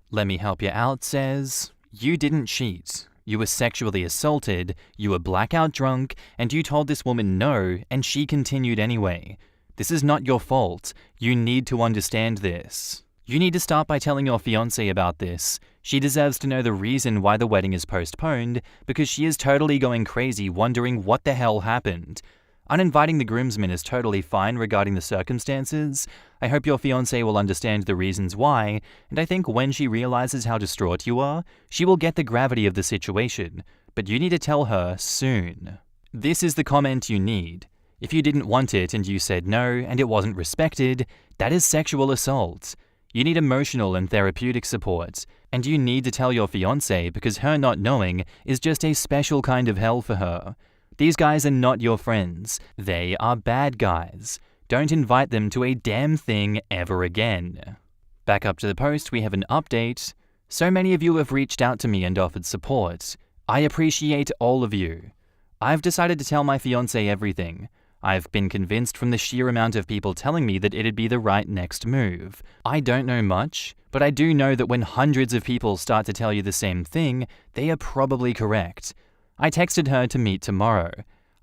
Let Me Help You Out says, you didn't cheat. You were sexually assaulted, you were blackout drunk, and you told this woman no, and she continued anyway. This is not your fault. You need to understand this. You need to start by telling your fiancé about this. She deserves to know the reason why the wedding is postponed, because she is totally going crazy wondering what the hell happened. Uninviting the groomsmen is totally fine regarding the circumstances. I hope your fiancé will understand the reasons why, and I think when she realizes how distraught you are, she will get the gravity of the situation. But you need to tell her soon. This is the comment you need. If you didn't want it and you said no and it wasn't respected, that is sexual assault. You need emotional and therapeutic support, and you need to tell your fiancé because her not knowing is just a special kind of hell for her. These guys are not your friends. They are bad guys. Don't invite them to a damn thing ever again. Back up to the post, we have an update. So many of you have reached out to me and offered support. I appreciate all of you. I've decided to tell my fiancé everything. I've been convinced from the sheer amount of people telling me that it'd be the right next move. I don't know much, but I do know that when hundreds of people start to tell you the same thing, they are probably correct. I texted her to meet tomorrow.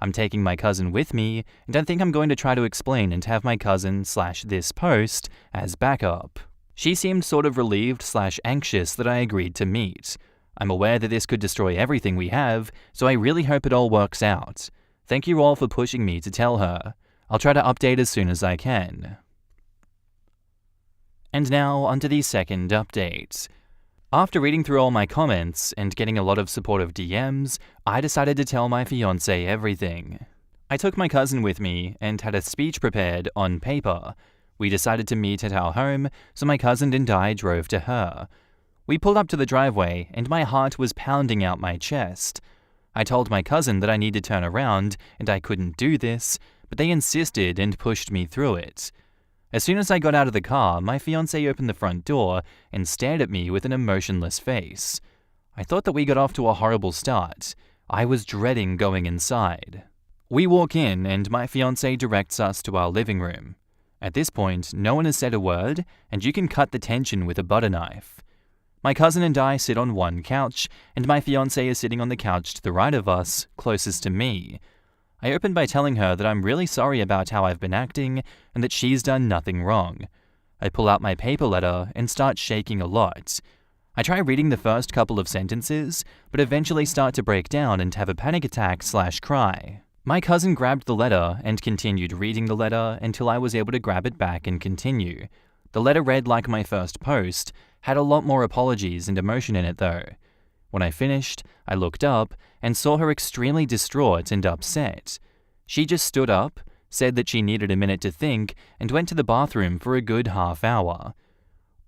I'm taking my cousin with me, and I think I'm going to try to explain and have my cousin/this post as backup. She seemed sort of relieved/anxious that I agreed to meet. I'm aware that this could destroy everything we have, so I really hope it all works out. Thank you all for pushing me to tell her. I'll try to update as soon as I can. And now, onto the second update. After reading through all my comments and getting a lot of supportive DMs, I decided to tell my fiancé everything. I took my cousin with me and had a speech prepared on paper. We decided to meet at our home, so my cousin and I drove to her. We pulled up to the driveway, and my heart was pounding out my chest. I told my cousin that I need to turn around, and I couldn't do this, but they insisted and pushed me through it. As soon as I got out of the car, my fiancé opened the front door and stared at me with an emotionless face. I thought that we got off to a horrible start. I was dreading going inside. We walk in, and my fiancé directs us to our living room. At this point, no one has said a word, and you can cut the tension with a butter knife. My cousin and I sit on one couch, and my fiancé is sitting on the couch to the right of us, closest to me. I open by telling her that I'm really sorry about how I've been acting, and that she's done nothing wrong. I pull out my paper letter and start shaking a lot. I try reading the first couple of sentences, but eventually start to break down and have a panic attack/cry. My cousin grabbed the letter and continued reading the letter until I was able to grab it back and continue. The letter read like my first post, had a lot more apologies and emotion in it though. When I finished, I looked up and saw her extremely distraught and upset. She just stood up, said that she needed a minute to think, and went to the bathroom for a good half hour.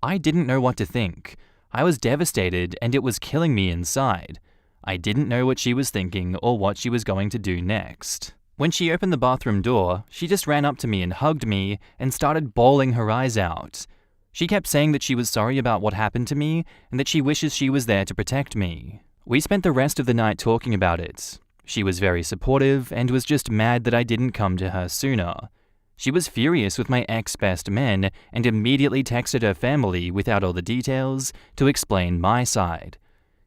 I didn't know what to think. I was devastated and it was killing me inside. I didn't know what she was thinking or what she was going to do next. When she opened the bathroom door, she just ran up to me and hugged me and started bawling her eyes out. She kept saying that she was sorry about what happened to me and that she wishes she was there to protect me. We spent the rest of the night talking about it. She was very supportive and was just mad that I didn't come to her sooner. She was furious with my ex-best men and immediately texted her family without all the details to explain my side.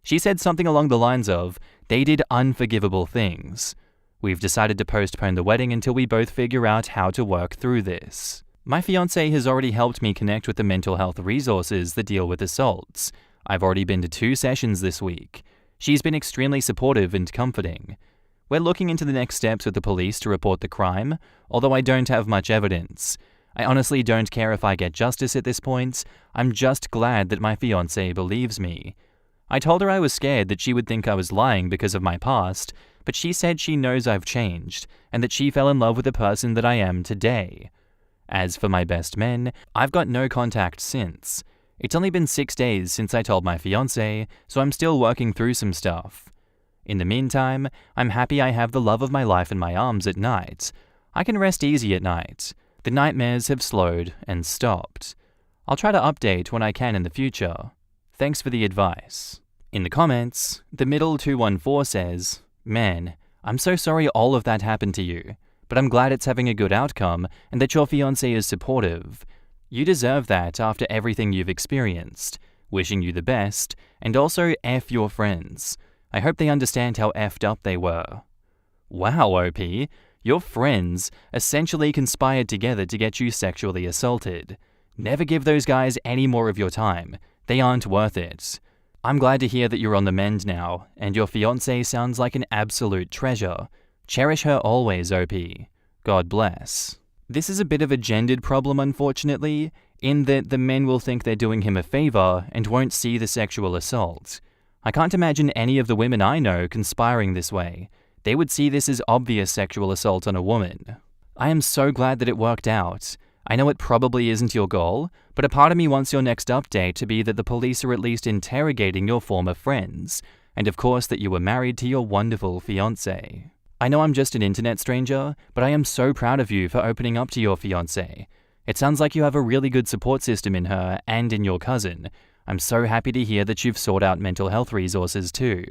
She said something along the lines of, they did unforgivable things. We've decided to postpone the wedding until we both figure out how to work through this. My fiancé has already helped me connect with the mental health resources that deal with assaults. I've already been to 2 sessions this week. She's been extremely supportive and comforting. We're looking into the next steps with the police to report the crime, although I don't have much evidence. I honestly don't care if I get justice at this point. I'm just glad that my fiancé believes me. I told her I was scared that she would think I was lying because of my past, but she said she knows I've changed, and that she fell in love with the person that I am today. As for my best men, I've got no contact since. It's only been 6 days since I told my fiancé, so I'm still working through some stuff. In the meantime, I'm happy I have the love of my life in my arms at night. I can rest easy at night. The nightmares have slowed and stopped. I'll try to update when I can in the future. Thanks for the advice. In the comments, the middle 214 says, "Man, I'm so sorry all of that happened to you, but I'm glad it's having a good outcome and that your fiancé is supportive. You deserve that after everything you've experienced. Wishing you the best, and also F your friends. I hope they understand how effed up they were." Wow, OP, your friends essentially conspired together to get you sexually assaulted. Never give those guys any more of your time. They aren't worth it. I'm glad to hear that you're on the mend now, and your fiancé sounds like an absolute treasure. Cherish her always, OP. God bless. This is a bit of a gendered problem, unfortunately, in that the men will think they're doing him a favor and won't see the sexual assault. I can't imagine any of the women I know conspiring this way. They would see this as obvious sexual assault on a woman. I am so glad that it worked out. I know it probably isn't your goal, but a part of me wants your next update to be that the police are at least interrogating your former friends, and of course that you were married to your wonderful fiancé. I know I'm just an internet stranger, but I am so proud of you for opening up to your fiancé. It sounds like you have a really good support system in her and in your cousin. I'm so happy to hear that you've sought out mental health resources too.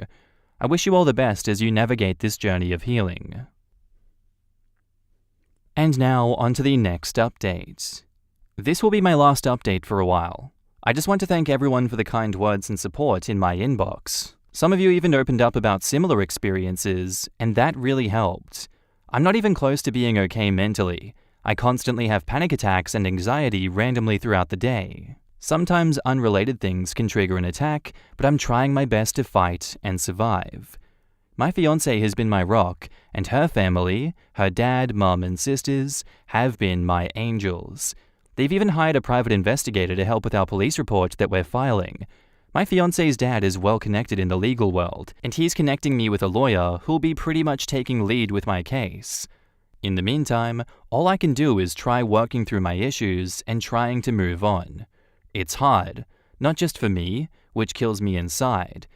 I wish you all the best as you navigate this journey of healing. And now on to the next update. This will be my last update for a while. I just want to thank everyone for the kind words and support in my inbox. Some of you even opened up about similar experiences, and that really helped. I'm not even close to being okay mentally. I constantly have panic attacks and anxiety randomly throughout the day. Sometimes unrelated things can trigger an attack, but I'm trying my best to fight and survive. My fiancé has been my rock, and her family, her dad, mum, and sisters, have been my angels. They've even hired a private investigator to help with our police report that we're filing. My fiancé's dad is well connected in the legal world, and he's connecting me with a lawyer who'll be pretty much taking lead with my case. In the meantime, all I can do is try working through my issues and trying to move on. It's hard, not just for me, which kills me inside.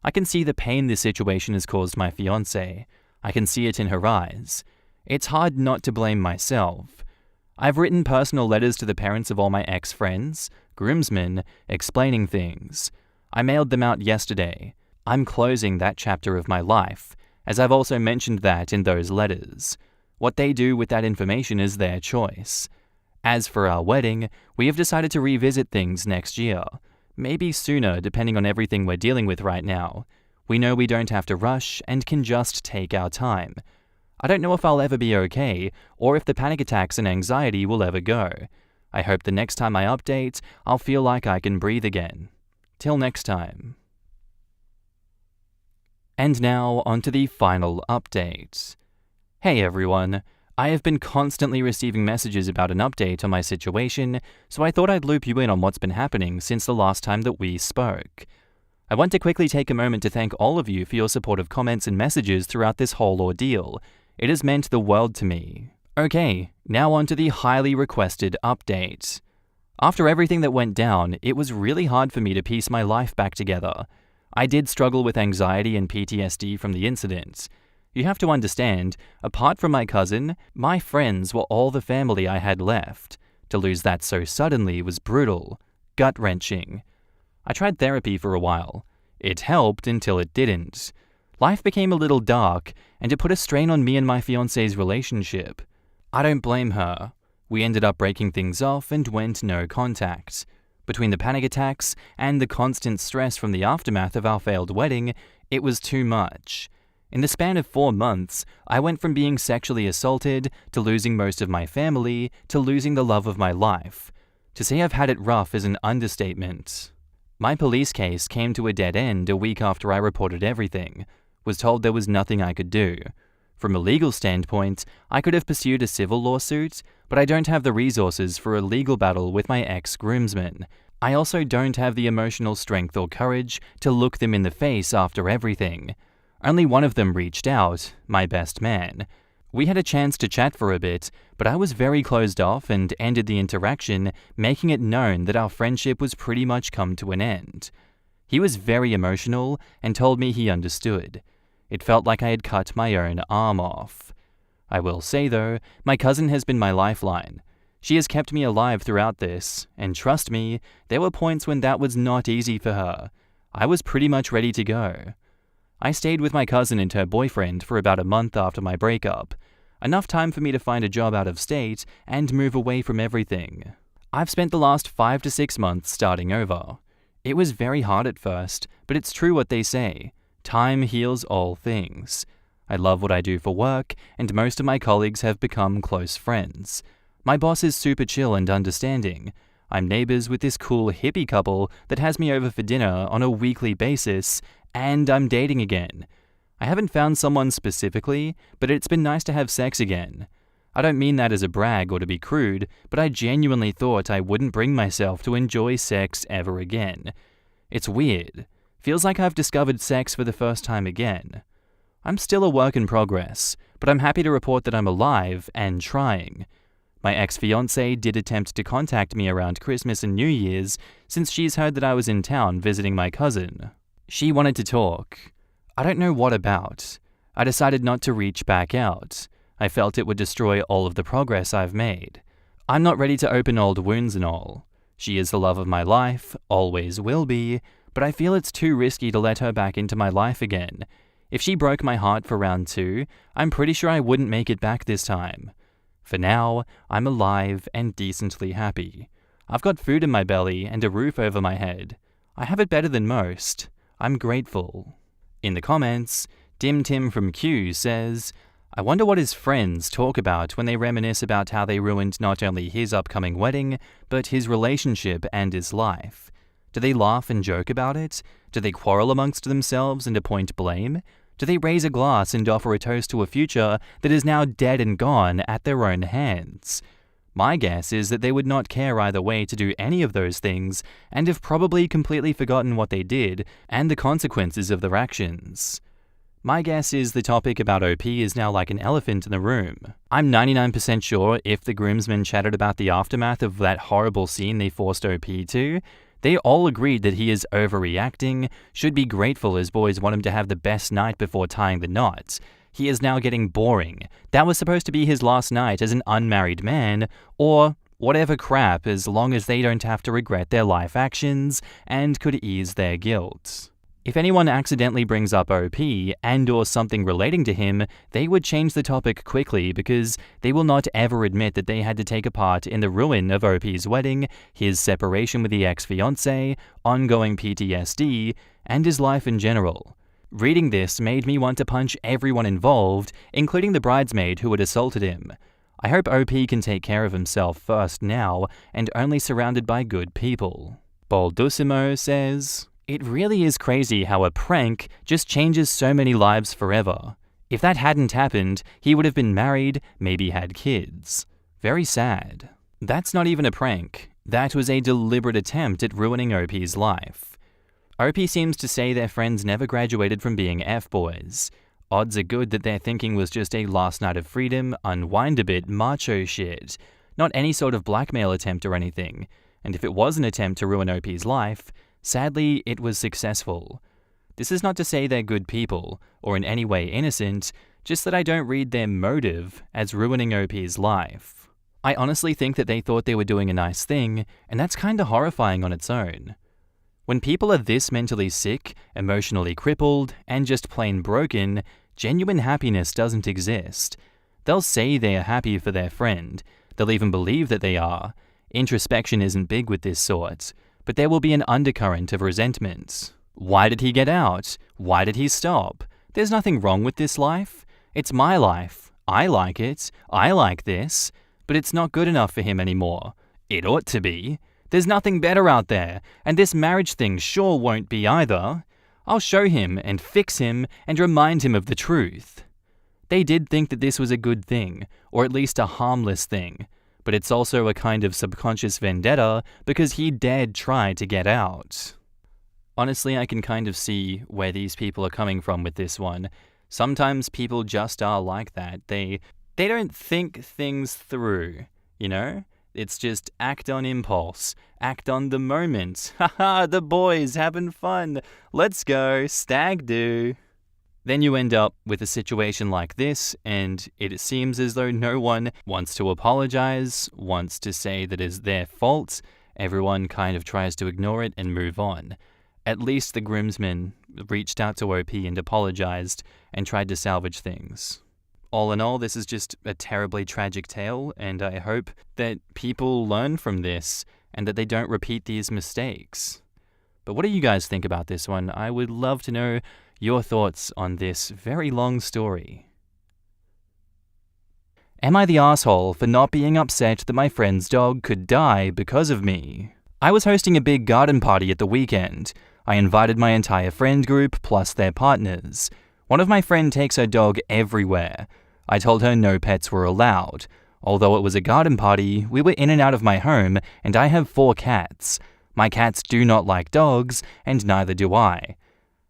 I can see the pain this situation has caused my fiancée. I can see it in her eyes. It's hard not to blame myself. I've written personal letters to the parents of all my ex-friends, groomsmen, explaining things. I mailed them out yesterday. I'm closing that chapter of my life, as I've also mentioned that in those letters. What they do with that information is their choice. As for our wedding, we have decided to revisit things next year. Maybe sooner, depending on everything we're dealing with right now. We know we don't have to rush and can just take our time. I don't know if I'll ever be okay, or if the panic attacks and anxiety will ever go. I hope the next time I update, I'll feel like I can breathe again. Till next time. And now, onto the final update. Hey everyone, I have been constantly receiving messages about an update on my situation, so I thought I'd loop you in on what's been happening since the last time that we spoke. I want to quickly take a moment to thank all of you for your supportive comments and messages throughout this whole ordeal. It has meant the world to me. Okay, now on to the highly requested update. After everything that went down, it was really hard for me to piece my life back together. I did struggle with anxiety and PTSD from the incident. You have to understand, apart from my cousin, my friends were all the family I had left. To lose that so suddenly was brutal, gut-wrenching. I tried therapy for a while. It helped until it didn't. Life became a little dark, and it put a strain on me and my fiancée's relationship. I don't blame her. We ended up breaking things off and went no contact. Between the panic attacks and the constant stress from the aftermath of our failed wedding, it was too much. In the span of 4 months, I went from being sexually assaulted, to losing most of my family, to losing the love of my life. To say I've had it rough is an understatement. My police case came to a dead end a week after I reported everything. Was told there was nothing I could do. From a legal standpoint, I could have pursued a civil lawsuit, but I don't have the resources for a legal battle with my ex-groomsmen. I also don't have the emotional strength or courage to look them in the face after everything. Only one of them reached out, my best man. We had a chance to chat for a bit, but I was very closed off and ended the interaction, making it known that our friendship was pretty much come to an end. He was very emotional and told me he understood. It felt like I had cut my own arm off. I will say though, my cousin has been my lifeline. She has kept me alive throughout this, and trust me, there were points when that was not easy for her. I was pretty much ready to go. I stayed with my cousin and her boyfriend for about a month after my breakup. Enough time for me to find a job out of state and move away from everything. I've spent the last 5 to 6 months starting over. It was very hard at first, but it's true what they say. Time heals all things. I love what I do for work, and most of my colleagues have become close friends. My boss is super chill and understanding. I'm neighbors with this cool hippie couple that has me over for dinner on a weekly basis, and I'm dating again. I haven't found someone specifically, but it's been nice to have sex again. I don't mean that as a brag or to be crude, but I genuinely thought I wouldn't bring myself to enjoy sex ever again. It's weird. Feels like I've discovered sex for the first time again. I'm still a work in progress, but I'm happy to report that I'm alive and trying. My ex-fiancée did attempt to contact me around Christmas and New Year's, since she's heard that I was in town visiting my cousin. She wanted to talk. I don't know what about. I decided not to reach back out. I felt it would destroy all of the progress I've made. I'm not ready to open old wounds and all. She is the love of my life, always will be, but I feel it's too risky to let her back into my life again. If she broke my heart for round 2, I'm pretty sure I wouldn't make it back this time. For now, I'm alive and decently happy. I've got food in my belly and a roof over my head. I have it better than most. I'm grateful. In the comments, Dim Tim from Q says, I wonder what his friends talk about when they reminisce about how they ruined not only his upcoming wedding, but his relationship and his life. Do they laugh and joke about it? Do they quarrel amongst themselves and appoint blame? Do they raise a glass and offer a toast to a future that is now dead and gone at their own hands? My guess is that they would not care either way to do any of those things, and have probably completely forgotten what they did and the consequences of their actions. My guess is the topic about OP is now like an elephant in the room. I'm 99% sure if the groomsmen chatted about the aftermath of that horrible scene they forced OP to, they all agreed that he is overreacting, should be grateful as boys want him to have the best night before tying the knot. He is now getting boring. That was supposed to be his last night as an unmarried man, or whatever crap, as long as they don't have to regret their life actions and could ease their guilt. If anyone accidentally brings up OP and or something relating to him, they would change the topic quickly because they will not ever admit that they had to take a part in the ruin of OP's wedding, his separation with the ex-fiancée, ongoing PTSD, and his life in general. Reading this made me want to punch everyone involved, including the bridesmaid who had assaulted him. I hope OP can take care of himself first now and only surrounded by good people. Baldusimo says, "It really is crazy how a prank just changes so many lives forever. If that hadn't happened, he would have been married, maybe had kids. Very sad." That's not even a prank. That was a deliberate attempt at ruining OP's life. OP seems to say their friends never graduated from being F-boys. Odds are good that their thinking was just a last night of freedom, unwind a bit macho shit. Not any sort of blackmail attempt or anything. And if it was an attempt to ruin OP's life, sadly, it was successful. This is not to say they're good people, or in any way innocent, just that I don't read their motive as ruining OP's life. I honestly think that they thought they were doing a nice thing, and that's kinda horrifying on its own. When people are this mentally sick, emotionally crippled, and just plain broken, genuine happiness doesn't exist. They'll say they are happy for their friend. They'll even believe that they are. Introspection isn't big with this sort. But there will be an undercurrent of resentment. Why did he get out? Why did he stop? There's nothing wrong with this life. It's my life. I like it. I like this. But it's not good enough for him anymore. It ought to be. There's nothing better out there, and this marriage thing sure won't be either. I'll show him and fix him and remind him of the truth. They did think that this was a good thing, or at least a harmless thing. But it's also a kind of subconscious vendetta because he dared try to get out. Honestly, I can kind of see where these people are coming from with this one. Sometimes people just are like that. They don't think things through, you know? It's just act on impulse, act on the moment. Haha, the boys having fun. Let's go, stag do. Then you end up with a situation like this, and it seems as though no one wants to apologize, wants to say that it's their fault. Everyone kind of tries to ignore it and move on. At least the groomsmen reached out to OP and apologized and tried to salvage things. All in all, this is just a terribly tragic tale, and I hope that people learn from this and that they don't repeat these mistakes. But what do you guys think about this one? I would love to know your thoughts on this very long story. Am I the asshole for not being upset that my friend's dog could die because of me? I was hosting a big garden party at the weekend. I invited my entire friend group plus their partners. One of my friends takes her dog everywhere. I told her no pets were allowed. Although it was a garden party, we were in and out of my home, and I have 4 cats. My cats do not like dogs, and neither do I.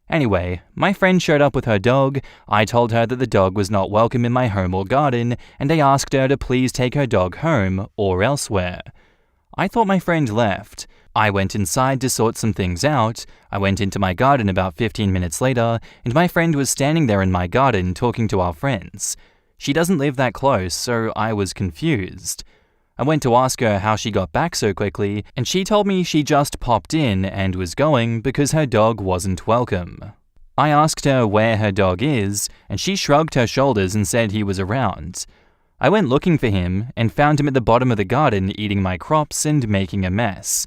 Anyway, my friend showed up with her dog. I told her that the dog was not welcome in my home or garden, and I asked her to please take her dog home or elsewhere. I thought my friend left. I went inside to sort some things out. I went into my garden about 15 minutes later, and my friend was standing there in my garden talking to our friends. She doesn't live that close, so I was confused. I went to ask her how she got back so quickly, and she told me she just popped in and was going because her dog wasn't welcome. I asked her where her dog is, and she shrugged her shoulders and said he was around. I went looking for him and found him at the bottom of the garden eating my crops and making a mess.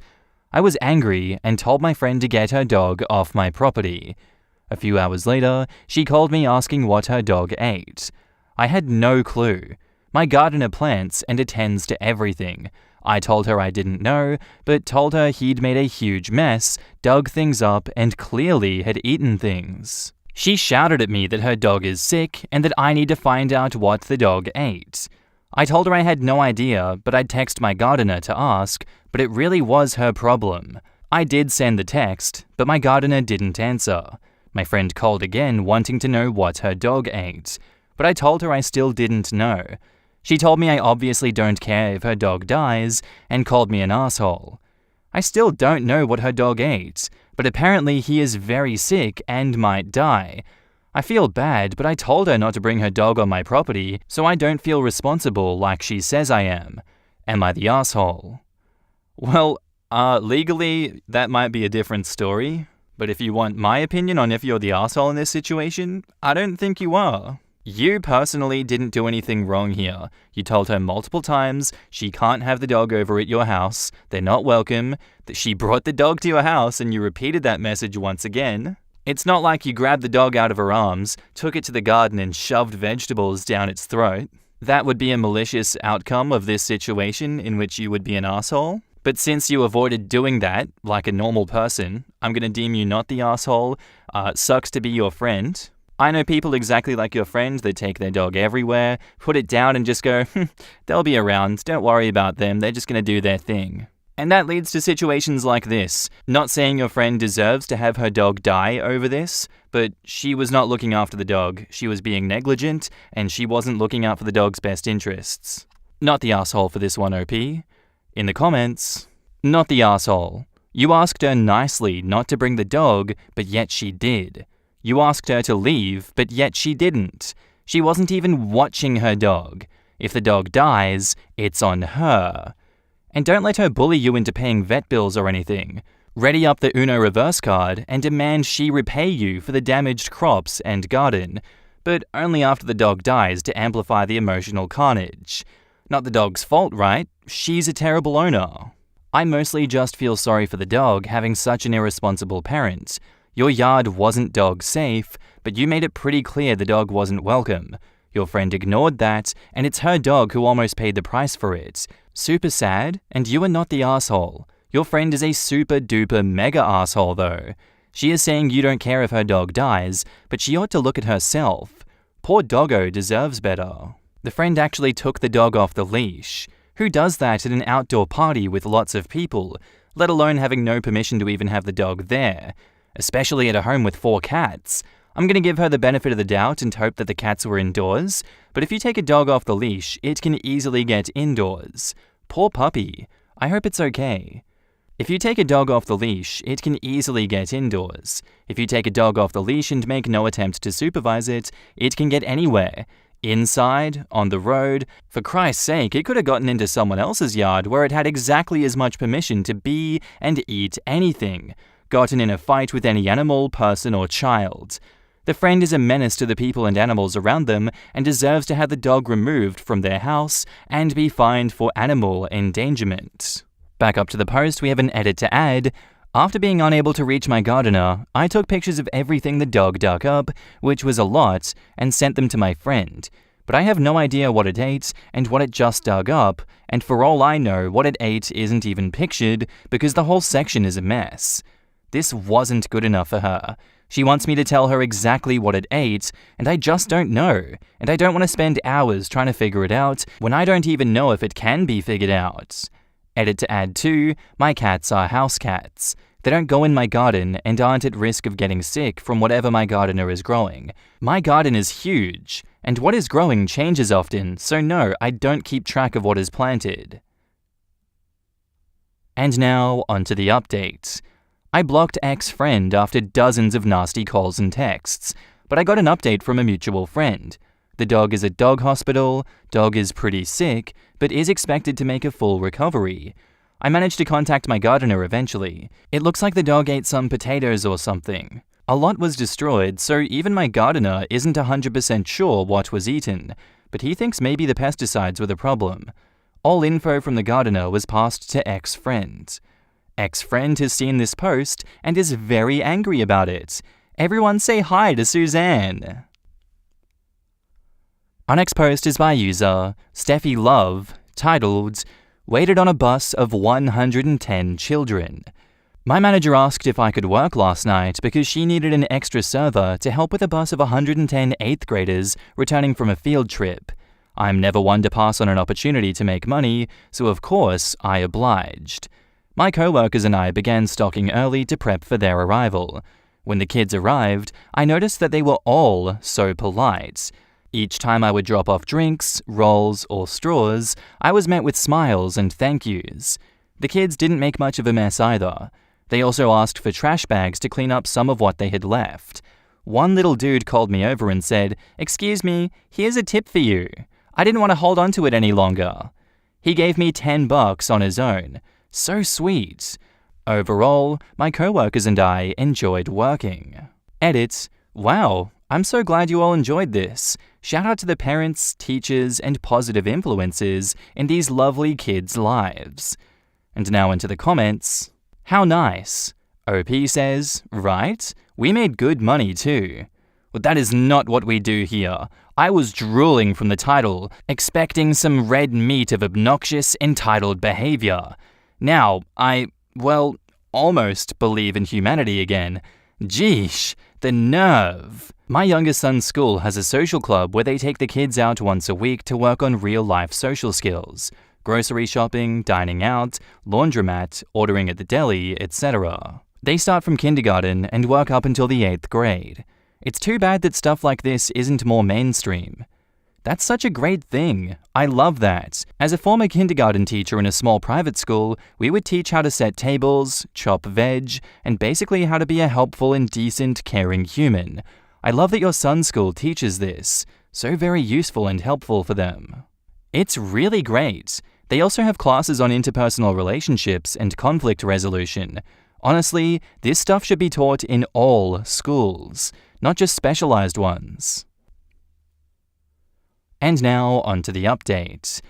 I was angry and told my friend to get her dog off my property. A few hours later, she called me asking what her dog ate. I had no clue. My gardener plants and attends to everything. I told her I didn't know, but told her he'd made a huge mess, dug things up, and clearly had eaten things. She shouted at me that her dog is sick and that I need to find out what the dog ate. I told her I had no idea, but I'd text my gardener to ask, but it really was her problem. I did send the text, but my gardener didn't answer. My friend called again wanting to know what her dog ate, but I told her I still didn't know. She told me I obviously don't care if her dog dies and called me an asshole. I still don't know what her dog ate, but apparently he is very sick and might die. I feel bad, but I told her not to bring her dog on my property, so I don't feel responsible like she says I am. Am I the asshole? Well, legally, that might be a different story, but if you want my opinion on if you're the asshole in this situation, I don't think you are. You personally didn't do anything wrong here. You told her multiple times she can't have the dog over at your house, they're not welcome, that she brought the dog to your house and you repeated that message once again. It's not like you grabbed the dog out of her arms, took it to the garden and shoved vegetables down its throat. That would be a malicious outcome of this situation in which you would be an asshole. But since you avoided doing that, like a normal person, I'm gonna deem you not the asshole. Sucks to be your friend. I know people exactly like your friend that take their dog everywhere, put it down and just go, they'll be around, don't worry about them, they're just gonna do their thing. And that leads to situations like this. Not saying your friend deserves to have her dog die over this, but she was not looking after the dog, she was being negligent, and she wasn't looking out for the dog's best interests. Not the asshole for this one, OP. In the comments, not the asshole. You asked her nicely not to bring the dog, but yet she did. You asked her to leave, but yet she didn't. She wasn't even watching her dog. If the dog dies, it's on her. And don't let her bully you into paying vet bills or anything. Ready up the Uno reverse card and demand she repay you for the damaged crops and garden, but only after the dog dies to amplify the emotional carnage. Not the dog's fault, right? She's a terrible owner. I mostly just feel sorry for the dog having such an irresponsible parent. Your yard wasn't dog safe, but you made it pretty clear the dog wasn't welcome. Your friend ignored that, and it's her dog who almost paid the price for it. Super sad, and you are not the asshole. Your friend is a super duper mega asshole though. She is saying you don't care if her dog dies, but she ought to look at herself. Poor doggo deserves better. The friend actually took the dog off the leash. Who does that at an outdoor party with lots of people, let alone having no permission to even have the dog there? Especially at a home with 4 cats. I'm gonna give her the benefit of the doubt and hope that the cats were indoors, but if you take a dog off the leash, it can easily get indoors. Poor puppy. I hope it's okay. If you take a dog off the leash, it can easily get indoors. If you take a dog off the leash and make no attempt to supervise it, it can get anywhere. Inside, on the road. For Christ's sake, it could have gotten into someone else's yard where it had exactly as much permission to be and eat anything. Gotten in a fight with any animal, person, or child. The friend is a menace to the people and animals around them and deserves to have the dog removed from their house and be fined for animal endangerment. Back up to the post, we have an edit to add. After being unable to reach my gardener, I took pictures of everything the dog dug up, which was a lot, and sent them to my friend. But I have no idea what it ate and what it just dug up, and for all I know, what it ate isn't even pictured because the whole section is a mess. This wasn't good enough for her. She wants me to tell her exactly what it ate, and I just don't know, and I don't want to spend hours trying to figure it out when I don't even know if it can be figured out. Edit to add 2, my cats are house cats. They don't go in my garden and aren't at risk of getting sick from whatever my gardener is growing. My garden is huge, and what is growing changes often, so no, I don't keep track of what is planted. And now, onto the update. I blocked ex-friend after dozens of nasty calls and texts, but I got an update from a mutual friend. The dog is at dog hospital, dog is pretty sick, but is expected to make a full recovery. I managed to contact my gardener eventually. It looks like the dog ate some potatoes or something. A lot was destroyed, so even my gardener isn't 100% sure what was eaten, but he thinks maybe the pesticides were the problem. All info from the gardener was passed to ex-friend. Ex-friend has seen this post and is very angry about it. Everyone say hi to Suzanne. Our next post is by user Steffi Love, titled, Waited on a bus of 110 children. My manager asked if I could work last night because she needed an extra server to help with a bus of 110 8th graders returning from a field trip. I'm never one to pass on an opportunity to make money, so of course I obliged. My co-workers and I began stocking early to prep for their arrival. When the kids arrived, I noticed that they were all so polite. Each time I would drop off drinks, rolls, or straws, I was met with smiles and thank yous. The kids didn't make much of a mess either. They also asked for trash bags to clean up some of what they had left. One little dude called me over and said, "Excuse me, here's a tip for you. I didn't want to hold on to it any longer." He gave me $10 on his own. So sweet. Overall, my coworkers and I enjoyed working. Edit. Wow, I'm so glad you all enjoyed this. Shout out to the parents, teachers, and positive influences in these lovely kids' lives. And now into the comments. How nice. OP says, right? We made good money too. But that is not what we do here. I was drooling from the title, expecting some red meat of obnoxious, entitled behavior. Now, almost believe in humanity again. Geesh, the nerve. My youngest son's school has a social club where they take the kids out once a week to work on real-life social skills. Grocery shopping, dining out, laundromat, ordering at the deli, etc. They start from kindergarten and work up until the 8th grade. It's too bad that stuff like this isn't more mainstream. That's such a great thing. I love that. As a former kindergarten teacher in a small private school, we would teach how to set tables, chop veg, and basically how to be a helpful and decent, caring human. I love that your son's school teaches this. So very useful and helpful for them. It's really great. They also have classes on interpersonal relationships and conflict resolution. Honestly, this stuff should be taught in all schools, not just specialized ones. And now, onto the update.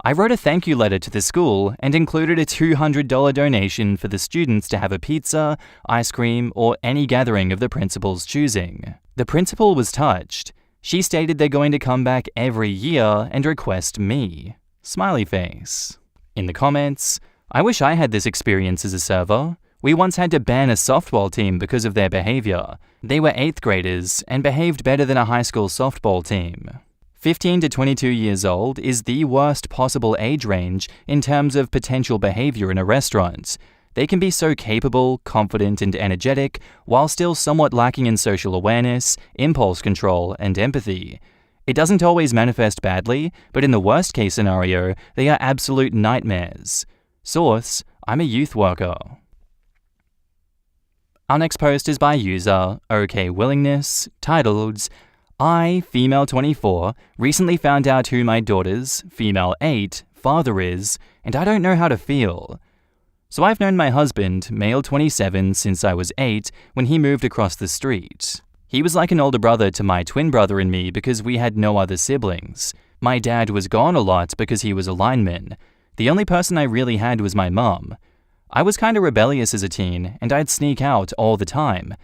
I wrote a thank you letter to the school and included a $200 donation for the students to have a pizza, ice cream, or any gathering of the principal's choosing. The principal was touched. She stated they're going to come back every year and request me. Smiley face. In the comments, I wish I had this experience as a server. We once had to ban a softball team because of their behavior. They were 8th graders and behaved better than a high school softball team. 15 to 22 years old is the worst possible age range in terms of potential behavior in a restaurant. They can be so capable, confident, and energetic, while still somewhat lacking in social awareness, impulse control, and empathy. It doesn't always manifest badly, but in the worst-case scenario, they are absolute nightmares. Source: I'm a youth worker. Our next post is by user OKWillingness, titled, I, female 24, recently found out who my daughter's, female 8, father is, and I don't know how to feel. So I've known my husband, male 27, since I was 8 when he moved across the street. He was like an older brother to my twin brother and me because we had no other siblings. My dad was gone a lot because he was a lineman. The only person I really had was my mum. I was kinda rebellious as a teen, and I'd sneak out all the time.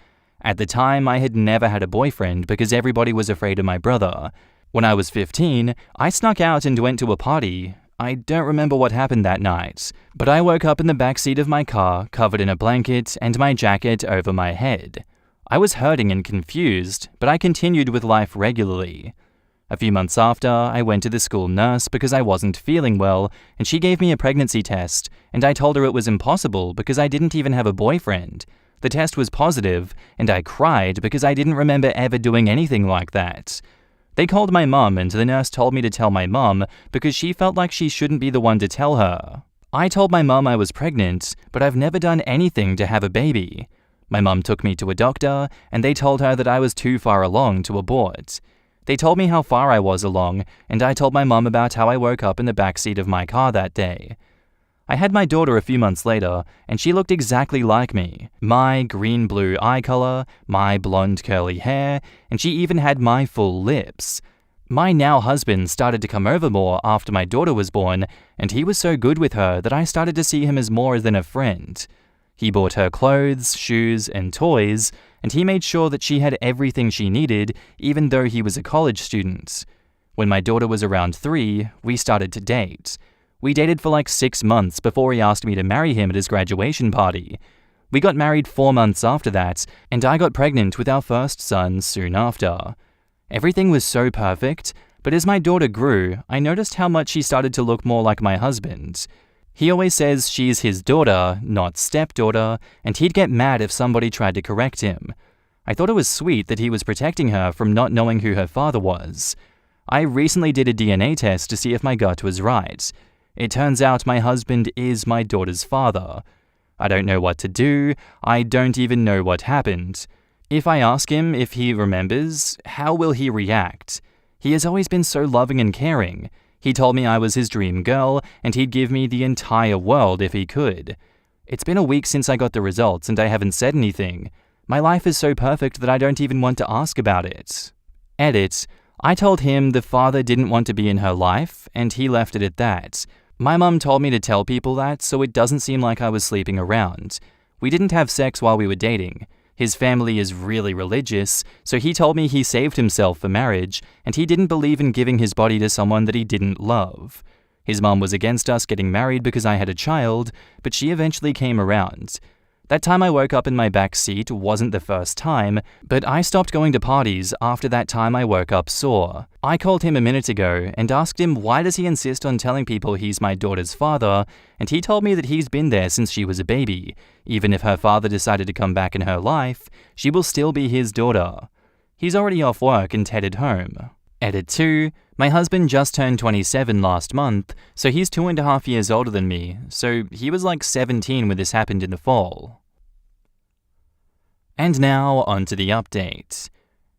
At the time, I had never had a boyfriend because everybody was afraid of my brother. When I was 15, I snuck out and went to a party. I don't remember what happened that night, but I woke up in the backseat of my car, covered in a blanket and my jacket over my head. I was hurting and confused, but I continued with life regularly. A few months after, I went to the school nurse because I wasn't feeling well, and she gave me a pregnancy test, and I told her it was impossible because I didn't even have a boyfriend. The test was positive, and I cried because I didn't remember ever doing anything like that. They called my mum, and the nurse told me to tell my mum because she felt like she shouldn't be the one to tell her. I told my mum I was pregnant, but I've never done anything to have a baby. My mum took me to a doctor, and they told her that I was too far along to abort. They told me how far I was along, and I told my mum about how I woke up in the backseat of my car that day. I had my daughter a few months later, and she looked exactly like me. My green-blue eye color, my blonde curly hair, and she even had my full lips. My now husband started to come over more after my daughter was born, and he was so good with her that I started to see him as more than a friend. He bought her clothes, shoes, and toys, and he made sure that she had everything she needed, even though he was a college student. When my daughter was around 3, we started to date. We dated for like 6 months before he asked me to marry him at his graduation party. We got married 4 months after that, and I got pregnant with our first son soon after. Everything was so perfect, but as my daughter grew, I noticed how much she started to look more like my husband. He always says she's his daughter, not stepdaughter, and he'd get mad if somebody tried to correct him. I thought it was sweet that he was protecting her from not knowing who her father was. I recently did a DNA test to see if my gut was right. It turns out my husband is my daughter's father. I don't know what to do. I don't even know what happened. If I ask him if he remembers, how will he react? He has always been so loving and caring. He told me I was his dream girl, and he'd give me the entire world if he could. It's been a week since I got the results, and I haven't said anything. My life is so perfect that I don't even want to ask about it. Edit. I told him the father didn't want to be in her life, and he left it at that. My mum told me to tell people that, so it doesn't seem like I was sleeping around. We didn't have sex while we were dating. His family is really religious, so he told me he saved himself for marriage, and he didn't believe in giving his body to someone that he didn't love. His mum was against us getting married because I had a child, but she eventually came around. That time I woke up in my back seat wasn't the first time, but I stopped going to parties after that time I woke up sore. I called him a minute ago and asked him why does he insist on telling people he's my daughter's father, and he told me that he's been there since she was a baby. Even if her father decided to come back in her life, she will still be his daughter. He's already off work and headed home. Edit 2. My husband just turned 27 last month, so he's 2.5 years older than me, so he was like 17 when this happened in the fall. And now, on to the update.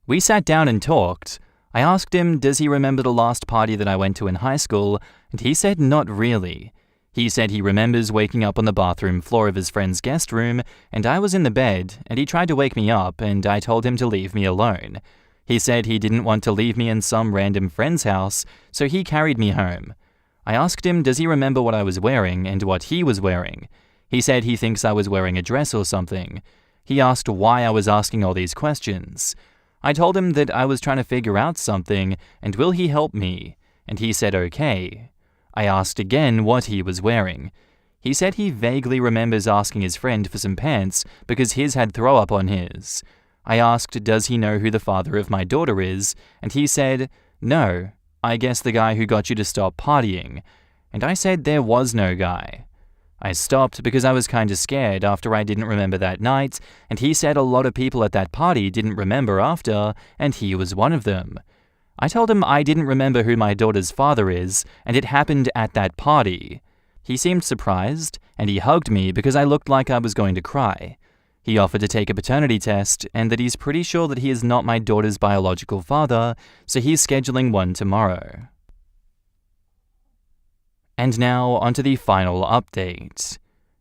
We sat down and talked. I asked him, does he remember the last party that I went to in high school, and he said not really. He said he remembers waking up on the bathroom floor of his friend's guest room, and I was in the bed, and he tried to wake me up, and I told him to leave me alone. He said he didn't want to leave me in some random friend's house, so he carried me home. I asked him, does he remember what I was wearing and what he was wearing? He said he thinks I was wearing a dress or something. He asked why I was asking all these questions. I told him that I was trying to figure out something, and will he help me? And he said okay. I asked again what he was wearing. He said he vaguely remembers asking his friend for some pants because his had throw up on his. I asked, does he know who the father of my daughter is? And he said, no, I guess the guy who got you to stop partying. And I said there was no guy. I stopped because I was kind of scared after I didn't remember that night, and he said a lot of people at that party didn't remember after, and he was one of them. I told him I didn't remember who my daughter's father is, and it happened at that party. He seemed surprised, and he hugged me because I looked like I was going to cry. He offered to take a paternity test, and that he's pretty sure that he is not my daughter's biological father, so he's scheduling one tomorrow. And now, onto the final update.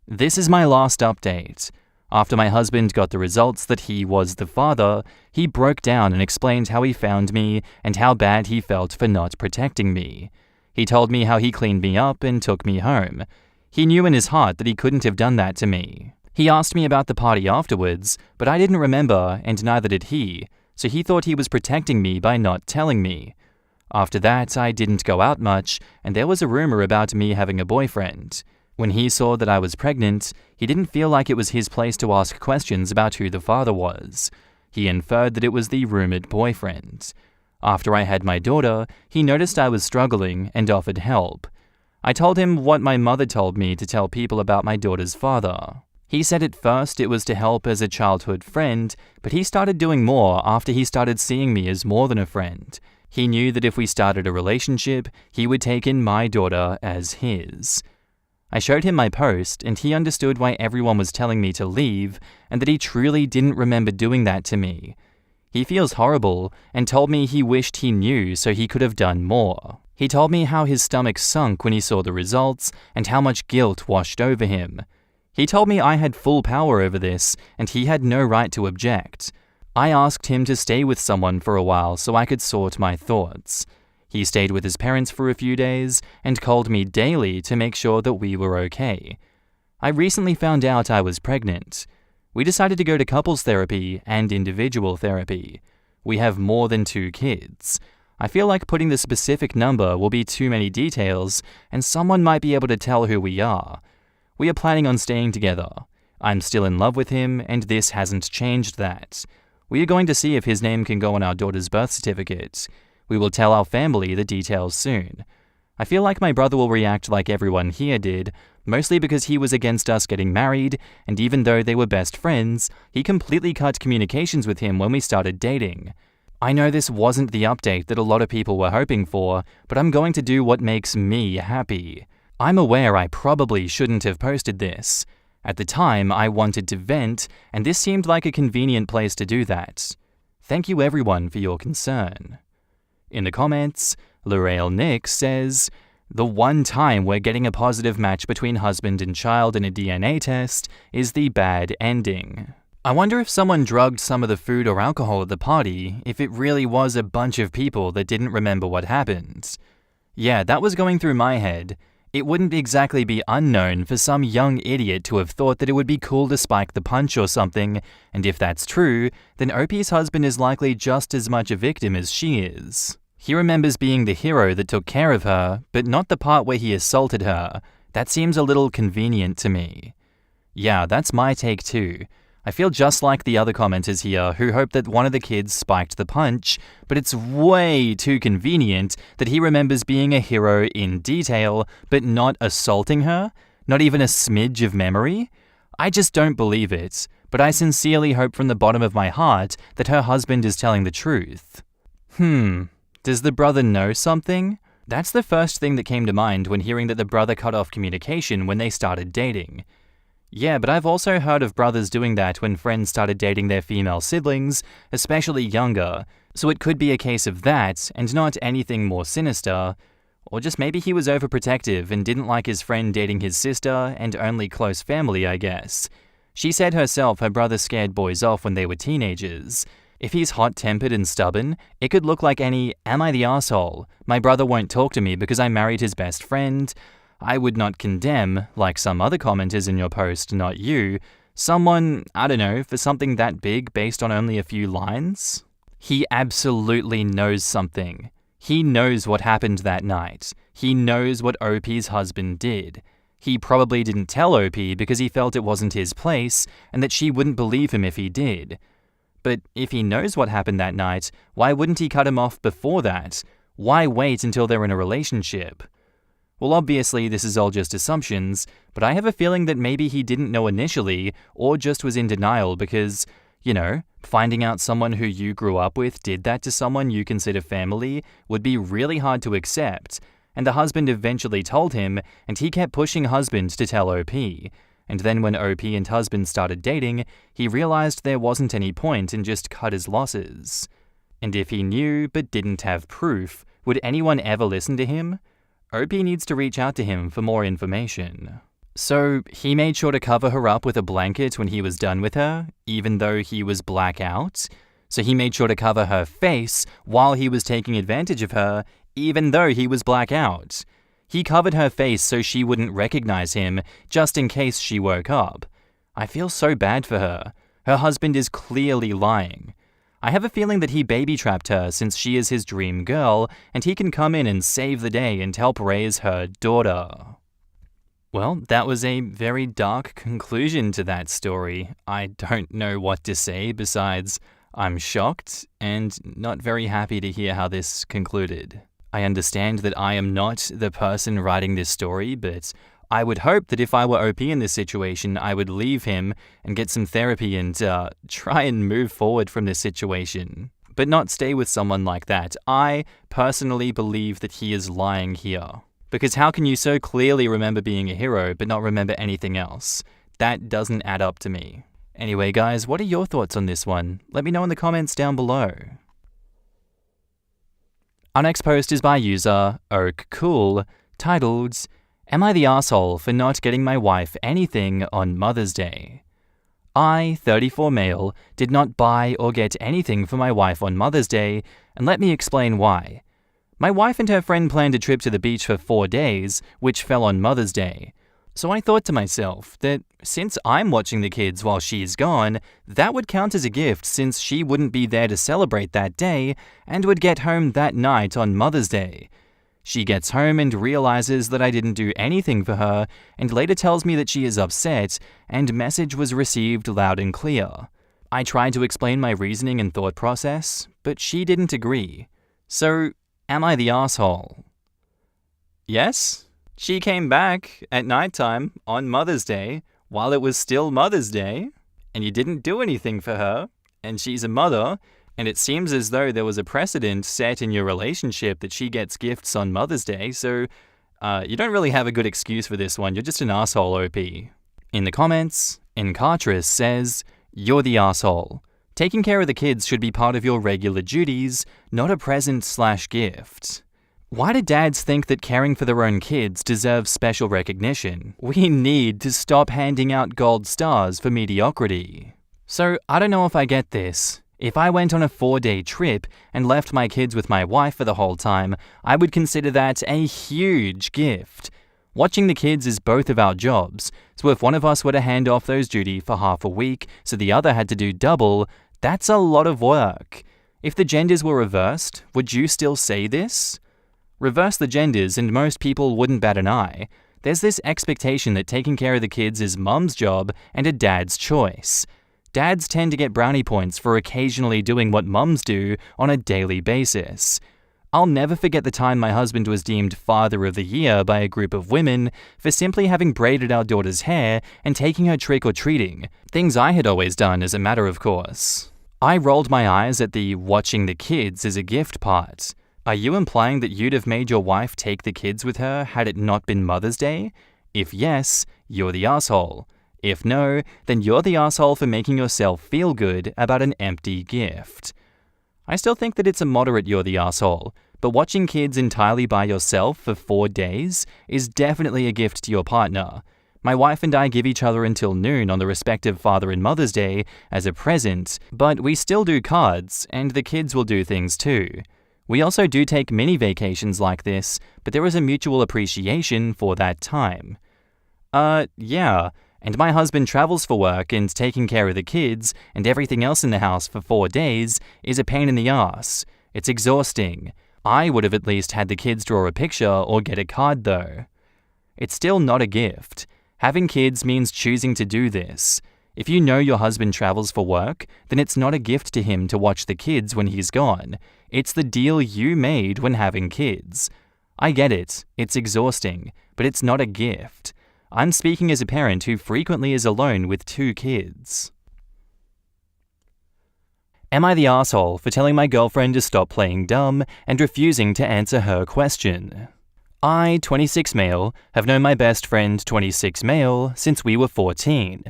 This is my last update. After my husband got the results that he was the father, he broke down and explained how he found me and how bad he felt for not protecting me. He told me how he cleaned me up and took me home. He knew in his heart that he couldn't have done that to me. He asked me about the party afterwards, but I didn't remember, and neither did he, so he thought he was protecting me by not telling me. After that, I didn't go out much, and there was a rumor about me having a boyfriend. When he saw that I was pregnant, he didn't feel like it was his place to ask questions about who the father was. He inferred that it was the rumored boyfriend. After I had my daughter, he noticed I was struggling and offered help. I told him what my mother told me to tell people about my daughter's father. He said at first it was to help as a childhood friend, but he started doing more after he started seeing me as more than a friend. He knew that if we started a relationship, he would take in my daughter as his. I showed him my post, and he understood why everyone was telling me to leave, and that he truly didn't remember doing that to me. He feels horrible, and told me he wished he knew so he could have done more. He told me how his stomach sunk when he saw the results, and how much guilt washed over him. He told me I had full power over this, and he had no right to object. I asked him to stay with someone for a while so I could sort my thoughts. He stayed with his parents for a few days, and called me daily to make sure that we were okay. I recently found out I was pregnant. We decided to go to couples therapy and individual therapy. We have more than 2 kids. I feel like putting the specific number will be too many details, and someone might be able to tell who we are. We are planning on staying together. I'm still in love with him, and this hasn't changed that. We are going to see if his name can go on our daughter's birth certificate. We will tell our family the details soon. I feel like my brother will react like everyone here did. mostly because he was against us getting married, and even though they were best friends, he completely cut communications with him when we started dating. I know this wasn't the update that a lot of people were hoping for, but I'm going to do what makes me happy. I'm aware I probably shouldn't have posted this. At the time, I wanted to vent, and this seemed like a convenient place to do that. Thank you everyone for your concern. In the comments, L'Oreal Nick says, "The one time we're getting a positive match between husband and child in a DNA test is the bad ending. I wonder if someone drugged some of the food or alcohol at the party, if it really was a bunch of people that didn't remember what happened." Yeah, that was going through my head. It wouldn't exactly be unknown for some young idiot to have thought that it would be cool to spike the punch or something, and if that's true, then OP's husband is likely just as much a victim as she is. He remembers being the hero that took care of her, but not the part where he assaulted her. That seems a little convenient to me. Yeah, that's my take too. I feel just like the other commenters here who hope that one of the kids spiked the punch, but it's way too convenient that he remembers being a hero in detail, but not assaulting her? Not even a smidge of memory? I just don't believe it, but I sincerely hope from the bottom of my heart that her husband is telling the truth. Does the brother know something? That's the first thing that came to mind when hearing that the brother cut off communication when they started dating. Yeah, but I've also heard of brothers doing that when friends started dating their female siblings, especially younger, so it could be a case of that and not anything more sinister. Or just maybe he was overprotective and didn't like his friend dating his sister and only close family, I guess. She said herself her brother scared boys off when they were teenagers. If he's hot-tempered and stubborn, it could look like any "am I the asshole? My brother won't talk to me because I married his best friend." I would not condemn, like some other commenters in your post, not you, someone, I don't know, for something that big based on only a few lines. He absolutely knows something. He knows what happened that night. He knows what OP's husband did. He probably didn't tell OP because he felt it wasn't his place and that she wouldn't believe him if he did. But if he knows what happened that night, why wouldn't he cut him off before that? Why wait until they're in a relationship? Well, obviously this is all just assumptions, but I have a feeling that maybe he didn't know initially or just was in denial because, finding out someone who you grew up with did that to someone you consider family would be really hard to accept, and the husband eventually told him, and he kept pushing husband to tell OP. And then when OP and husband started dating, he realized there wasn't any point and just cut his losses. And if he knew but didn't have proof, would anyone ever listen to him? OP needs to reach out to him for more information. So he made sure to cover her up with a blanket when he was done with her, even though he was blackout. So he made sure to cover her face while he was taking advantage of her, even though he was blackout. He covered her face so she wouldn't recognize him, just in case she woke up. I feel so bad for her. Her husband is clearly lying. I have a feeling that he baby-trapped her since she is his dream girl, and he can come in and save the day and help raise her daughter. Well, that was a very dark conclusion to that story. I don't know what to say besides I'm shocked and not very happy to hear how this concluded. I understand that I am not the person writing this story, but I would hope that if I were OP in this situation, I would leave him and get some therapy and try and move forward from this situation, but not stay with someone like that. I personally believe that he is lying here. Because how can you so clearly remember being a hero but not remember anything else? That doesn't add up to me. Anyway, guys, what are your thoughts on this one? Let me know in the comments down below. Our next post is by user OakCool, titled, "Am I the asshole for not getting my wife anything on Mother's Day? I, 34 male, did not buy or get anything for my wife on Mother's Day, and let me explain why. My wife and her friend planned a trip to the beach for 4 days, which fell on Mother's Day. So I thought to myself that since I'm watching the kids while she's gone, that would count as a gift since she wouldn't be there to celebrate that day and would get home that night on Mother's Day. She gets home and realizes that I didn't do anything for her and later tells me that she is upset and message was received loud and clear. I tried to explain my reasoning and thought process, but she didn't agree. So, am I the asshole? Yes? She came back at nighttime on Mother's Day while it was still Mother's Day, and you didn't do anything for her, and she's a mother, and it seems as though there was a precedent set in your relationship that she gets gifts on Mother's Day, so you don't really have a good excuse for this one. You're just an asshole, OP. In the comments, Encartress says, "You're the asshole. Taking care of the kids should be part of your regular duties, not a present/gift." Why do dads think that caring for their own kids deserves special recognition? We need to stop handing out gold stars for mediocrity. So, I don't know if I get this. If I went on a 4-day trip and left my kids with my wife for the whole time, I would consider that a huge gift. Watching the kids is both of our jobs, so if one of us were to hand off those duties for half a week so the other had to do double, that's a lot of work. If the genders were reversed, would you still say this? Reverse the genders and most people wouldn't bat an eye. There's this expectation that taking care of the kids is mum's job and a dad's choice. Dads tend to get brownie points for occasionally doing what mums do on a daily basis. I'll never forget the time my husband was deemed Father of the Year by a group of women for simply having braided our daughter's hair and taking her trick-or-treating, things I had always done as a matter of course. I rolled my eyes at the watching the kids as a gift part. Are you implying that you'd have made your wife take the kids with her had it not been Mother's Day? If yes, you're the asshole. If no, then you're the asshole for making yourself feel good about an empty gift. I still think that it's a moderate you're the asshole, but watching kids entirely by yourself for 4 days is definitely a gift to your partner. My wife and I give each other until noon on the respective Father and Mother's Day as a present, but we still do cards, and the kids will do things too. We also do take mini vacations like this, but there is a mutual appreciation for that time. Yeah, and my husband travels for work and taking care of the kids and everything else in the house for 4 days is a pain in the ass. It's exhausting. I would have at least had the kids draw a picture or get a card though. It's still not a gift. Having kids means choosing to do this. If you know your husband travels for work, then it's not a gift to him to watch the kids when he's gone. It's the deal you made when having kids. I get it, it's exhausting, but it's not a gift. I'm speaking as a parent who frequently is alone with 2 kids. Am I the asshole for telling my girlfriend to stop playing dumb and refusing to answer her question? I, 26 male, have known my best friend, 26 male, since we were 14.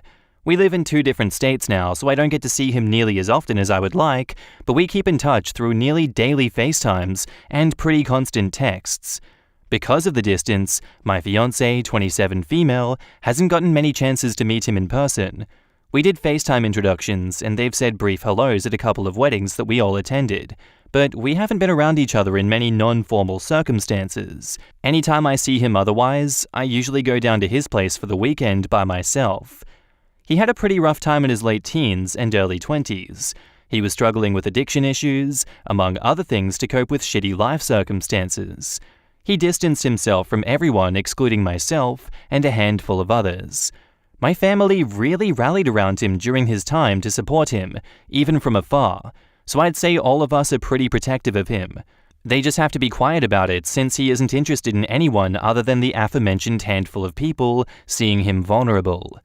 We live in 2 different states now, so I don't get to see him nearly as often as I would like, but we keep in touch through nearly daily FaceTimes and pretty constant texts. Because of the distance, my fiancée, 27 female, hasn't gotten many chances to meet him in person. We did FaceTime introductions, and they've said brief hellos at a couple of weddings that we all attended, but we haven't been around each other in many non-formal circumstances. Anytime I see him otherwise, I usually go down to his place for the weekend by myself. He had a pretty rough time in his late teens and early 20s. He was struggling with addiction issues, among other things to cope with shitty life circumstances. He distanced himself from everyone excluding myself and a handful of others. My family really rallied around him during his time to support him, even from afar, so I'd say all of us are pretty protective of him. They just have to be quiet about it since he isn't interested in anyone other than the aforementioned handful of people seeing him vulnerable.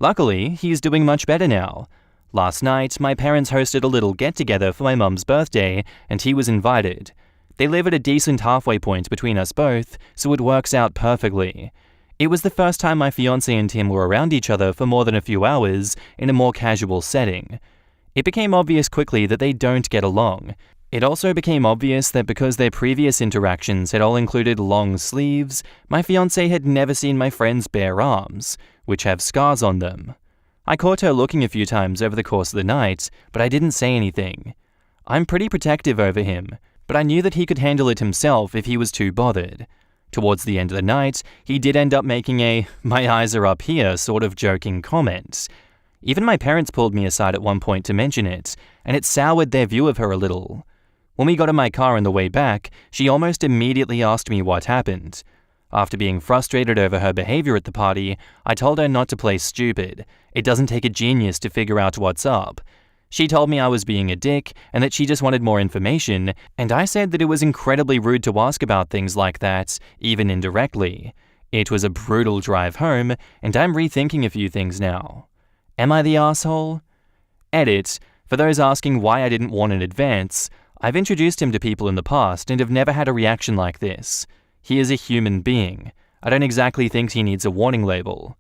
Luckily, he's doing much better now. Last night, my parents hosted a little get-together for my mum's birthday, and he was invited. They live at a decent halfway point between us both, so it works out perfectly. It was the first time my fiancé and him were around each other for more than a few hours in a more casual setting. It became obvious quickly that they don't get along. It also became obvious that because their previous interactions had all included long sleeves, my fiancé had never seen my friend's bare arms, which have scars on them. I caught her looking a few times over the course of the night, but I didn't say anything. I'm pretty protective over him, but I knew that he could handle it himself if he was too bothered. Towards the end of the night, he did end up making a "my eyes are up here" sort of joking comment. Even my parents pulled me aside at one point to mention it, and it soured their view of her a little. When we got in my car on the way back, she almost immediately asked me what happened. After being frustrated over her behavior at the party, I told her not to play stupid. It doesn't take a genius to figure out what's up. She told me I was being a dick and that she just wanted more information, and I said that it was incredibly rude to ask about things like that, even indirectly. It was a brutal drive home, and I'm rethinking a few things now. Am I the asshole? Edit. For those asking why I didn't warn in advance, I've introduced him to people in the past and have never had a reaction like this. He is a human being. I don't exactly think he needs a warning label.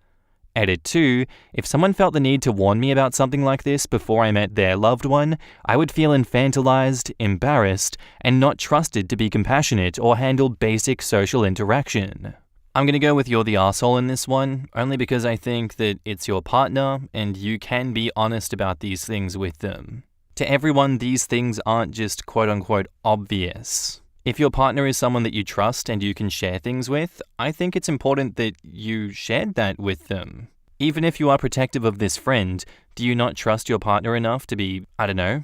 Edit 2. If someone felt the need to warn me about something like this before I met their loved one, I would feel infantilized, embarrassed, and not trusted to be compassionate or handle basic social interaction. I'm gonna go with you're the asshole in this one, only because I think that it's your partner and you can be honest about these things with them. To everyone, these things aren't just quote-unquote obvious. If your partner is someone that you trust and you can share things with, I think it's important that you shared that with them. Even if you are protective of this friend, do you not trust your partner enough to be,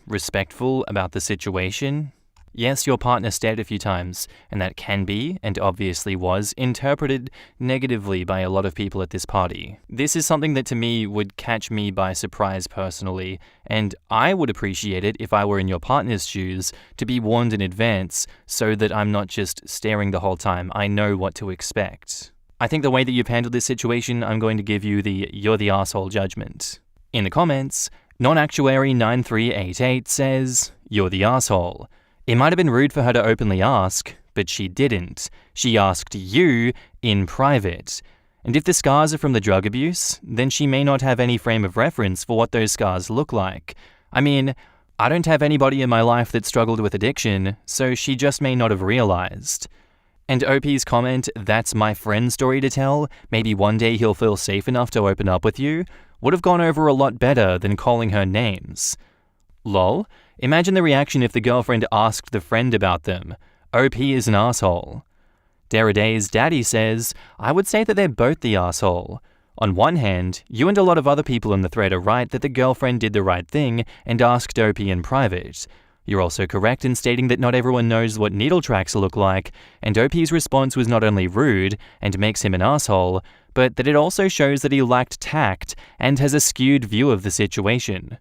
respectful about the situation? Yes, your partner stared a few times, and that can be, and obviously was, interpreted negatively by a lot of people at this party. This is something that to me would catch me by surprise personally, and I would appreciate it if I were in your partner's shoes to be warned in advance so that I'm not just staring the whole time. I know what to expect. I think the way that you've handled this situation, I'm going to give you the you're the asshole judgment. In the comments, non-actuary9388 says, you're the asshole. It might have been rude for her to openly ask, but she didn't. She asked you in private. And if the scars are from the drug abuse, then she may not have any frame of reference for what those scars look like. I mean, I don't have anybody in my life that struggled with addiction, so she just may not have realized. And OP's comment, that's my friend's story to tell, maybe one day he'll feel safe enough to open up with you, would have gone over a lot better than calling her names. Lol. Imagine the reaction if the girlfriend asked the friend about them. OP is an asshole. Daraday's daddy says, I would say that they're both the asshole. On one hand, you and a lot of other people in the thread are right that the girlfriend did the right thing and asked OP in private. You're also correct in stating that not everyone knows what needle tracks look like, and OP's response was not only rude and makes him an asshole, but that it also shows that he lacked tact and has a skewed view of the situation.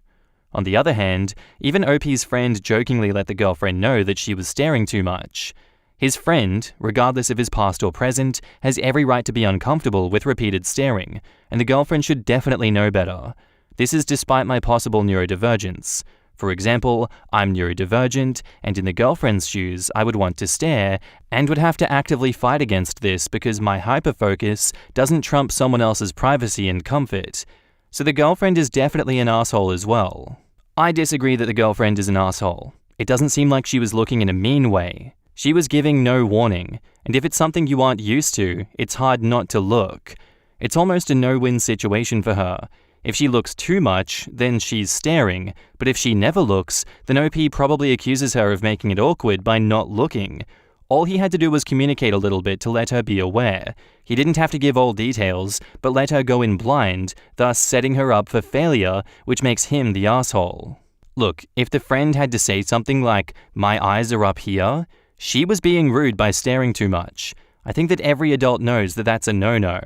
On the other hand, even OP's friend jokingly let the girlfriend know that she was staring too much. His friend, regardless of his past or present, has every right to be uncomfortable with repeated staring, and the girlfriend should definitely know better. This is despite my possible neurodivergence. For example, I'm neurodivergent, and in the girlfriend's shoes, I would want to stare, and would have to actively fight against this because my hyperfocus doesn't trump someone else's privacy and comfort. So the girlfriend is definitely an asshole as well. I disagree that the girlfriend is an asshole. It doesn't seem like she was looking in a mean way. She was giving no warning, and if it's something you aren't used to, it's hard not to look. It's almost a no-win situation for her. If she looks too much, then she's staring, but if she never looks, then OP probably accuses her of making it awkward by not looking. All he had to do was communicate a little bit to let her be aware. He didn't have to give all details, but let her go in blind, thus setting her up for failure, which makes him the asshole. Look, if the friend had to say something like, my eyes are up here, she was being rude by staring too much. I think that every adult knows that that's a no-no.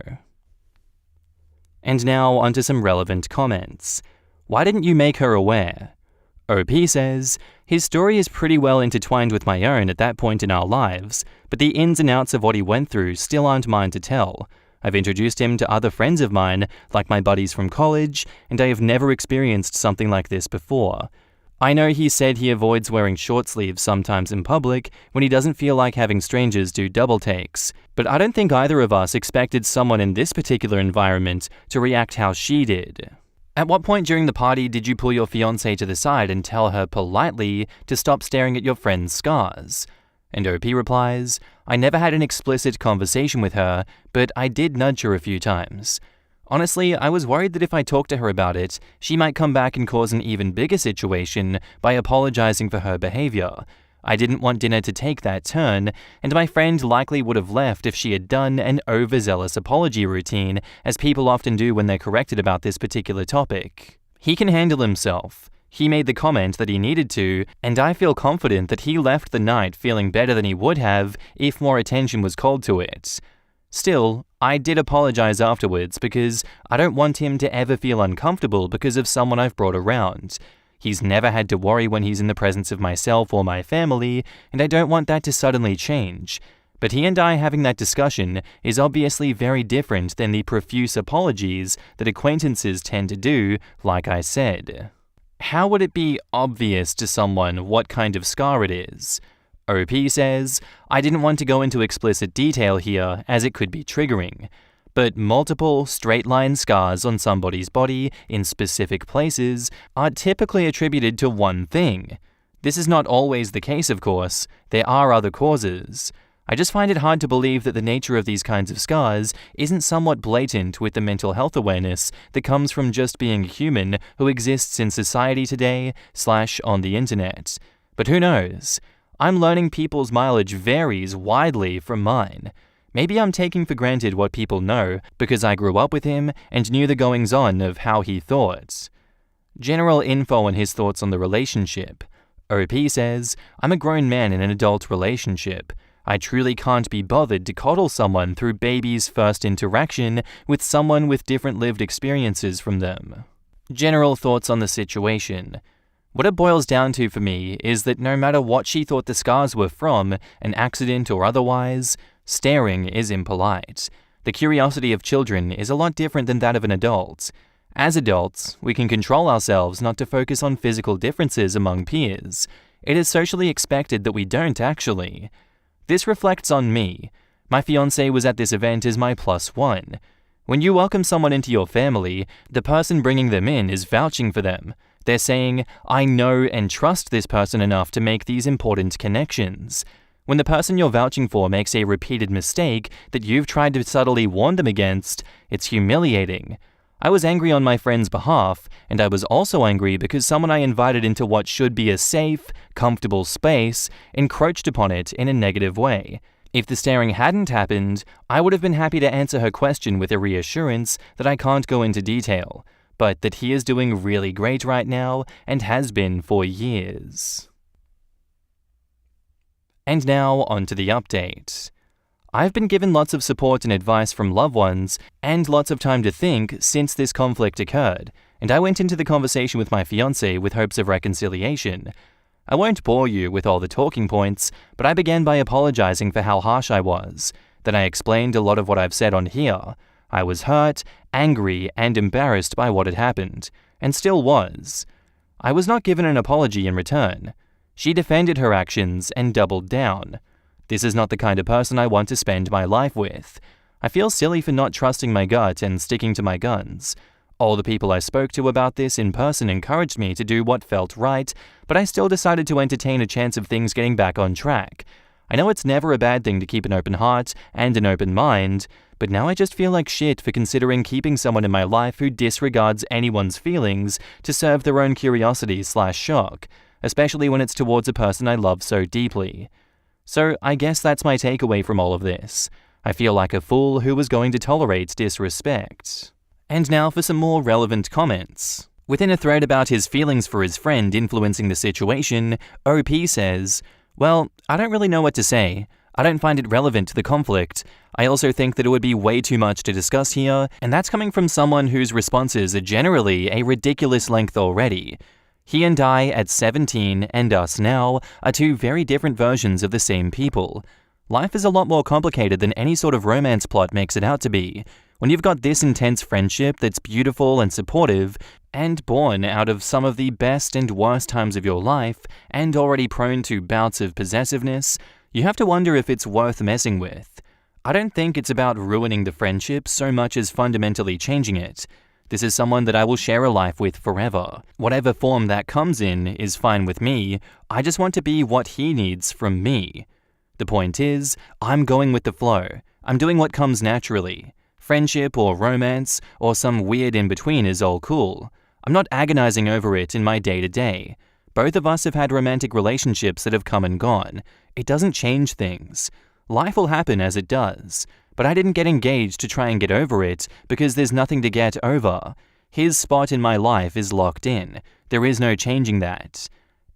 And now onto some relevant comments. Why didn't you make her aware? OP says, his story is pretty well intertwined with my own at that point in our lives, but the ins and outs of what he went through still aren't mine to tell. I've introduced him to other friends of mine, like my buddies from college, and I have never experienced something like this before. I know he said he avoids wearing short sleeves sometimes in public when he doesn't feel like having strangers do double takes, but I don't think either of us expected someone in this particular environment to react how she did. At what point during the party did you pull your fiancée to the side and tell her politely to stop staring at your friend's scars? And OP replies, I never had an explicit conversation with her, but I did nudge her a few times. Honestly, I was worried that if I talked to her about it, she might come back and cause an even bigger situation by apologizing for her behavior. I didn't want dinner to take that turn, and my friend likely would have left if she had done an overzealous apology routine, as people often do when they're corrected about this particular topic. He can handle himself. He made the comment that he needed to, and I feel confident that he left the night feeling better than he would have if more attention was called to it. Still, I did apologize afterwards because I don't want him to ever feel uncomfortable because of someone I've brought around. He's never had to worry when he's in the presence of myself or my family, and I don't want that to suddenly change. But he and I having that discussion is obviously very different than the profuse apologies that acquaintances tend to do, like I said. How would it be obvious to someone what kind of scar it is? OP says, I didn't want to go into explicit detail here as it could be triggering, but multiple straight-line scars on somebody's body in specific places are typically attributed to one thing. This is not always the case, of course. There are other causes. I just find it hard to believe that the nature of these kinds of scars isn't somewhat blatant with the mental health awareness that comes from just being a human who exists in society today / on the internet. But who knows? I'm learning people's mileage varies widely from mine. Maybe I'm taking for granted what people know because I grew up with him and knew the goings-on of how he thought. General info on his thoughts on the relationship. OP says, I'm a grown man in an adult relationship. I truly can't be bothered to coddle someone through baby's first interaction with someone with different lived experiences from them. General thoughts on the situation. What it boils down to for me is that no matter what she thought the scars were from, an accident or otherwise, staring is impolite. The curiosity of children is a lot different than that of an adult. As adults, we can control ourselves not to focus on physical differences among peers. It is socially expected that we don't actually. This reflects on me. My fiancé was at this event as my +1. When you welcome someone into your family, the person bringing them in is vouching for them. They're saying, I know and trust this person enough to make these important connections. When the person you're vouching for makes a repeated mistake that you've tried to subtly warn them against, it's humiliating. I was angry on my friend's behalf, and I was also angry because someone I invited into what should be a safe, comfortable space encroached upon it in a negative way. If the staring hadn't happened, I would have been happy to answer her question with a reassurance that I can't go into detail, but that he is doing really great right now and has been for years. And now onto the update. I've been given lots of support and advice from loved ones and lots of time to think since this conflict occurred, and I went into the conversation with my fiancé with hopes of reconciliation. I won't bore you with all the talking points, but I began by apologizing for how harsh I was. Then I explained a lot of what I've said on here. I was hurt, angry, and embarrassed by what had happened, and still was. I was not given an apology in return. She defended her actions and doubled down. This is not the kind of person I want to spend my life with. I feel silly for not trusting my gut and sticking to my guns. All the people I spoke to about this in person encouraged me to do what felt right, but I still decided to entertain a chance of things getting back on track. I know it's never a bad thing to keep an open heart and an open mind, but now I just feel like shit for considering keeping someone in my life who disregards anyone's feelings to serve their own curiosity / shock, especially when it's towards a person I love so deeply. So I guess that's my takeaway from all of this. I feel like a fool who was going to tolerate disrespect. And now for some more relevant comments. Within a thread about his feelings for his friend influencing the situation, OP says, well, I don't really know what to say. I don't find it relevant to the conflict. I also think that it would be way too much to discuss here, and that's coming from someone whose responses are generally a ridiculous length already. He and I at 17 and us now are two very different versions of the same people. Life is a lot more complicated than any sort of romance plot makes it out to be. When you've got this intense friendship that's beautiful and supportive, and born out of some of the best and worst times of your life, and already prone to bouts of possessiveness, you have to wonder if it's worth messing with. I don't think it's about ruining the friendship so much as fundamentally changing it. This is someone that I will share a life with forever. Whatever form that comes in is fine with me. I just want to be what he needs from me. The point is, I'm going with the flow. I'm doing what comes naturally. Friendship or romance or some weird in-between is all cool. I'm not agonizing over it in my day-to-day. Both of us have had romantic relationships that have come and gone. It doesn't change things. Life will happen as it does. But I didn't get engaged to try and get over it because there's nothing to get over. His spot in my life is locked in. There is no changing that.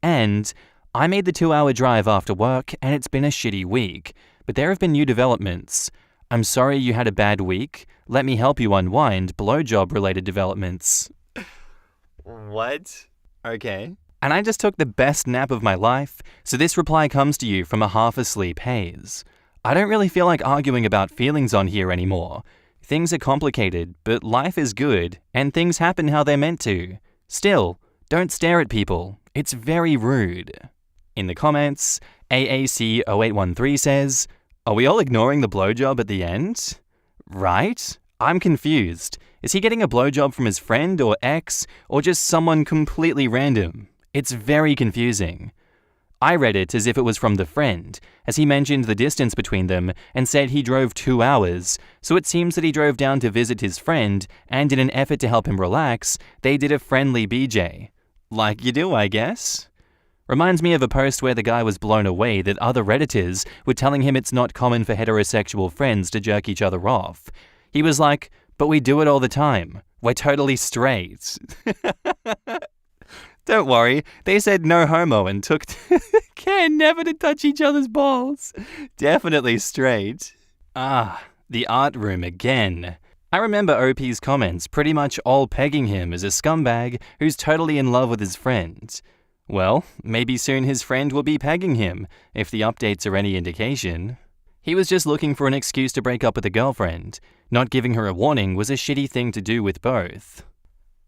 And I made the 2-hour drive after work and it's been a shitty week. But there have been new developments. I'm sorry you had a bad week. Let me help you unwind blowjob-related developments. What? Okay. And I just took the best nap of my life, so this reply comes to you from a half-asleep haze. I don't really feel like arguing about feelings on here anymore. Things are complicated, but life is good, and things happen how they're meant to. Still, don't stare at people. It's very rude. In the comments, AAC0813 says, "Are we all ignoring the blowjob at the end? Right? I'm confused. Is he getting a blowjob from his friend or ex, or just someone completely random? It's very confusing." I read it as if it was from the friend, as he mentioned the distance between them and said he drove 2 hours, so it seems that he drove down to visit his friend, and in an effort to help him relax, they did a friendly BJ. Like you do, I guess. Reminds me of a post where the guy was blown away that other Redditors were telling him it's not common for heterosexual friends to jerk each other off. He was like, "But we do it all the time. We're totally straight." Don't worry, they said no homo and took care never to touch each other's balls. Definitely straight. The art room again. I remember OP's comments pretty much all pegging him as a scumbag who's totally in love with his friend. Well, maybe soon his friend will be pegging him, if the updates are any indication. He was just looking for an excuse to break up with a girlfriend. Not giving her a warning was a shitty thing to do with both.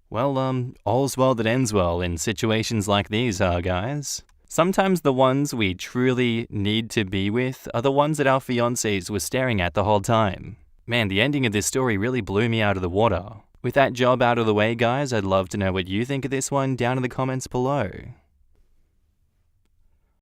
Well, all's well that ends well in situations like these, guys? Sometimes the ones we truly need to be with are the ones that our fiancés were staring at the whole time. Man, the ending of this story really blew me out of the water. With that job out of the way, guys, I'd love to know what you think of this one down in the comments below.